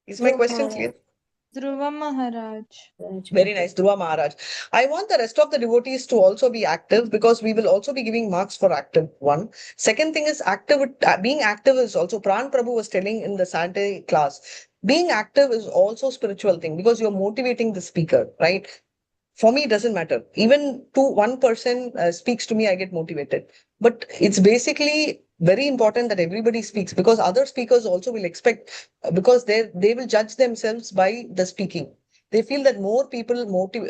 Is my question clear? Dhruva Maharaj. Very nice, Dhruva Maharaj. I want the rest of the devotees to also be active because we will also be giving marks for active one. Second thing is being active is also, Pran Prabhu was telling in the Saturday class, being active is also spiritual thing because you're motivating the speaker, right? For me, it doesn't matter. Even one person speaks to me, I get motivated. But it's basically very important that everybody speaks because other speakers also will expect, because they will judge themselves by the speaking. They feel that more people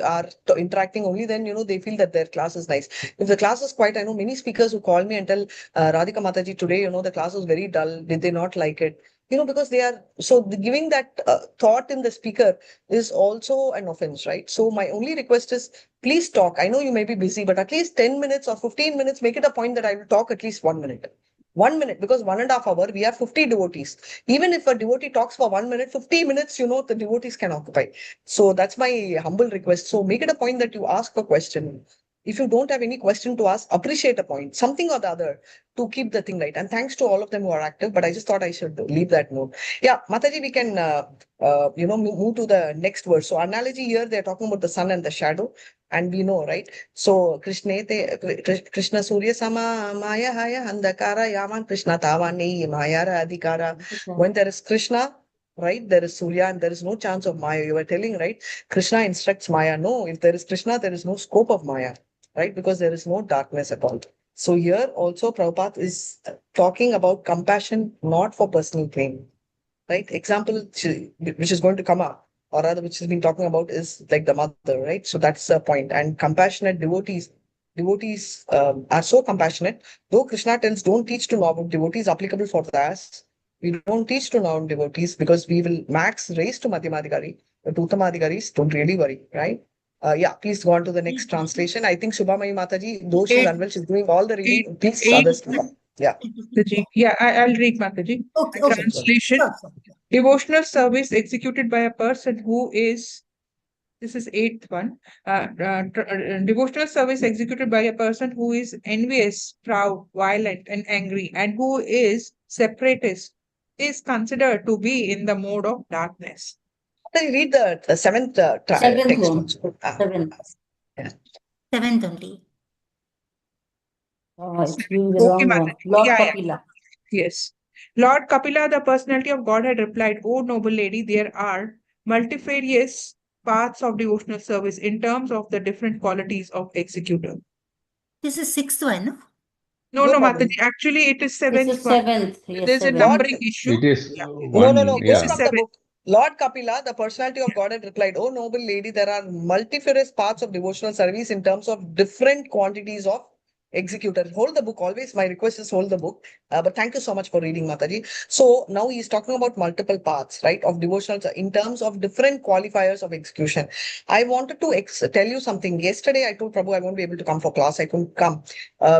are interacting only, then, they feel that their class is nice. If the class is quiet, I know many speakers who call me and tell, Radhika Mataji, today, the class was very dull. Did they not like it? Because they are, so giving that thought in the speaker is also an offense, right? So my only request is, please talk. I know you may be busy, but at least 10 minutes or 15 minutes, make it a point that I will talk at least 1 minute. 1 minute, because 1.5 hours, we have 50 devotees. Even if a devotee talks for 1 minute, 50 minutes, the devotees can occupy. So that's my humble request. So make it a point that you ask a question. If you don't have any question to ask, appreciate a point, something or the other to keep the thing right. And thanks to all of them who are active, but I just thought I should leave that note. Yeah, Mataji, we can, move to the next verse. So analogy here, they're talking about the sun and the shadow. And we know, right? So Krishna Surya Sama Maya Haya Andakara Yaman Krishna Tavani Mayara Adhikara. When there is Krishna, right, there is Surya and there is no chance of Maya. You were telling, right? Krishna instructs Maya. No, if there is Krishna, there is no scope of Maya, right? Because there is no darkness at all. So here also Prabhupada is talking about compassion, not for personal gain, right? Example, which is going to come up, or rather which has been talking about, is like the mother, right? So that's the point. And compassionate devotees are so compassionate. Though Krishna tells don't teach to non-devotees, applicable for us. We don't teach to non-devotees because we will max raise to Madhyamadhikari. But Uttamadhikaris, don't really worry, right? Yeah, please go on to the next translation. I think Subhamayi Mataji, though she's unwell, she's doing all the reading. Please, others. Yeah. Yeah, I'll read Mataji. Okay. Translation. Sure. Devotional service executed by a person who is, this is 8th one. Devotional service executed by a person who is envious, proud, violent, and angry, and who is separatist, is considered to be in the mode of darkness. Can you read the seventh Seventh text? one. Seventh. Yeah. Seventh only. Oh, it's being the Okay, wrong one. Mataji. Lord Yeah, yeah. Kapila. Yes. Lord Kapila, the personality of God, had replied, "O noble lady, there are multifarious paths of devotional service in terms of the different qualities of executor." This is sixth one, no? No, Mataji. Actually, it is This seventh is one. seventh. Yes, There's a seventh. numbering issue. It is Yeah. one. No. Go Yeah. from the book. Lord Kapila, the personality of God, had replied, "Oh noble lady, there are multifarious paths of devotional service in terms of different quantities of executor." Hold the book always. My request is hold the book. But thank you so much for reading, Mataji. So now he's talking about multiple paths, right, of devotional in terms of different qualifiers of execution. I wanted to tell you something. Yesterday, I told Prabhu I won't be able to come for class. I couldn't come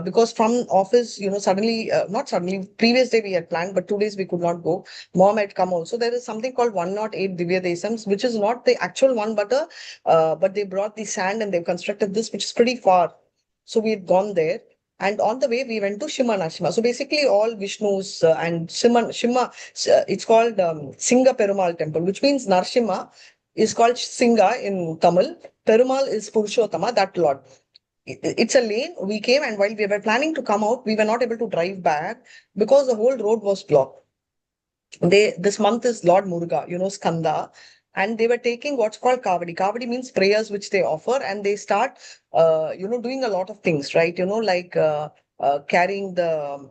because from office, suddenly, not suddenly, previous day we had planned, but 2 days we could not go. Mom had come also. There is something called 108 Divya Desams, which is not the actual one, but they brought the sand and they've constructed this, which is pretty far. So we had gone there. And on the way, we went to Shima Nashima. So basically, all Vishnu's and Shima, it's called Singa Perumal temple, which means Narshima is called Singa in Tamil. Perumal is Purushottama, that Lord. It's a lane. We came, and while we were planning to come out, we were not able to drive back because the whole road was blocked. This month is Lord Muruga, Skanda, and they were taking what's called Kavadi. Kavadi means prayers which they offer, and they start, doing a lot of things, right? Like carrying the,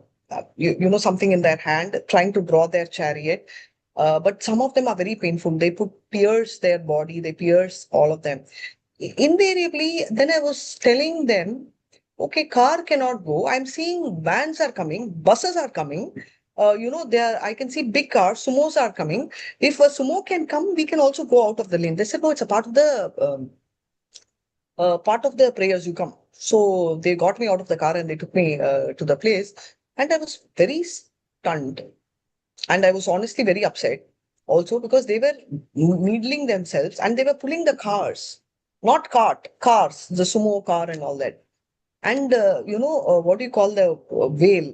something in their hand, trying to draw their chariot. But some of them are very painful. They pierce their body, they pierce all of them. Invariably, then I was telling them, okay, car cannot go. I'm seeing vans are coming, buses are coming. I can see big cars, sumos are coming. If a sumo can come, we can also go out of the lane. They said, no, it's a part of the prayers, you come. So they got me out of the car and they took me to the place. And I was very stunned. And I was honestly very upset also because they were needling themselves and they were pulling the cars, not cars, the sumo car and all that. And what do you call the veil,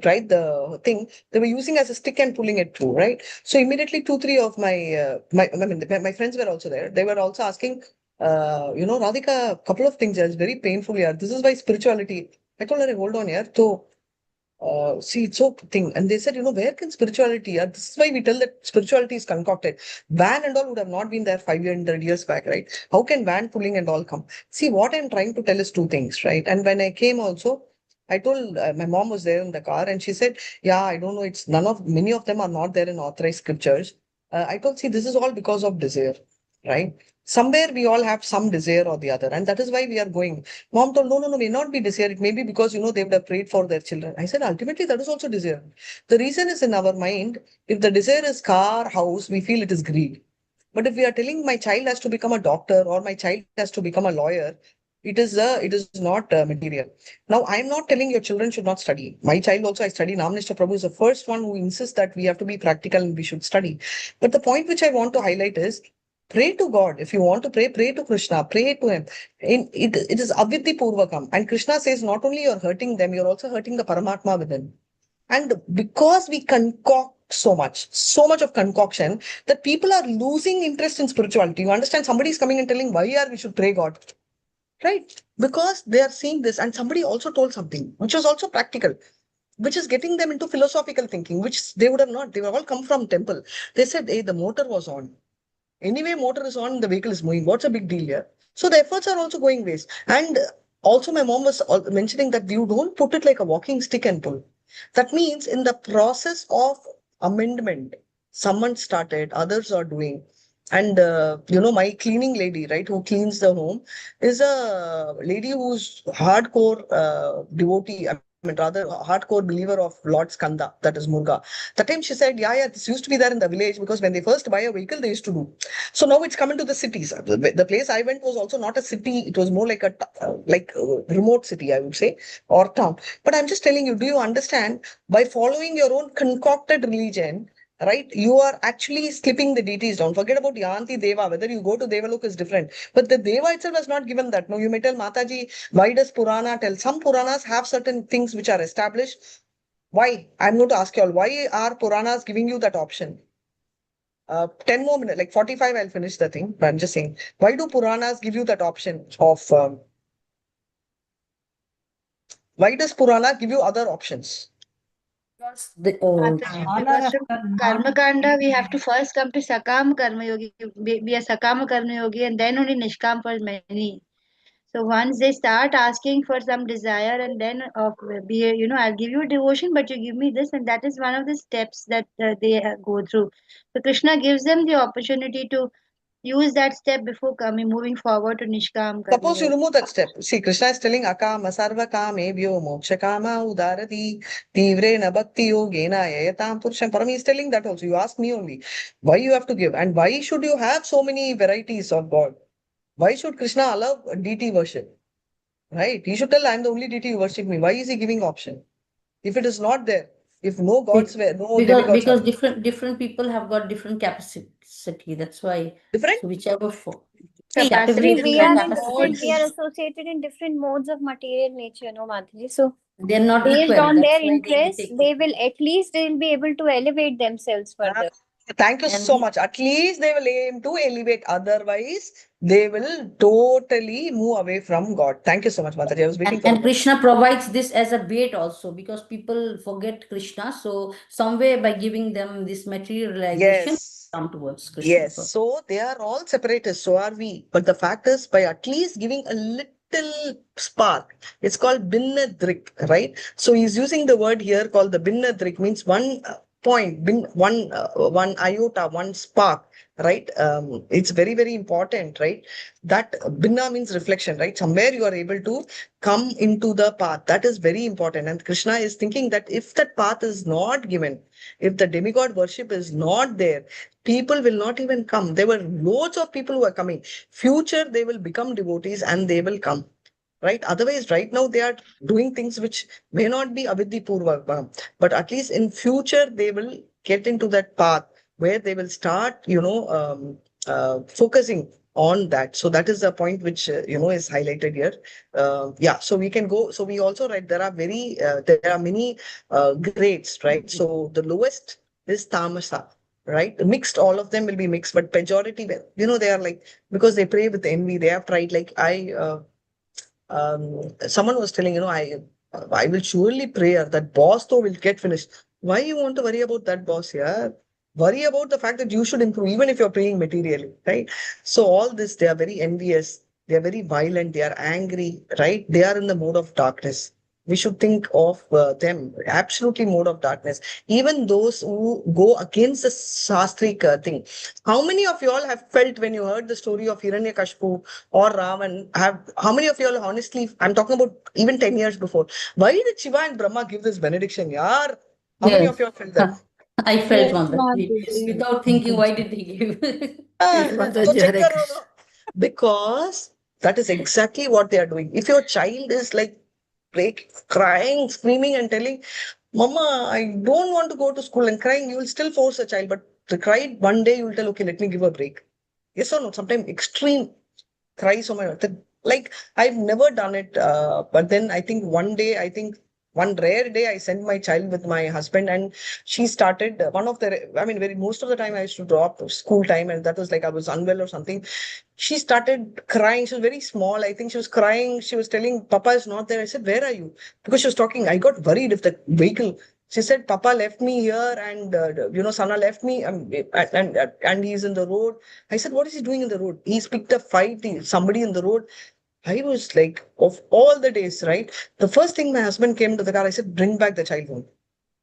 right? The thing they were using as a stick and pulling it through, right? So immediately 2-3 of my friends were also there. They were also asking, Radhika, a couple of things. It's very painful here. This is why spirituality. I told her, hold on here. So see, it's so thing. And they said, where can spirituality? This is why we tell that spirituality is concocted. Van and all would have not been there 500 years back, right? How can van pulling and all come? See, what I'm trying to tell is two things, right? And when I came also, I told my mom was there in the car and she said, yeah, I don't know. Many of them are not there in authorized scriptures. I told, see, this is all because of desire, right? Somewhere we all have some desire or the other, and that is why we are going. Mom told, no, may not be desire. It may be because, they would have prayed for their children. I said, ultimately, that is also desire. The reason is in our mind. If the desire is car, house, we feel it is greed. But if we are telling my child has to become a doctor or my child has to become a lawyer, it is not material. Now, I'm not telling your children should not study. My child also, I study. Namnishta Prabhu is the first one who insists that we have to be practical and we should study. But the point which I want to highlight is, Pray to God. If you want to pray, pray to Krishna, pray to him. It is avidhi purvakam. And Krishna says not only you're hurting them, you're also hurting the Paramatma within. And because we concoct so much of concoction, that people are losing interest in spirituality. You understand? Somebody is coming and telling why we should pray God. Right? Because they are seeing this. And somebody also told something, which was also practical, which is getting them into philosophical thinking, which they would have not. They were all come from temple. They said, hey, the motor was on. Anyway, motor is on, the vehicle is moving. What's a big deal here? So the efforts are also going waste. And also my mom was mentioning that you don't put it like a walking stick and pull. That means in the process of amendment, someone started, others are doing. And, my cleaning lady, right, who cleans the home is a lady who's hardcore devotee. I mean, rather hardcore believer of Lord Skanda, that is Muruga. That time she said, yeah, this used to be there in the village because when they first buy a vehicle, they used to do. So now it's coming to the cities. The place I went was also not a city. It was more like a remote city, I would say, or town. But I'm just telling you, do you understand? By following your own concocted religion, right, you are actually slipping the deities down. Forget about Yanti Deva. Whether you go to Devalok is different. But the Deva itself has not given that. No, you may tell Mataji, why does Purana tell? Some Puranas have certain things which are established. Why? I'm going to ask you all, why are Puranas giving you that option? 10 more minutes, like 45, I'll finish the thing. But I'm just saying, why do Puranas give you that option of, why does Purana give you other options? Because to Karma Kanda, we have to first come to Sakam Karma Yogi, be a Sakama Karma Yogi, and then only Nishkam for many. So once they start asking for some desire, and then I'll give you devotion, but you give me this, and that is one of the steps that they go through. So Krishna gives them the opportunity to use that step before moving forward to Nishkam Karma. Suppose you remove that step. See, Krishna is telling Akama Sarva Kamebhyo Moksha Kama Udarati Tivrena Bhakti Yogena Yayatam Purusham Param. He is telling that also. You ask me only why you have to give and why should you have so many varieties of God? Why should Krishna allow deity worship? Right? He should tell, I'm the only deity you worship me. Why is he giving option? If it is not there, if no gods were, no demigods because are, different people have got different capacity. That's why. Different? So whichever for Capacity. We are in capacity. different, we are associated in different modes of material nature, no, Mataji. So They're not based equal. on That's their why interests, take they will be able to elevate themselves further. Thank you so much. At least they will aim to elevate. Otherwise, they will totally move away from God. Thank you so much, Mataji. I was waiting for And Krishna provides this as a bait also because people forget Krishna. So some way by giving them this materialization, Yes. come towards Krishna. Yes. So they are all separatists. So are we. But the fact is, by at least giving a little spark, it's called Binnadrik, right? So he's using the word here called the Binnadrik, means one point, one iota, one spark, right? It's very, very important, right? That Binna means reflection, right? Somewhere you are able to come into the path. That is very important. And Krishna is thinking that if that path is not given, if the demigod worship is not there, people will not even come. There were loads of people who are coming. Future, they will become devotees and they will come. Right? Otherwise, right now they are doing things which may not be avidhi purva, but at least in future they will get into that path where they will start, focusing on that. So that is the point which is highlighted here. Yeah. So we can go. So we also write there are many grades, right? So the lowest is tamasa. Right, mixed, all of them will be mixed, but majority, they are like, because they pray with envy. They have tried, like someone was telling, I will surely pray that boss though will get finished. Why you want to worry about that boss? Yeah, worry about the fact that you should improve, even if you're praying materially, right? So all this, they are very envious, they are very violent, they are angry, right? They are in the mode of darkness. We should think of them absolutely mode of darkness. Even those who go against the Shastric thing. How many of you all have felt when you heard the story of Hiranyakashipu or Ravan? How many of you all, honestly, I'm talking about even 10 years before, why did Shiva and Brahma give this benediction? Yaar? How many of you all felt that? I felt one that without thinking, why did he give? Because that is exactly what they are doing. If your child is like crying, screaming, and telling, Mama, I don't want to go to school, and crying, you will still force a child. But the cry one day, you will tell, okay, let me give a break. Yes or no? Sometimes extreme cry so much. Like I've never done it, but then I think one rare day I sent my child with my husband, and she started most of the time I used to drop school time, and that was like I was unwell or something. She started crying. She was very small. I think she was crying. She was telling, Papa is not there. I said, where are you? Because she was talking. I got worried if the vehicle. She said, Papa left me here, and Sana left me, and he's in the road. I said, what is he doing in the road? He's picked a fight, somebody in the road. I was like, of all the days, right? The first thing my husband came to the car, I said, bring back the child home.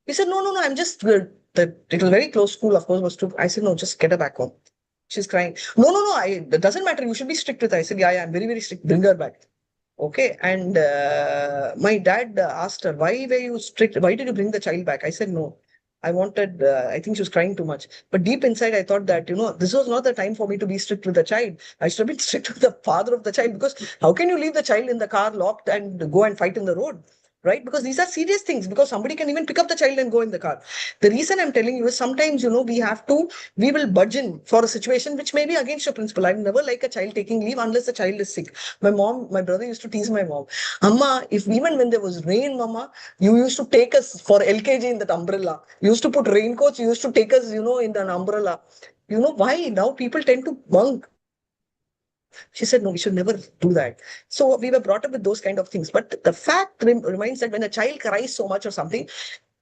He said, no, I'm just, it was very close school, of course, was too. I said, no, just get her back home. She's crying. No, it doesn't matter. You should be strict with her. I said, yeah, I'm very, very strict. Bring her back. Okay. And my dad asked her, why were you strict? Why did you bring the child back? I said, no. I think she was crying too much. But deep inside, I thought that, this was not the time for me to be strict with the child. I should have been strict with the father of the child, because how can you leave the child in the car locked and go and fight in the road? Right? Because these are serious things, because somebody can even pick up the child and go in the car. The reason I'm telling you is sometimes, we will budge in for a situation which may be against your principle. I never like a child taking leave unless the child is sick. My brother used to tease my mom. Amma, if even when there was rain, Mama, you used to take us for LKG in that umbrella. You used to put raincoats, you used to take us, in an umbrella. Why? Now people tend to bunk. She said, no, we should never do that. So we were brought up with those kind of things. But the fact remains that when a child cries so much or something,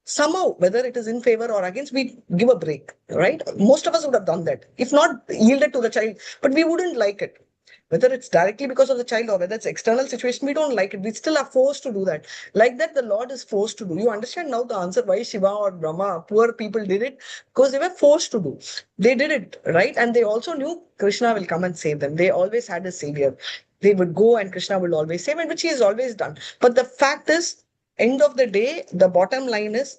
somehow, whether it is in favor or against, we give a break, right? Most of us would have done that. If not yielded to the child, but we wouldn't like it. Whether it's directly because of the child or whether it's external situation, we don't like it. We still are forced to do that. Like that, the Lord is forced to do. You understand now the answer why Shiva or Brahma, poor people did it? Because they were forced to do. They did it, right? And they also knew Krishna will come and save them. They always had a savior. They would go and Krishna will always save, and which he has always done. But the fact is, end of the day, the bottom line is,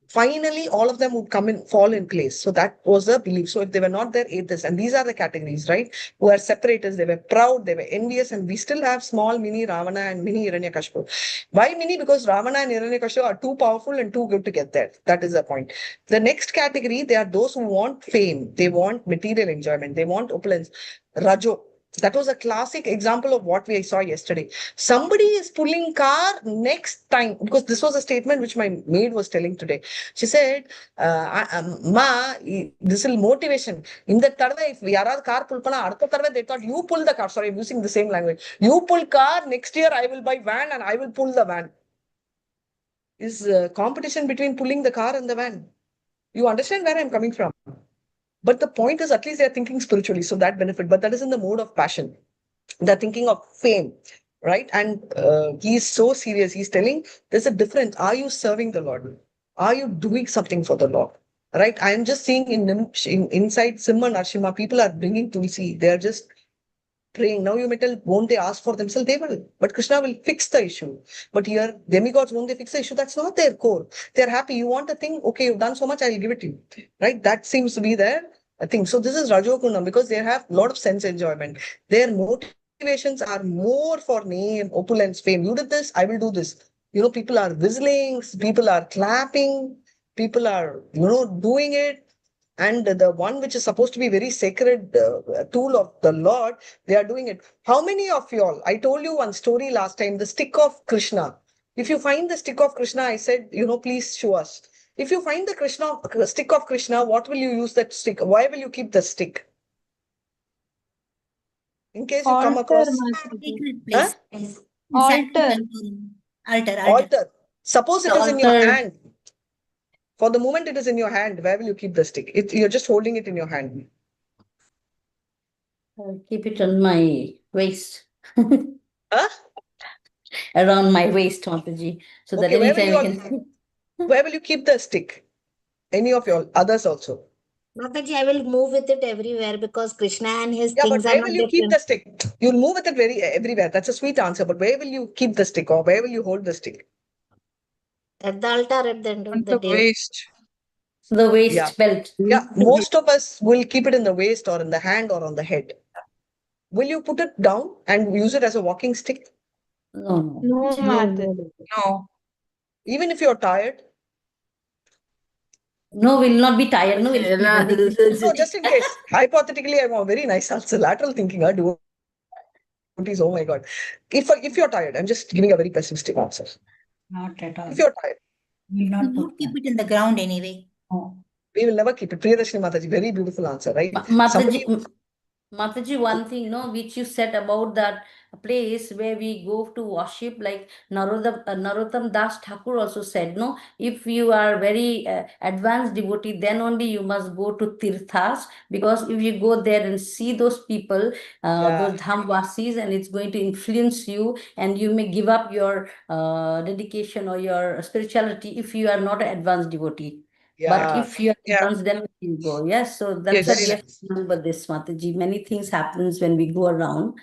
finally, all of them would fall in place. So that was the belief. So if they were not there, atheists, and these are the categories, right? Who are separators, they were proud, they were envious, and we still have small mini Ravana and mini Hiranyakashipu. Why mini? Because Ravana and Hiranyakashipu are too powerful and too good to get there. That is the point. The next category, they are those who want fame, they want material enjoyment, they want opulence. Rajo. That was a classic example of what we saw yesterday. Somebody is pulling car next time, because this was a statement which my maid was telling today. She said, Ma, this is motivation. In the tarva, if we are a car pull pana, they thought you pull the car. Sorry, I'm using the same language. You pull car, next year I will buy van and I will pull the van. Is competition between pulling the car and the van. You understand where I'm coming from? But the point is, at least they're thinking spiritually, so that benefit, but that is in the mode of passion. They're thinking of fame, right? And he's so serious. He's telling there's a difference. Are you serving the Lord? Are you doing something for the Lord? Right? I'm just seeing inside Simha Narshima, people are bringing Tulsi. They're just praying. Now you may tell, won't they ask for themselves? They will. But Krishna will fix the issue. But here, demigods, won't they fix the issue? That's not their core. They're happy. You want a thing? Okay, you've done so much, I'll give it to you. Right? That seems to be their thing. So this is Rajogunam, because they have a lot of sense enjoyment. Their motivations are more for name, opulence, fame. You did this, I will do this. People are whistling, people are clapping, people are, doing it. And the one which is supposed to be very sacred tool of the Lord, they are doing it. How many of y'all, I told you one story last time, the stick of Krishna. If you find the stick of Krishna, I said, please show us. If you find the stick of Krishna, what will you use that stick? Why will you keep the stick? In case you come across... Place. Altar. Suppose it is in your hand. For the moment it is in your hand, where will you keep the stick? You're just holding it in your hand. I'll keep it on my waist. Around my waist, Mataji. So that anytime where will you keep the stick? Any of your others also? Mataji, I will move with it everywhere, because Krishna and his things but where will you keep the stick? You'll move with it everywhere. That's a sweet answer. But where will you keep the stick, or where will you hold the stick? At the altar at the end of the day. Waist. The waist belt. Yeah, most of us will keep it in the waist or in the hand or on the head. Will you put it down and use it as a walking stick? No. No. Even if you're tired? No, will not be tired. No, we'll keep No, going. So just in case, hypothetically, I'm a very nice answer. Lateral thinking, devotees, oh my God. If you're tired, I'm just giving a very pessimistic answer. Not at all. If you're tired, We will not put Keep it in the ground anyway. Oh. we will never keep it. Priyadashini Mataji, very beautiful answer, right? Mataji, Mataji, one thing, which you said about that place where we go to worship, like Narottam Das Thakur also said, no, if you are very advanced devotee, then only you must go to Tirthas, because if you go there and see those people, those Dhamvasis, and it's going to influence you, and you may give up your dedication or your spirituality if you are not an advanced devotee. But if you are advanced, then you go. Yes, so that's what we have to remember this, Mataji. Many things happens when we go around.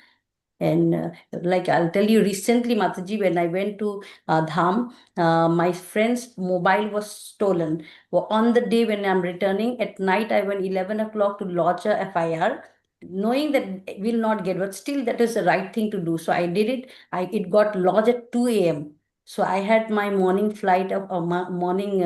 And like I'll tell you, recently, Mataji, when I went to Dham, my friend's mobile was stolen. Well, on the day when I'm returning, at night, I went 11 o'clock to lodge a FIR, knowing that will not get, but still that is the right thing to do. So I did it. It got lodged at 2 a.m. So I had my morning flight of morning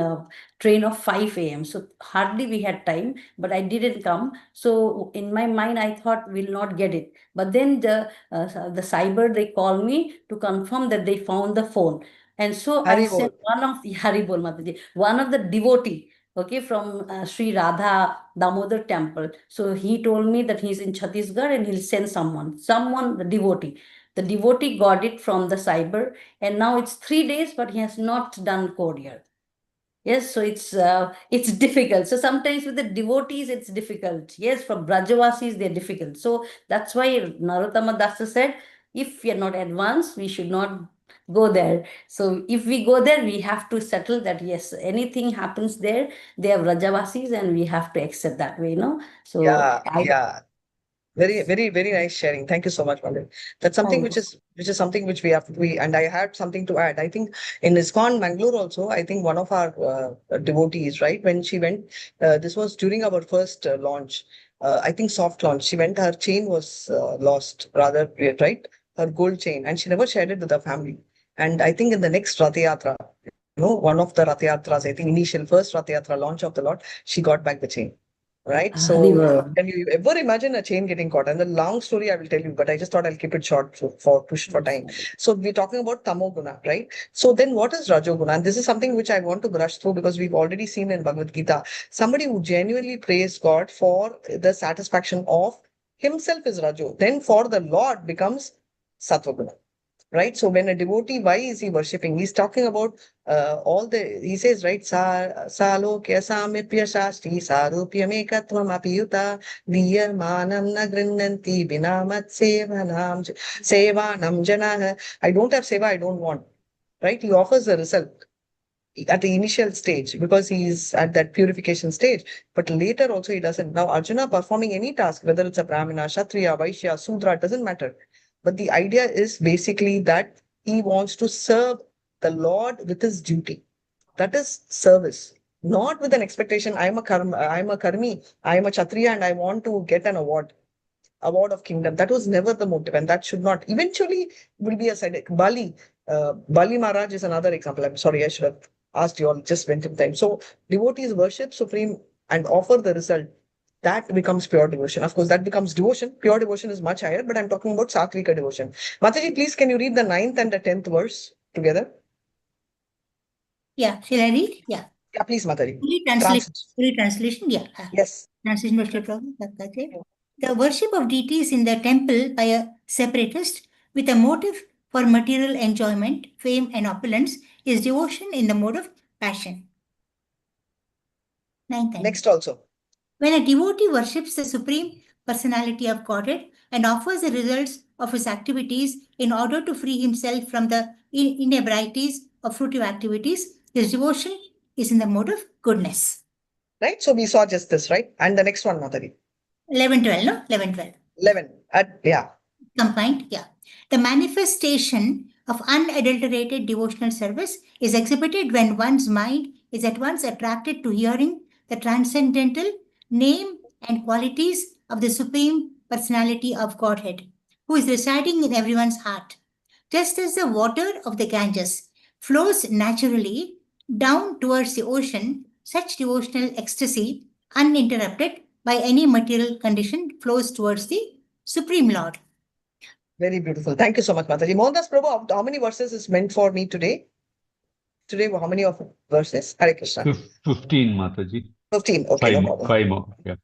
train of 5 a.m. So hardly we had time, but I didn't come. So in my mind, I thought we'll not get it. But then the cyber, they called me to confirm that they found the phone. And so I sent one of the devotee, okay, from Sri Radha Damodar temple. So he told me that he's in Chhattisgarh and he'll send someone, the devotee. The devotee got it from the cyber, and now it's 3 days, but he has not done courier. Yes, so it's difficult. So sometimes with the devotees, it's difficult. Yes, for Brajavasis, they're difficult. So that's why Narottama Dasa said, if we are not advanced, we should not go there. So if we go there, we have to settle that, yes, anything happens there, they are Brajavasis, and we have to accept that way, So Very, very, very nice sharing. Thank you so much, Malin. That's something which is something which we have to be, and I had something to add. I think in ISKCON Mangalore also, I think one of our devotees, right, when she went, this was during our first launch, I think soft launch. She went, her chain was lost, rather, right, her gold chain, and she never shared it with her family. And I think in the next Rath Yatra, one of the Rath Yatras, I think initial first Rath Yatra launch of the Lord, she got back the chain. Right. So can you ever imagine a chain getting caught? And the long story I will tell you, but I just thought I'll keep it short for time. So we're talking about Tamoguna, right? So then what is Rajoguna? And this is something which I want to brush through because we've already seen in Bhagavad Gita, somebody who genuinely prays God for the satisfaction of himself is Rajo. Then for the Lord becomes Satvaguna. Right. So when a devotee, why is he worshipping? He's talking about he says, right, Salokya Samipya Shasti Sarupya Mekatvam Apiyuta Viyarmanam Nagrinanti Binamat Sevanam Janaha. I don't have Seva, I don't want. Right. He offers the result at the initial stage because he's at that purification stage, but later also he doesn't. Now Arjuna performing any task, whether it's a Brahmana, Kshatriya, Vaishya, Sudra, it doesn't matter. But the idea is basically that he wants to serve the Lord with his duty. That is service, not with an expectation. I'm a karmi, I'm a Kshatriya, and I want to get an award of kingdom. That was never the motive, and that should not. Eventually, will be a side. Bali Maharaj is another example. I'm sorry, I should have asked you all. Just went in time. So devotees worship Supreme and offer the result. That becomes pure devotion. Of course, that becomes devotion. Pure devotion is much higher, but I'm talking about Satvika devotion. Mataji, please, can you read the 9th and the 10th verse together? Yeah, shall I read? Yeah. Yeah, please, Mataji. Full translation, yeah. Yes. Translation, the worship of deities in the temple by a separatist with a motive for material enjoyment, fame, and opulence is devotion in the mode of passion. 9th. Next also. When a devotee worships the Supreme Personality of Godhead and offers the results of his activities in order to free himself from the inebriaties of fruitive activities, his devotion is in the mode of goodness. Right? So we saw just this, right? And the next one, Mataji. 11-12, no? 11-12. 11. Yeah. Combined, yeah. The manifestation of unadulterated devotional service is exhibited when one's mind is at once attracted to hearing the transcendental name and qualities of the Supreme Personality of Godhead, who is residing in everyone's heart. Just as the water of the Ganges flows naturally down towards the ocean, such devotional ecstasy, uninterrupted by any material condition, flows towards the Supreme Lord. Very beautiful. Thank you so much, Mataji. Mohandas Prabhu, how many verses is meant for me today? Today, how many of verses? Hare Krishna. 15, Mataji. 15. Okay, no problem. 5 more. Yeah.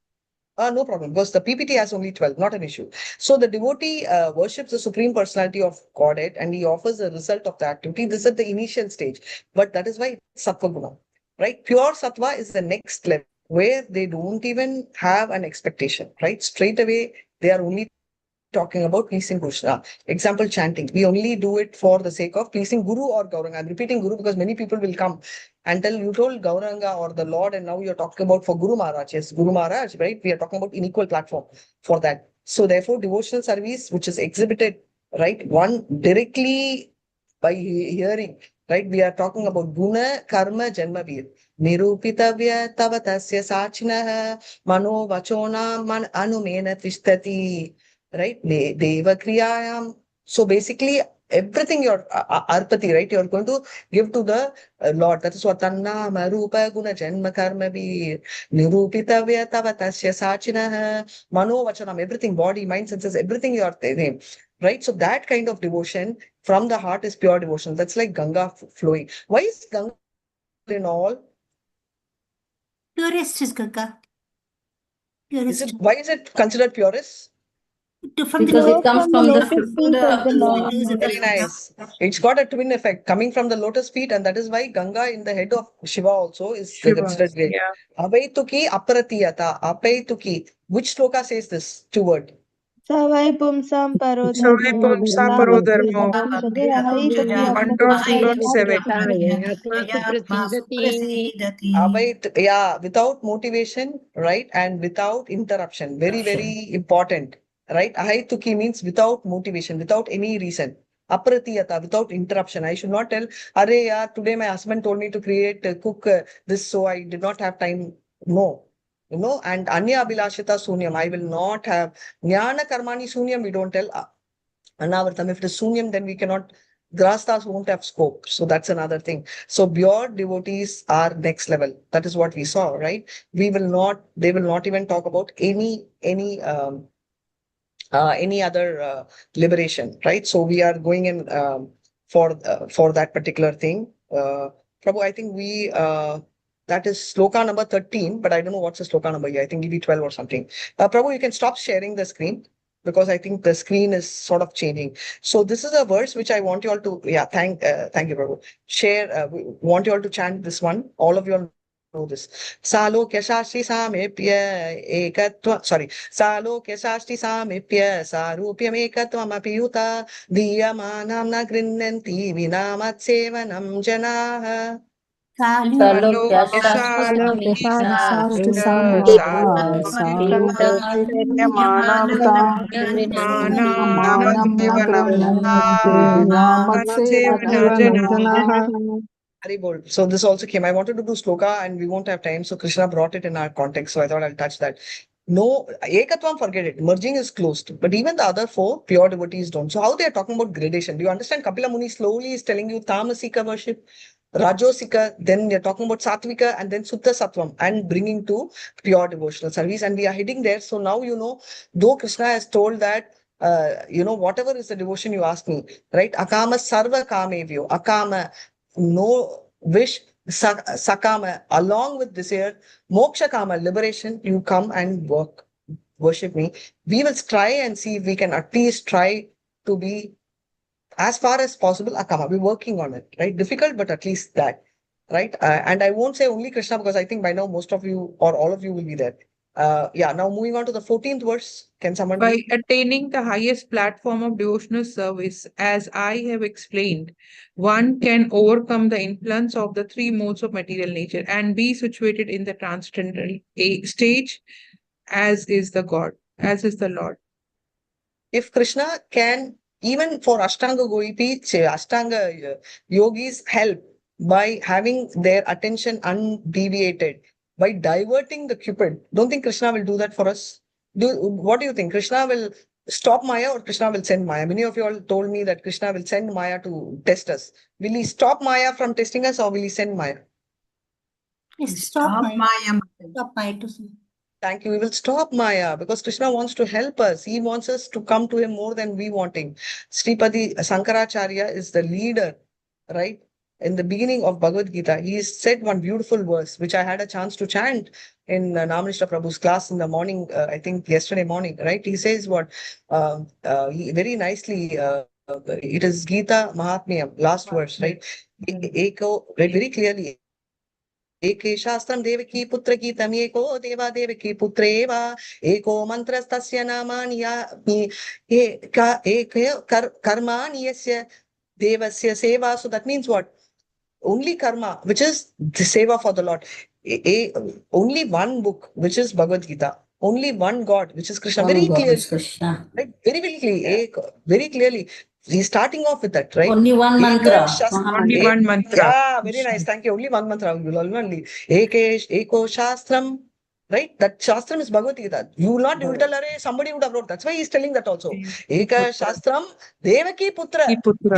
No problem, because the PPT has only 12, not an issue. So the devotee worships the Supreme Personality of Godhead and he offers the result of the activity. This is at the initial stage, but that is why it's Sattva Guna, right? Pure Sattva is the next level where they don't even have an expectation, right? Straight away, they are only talking about pleasing Krishna. Example, chanting. We only do it for the sake of pleasing Guru or Gauranga. I'm repeating Guru because many people will come and tell you told Gauranga or the Lord, and now you're talking about for Guru Maharaj. Yes, Guru Maharaj, right? We are talking about unequal platform for that. So therefore, devotional service, which is exhibited, right? One directly by hearing, right? We are talking about Guna, Karma, Janma, Veer. Nirupitavya Tavatasya Sachinaha Mano Vachona Man Anumena Tishtati. Right? Deva Kriyayam. So basically, everything you're arpati, right? You're going to give to the Lord. That is what Tanna Marupa Guna Janma Karma Veer Nirupitavya Tavatasya Sachinaha Mano Vachanam. Everything, body, mind, senses, everything you are saying. Right? So that kind of devotion from the heart is pure devotion. That's like Ganga flowing. Why is Ganga in all? Purest is Ganga. Purest. Why is it considered purest? Because it comes from the feet of the Lord. Very nice. It's got a twin effect coming from the lotus feet, and that is why Ganga in the head of Shiva also is considered great. Yeah. Avaituki aparatiyata. Apaituki. Which sloka says this? Two word. Savai Pumsam Paro Savai Pumsam Paro Dharmo. Yeah, without motivation, right? And without interruption. Very, very important. Right? Ahaituki means without motivation, without any reason. Apratiyata, without interruption. I should not tell, Are, yaar, today my husband told me to cook this, so I did not have time. No. And Anya Abhilashita Sunyam, I will not have. Jnana Karmani Sunyam, we don't tell. Anavartam, if it is Sunyam, then we cannot. Grastas won't have scope. So that's another thing. So pure devotees are next level. That is what we saw, right? They will not even talk about any other liberation, right? So we are going in for that particular thing. Prabhu, I think we that is sloka number 13, but I don't know what's the sloka number here. I think maybe 12 or something. Prabhu, you can stop sharing the screen because I think the screen is sort of changing. So this is a verse which I want you all to, thank you, Prabhu. Share, we want you all to chant this one. All of you all know this. Salokya Shashti Samepya Ekatva. Sorry. Salokya Shashti Samepya Sarupyam Ekatvam Apiyuta Diyamanam na Grinnanti Vinamat Sevanam Janaha. Salokya Shashti So this also came. I wanted to do sloka and we won't have time. So Krishna brought it in our context. So I thought I'll touch that. No, Ekatvam, forget it. Merging is closed. But even the other four, pure devotees don't. So how they are talking about gradation? Do you understand? Kapila Muni slowly is telling you Tamasika worship, Rajosika, then you're talking about Satvika and then Sutta Sattvam and bringing to pure devotional service. And we are heading there. So now, though Krishna has told that, whatever is the devotion you ask me, right? Akama Sarva Kamevyo, Akama, no wish, Sakama, along with desire, Moksha Kama, liberation, you come and worship me. We will try and see if we can at least try to be as far as possible, Akama. We're working on it, right? Difficult, but at least that, right? And I won't say only Krishna because I think by now most of you or all of you will be there. Now moving on to the 14th verse. Can someone By attaining the highest platform of devotional service, as I have explained, one can overcome the influence of the three modes of material nature and be situated in the transcendental stage, as is the Lord. If Krishna can, even for Ashtanga Goipi, Ashtanga yogis help by having their attention undeviated, by diverting the Cupid, don't think Krishna will do that for us? What do you think? Krishna will stop Maya or Krishna will send Maya? Many of you all told me that Krishna will send Maya to test us. Will he stop Maya from testing us or will he send Maya? Stop Maya. Maya. Stop Maya. Thank you. We will stop Maya because Krishna wants to help us. He wants us to come to him more than we wanting. Sripadi Sankaracharya is the leader, right? In the beginning of Bhagavad Gita, he said one beautiful verse, which I had a chance to chant in Namanishta Prabhu's class in the morning, I think yesterday morning, right? He says what, he very nicely, it is Gita Mahatmyam, last verse, right? Eko, very clearly, एके शास्त्रं देवकी पुत्र गीतम् एको देवा देवकी पुत्रेव एको मन्त्रस्तस्य नामानि कर्माणि यस्य devasya seva. So that means what? Only karma, which is the seva for the Lord. Only one book, which is Bhagavad Gita. Only one God, which is Krishna. Very clearly. Krishna. Right? Very, very clearly. Very clearly. He's starting off with that, right? Only one mantra. Only one mantra. Yeah, very nice. Thank you. Only one mantra. Only. Eko Shastram. Right? That Shastram is Bhagavad Gita. You will not, you will tell, somebody would have wrote. That's why he's telling that also. Eka Shastram, Devaki Putra,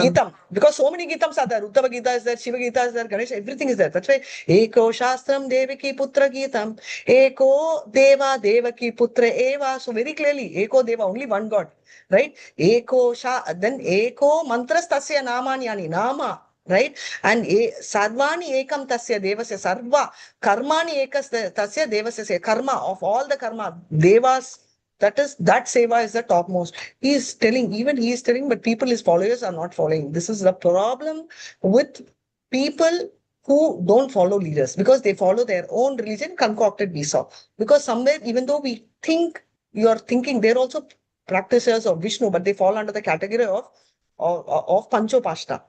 Gitam. Because so many Gitams are there. Uttava Gita is there, Shiva Gita is there, Ganesh, everything is there. That's why Eko Shastram, Devaki Putra Gitam. Eko Deva, Devaki Putra Eva. So very clearly, Eko Deva, only one God. Right? Eko Sha, then Eko Mantras Tasya Namanyani, Nama. Right? And Sarvani Ekam Tasya Devasya Sarva Karmani Ekas Tasya Devasya Karma of all the karma Devas, that seva is the topmost. He is telling, but people, his followers are not following. This is the problem with people who don't follow leaders because they follow their own religion concocted we saw. Because somewhere, even though we think you are thinking, they're also practitioners of Vishnu, but they fall under the category of Panchopashta.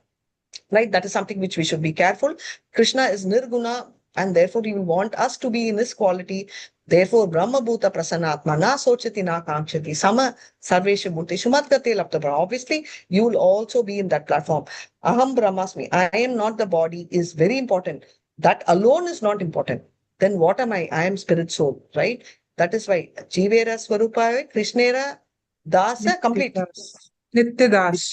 Right? That is something which we should be careful. Krishna is Nirguna, and therefore he will want us to be in his quality. Therefore, Brahma Bhuta Prasanatma na sochati na kamchati sama sarveshu bhuteshu matgate laptabra. Obviously, you will also be in that platform. Aham Brahmasmi. I am not the body is very important. That alone is not important. Then what am I? I am spirit soul, right? That is why Jivera Swarupaya Krishnera Dasa complete. Nityadas.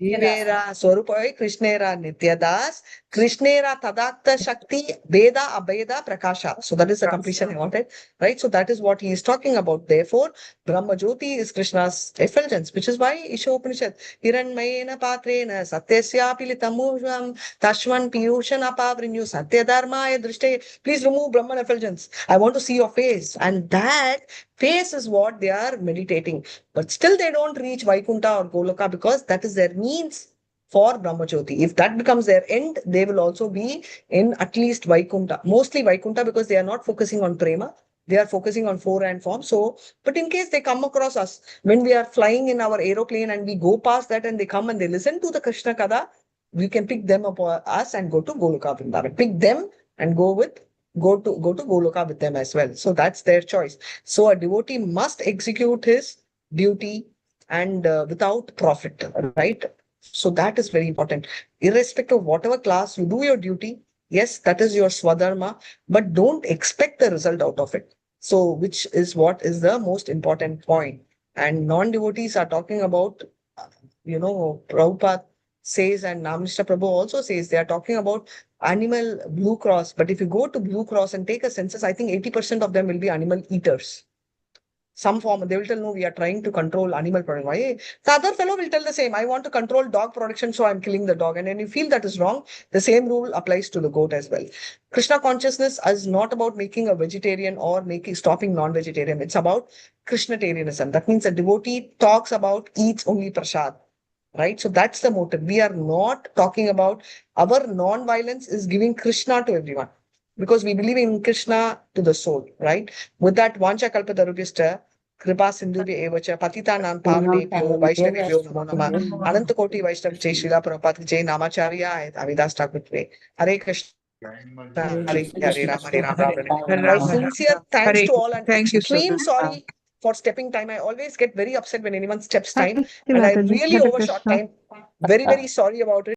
Jivera Swarupaya Krishnera Nityadas, Krishnera Tadakta Shakti, Veda Abheda Prakasha. So that is the completion I wanted, right? So that is what he is talking about. Therefore, Brahma Jyoti is Krishna's effulgence, which is why Isha Upanishad, Hiranmayena Patrena, Satyasya Pilitamusham, Tashvan Piyushana Pavrinyu, Satya Dharmaya Drishte. Please remove Brahman effulgence. I want to see your face. And that face is what they are meditating. But still they don't reach Vaikuntha or Goloka because that is their means for Brahmajyoti. If that becomes their end, they will also be in at least Vaikuntha. Mostly Vaikuntha because they are not focusing on Prema. They are focusing on four and form. So, but in case they come across us, when we are flying in our aeroplane and we go past that and they come and they listen to the Krishna Kada, we can pick them up us and go to Goloka Vrindavan. Pick them and go to Goloka with them as well. So that's their choice. So a devotee must execute his duty and without profit, right? So that is very important. Irrespective of whatever class, you do your duty. Yes, that is your swadharma, but don't expect the result out of it. So which is what is the most important point. And non-devotees are talking about, Prabhupada says, and Namanishta Prabhu also says, they are talking about animal Blue Cross. But if you go to Blue Cross and take a census, I think 80% of them will be animal eaters. Some form, they will tell, no, we are trying to control animal production. Why? The other fellow will tell the same. I want to control dog production, so I'm killing the dog. And when you feel that is wrong, the same rule applies to the goat as well. Krishna consciousness is not about making a vegetarian or stopping non-vegetarian. It's about Krishnatarianism. That means a devotee talks about eats only prasad. Right? So that's the motive. We are not talking about our non-violence is giving Krishna to everyone. Because we believe in Krishna to the soul, right? With that, Vancha Kalpatarubhishta, Kripa Sindhubhya Evacha, Patitanam Pavanebhyo, Vaishnavebhyo Namo Namah, Anantakoti Vaishnav Jai Srila Prabhupada Jai Namacharya, Avidas Thakur. Hare Krishna. Hare Rama. My sincere thanks to all and extreme sorry for stepping time. I always get very upset when anyone steps time and I really overshot time. Very, very sorry about it.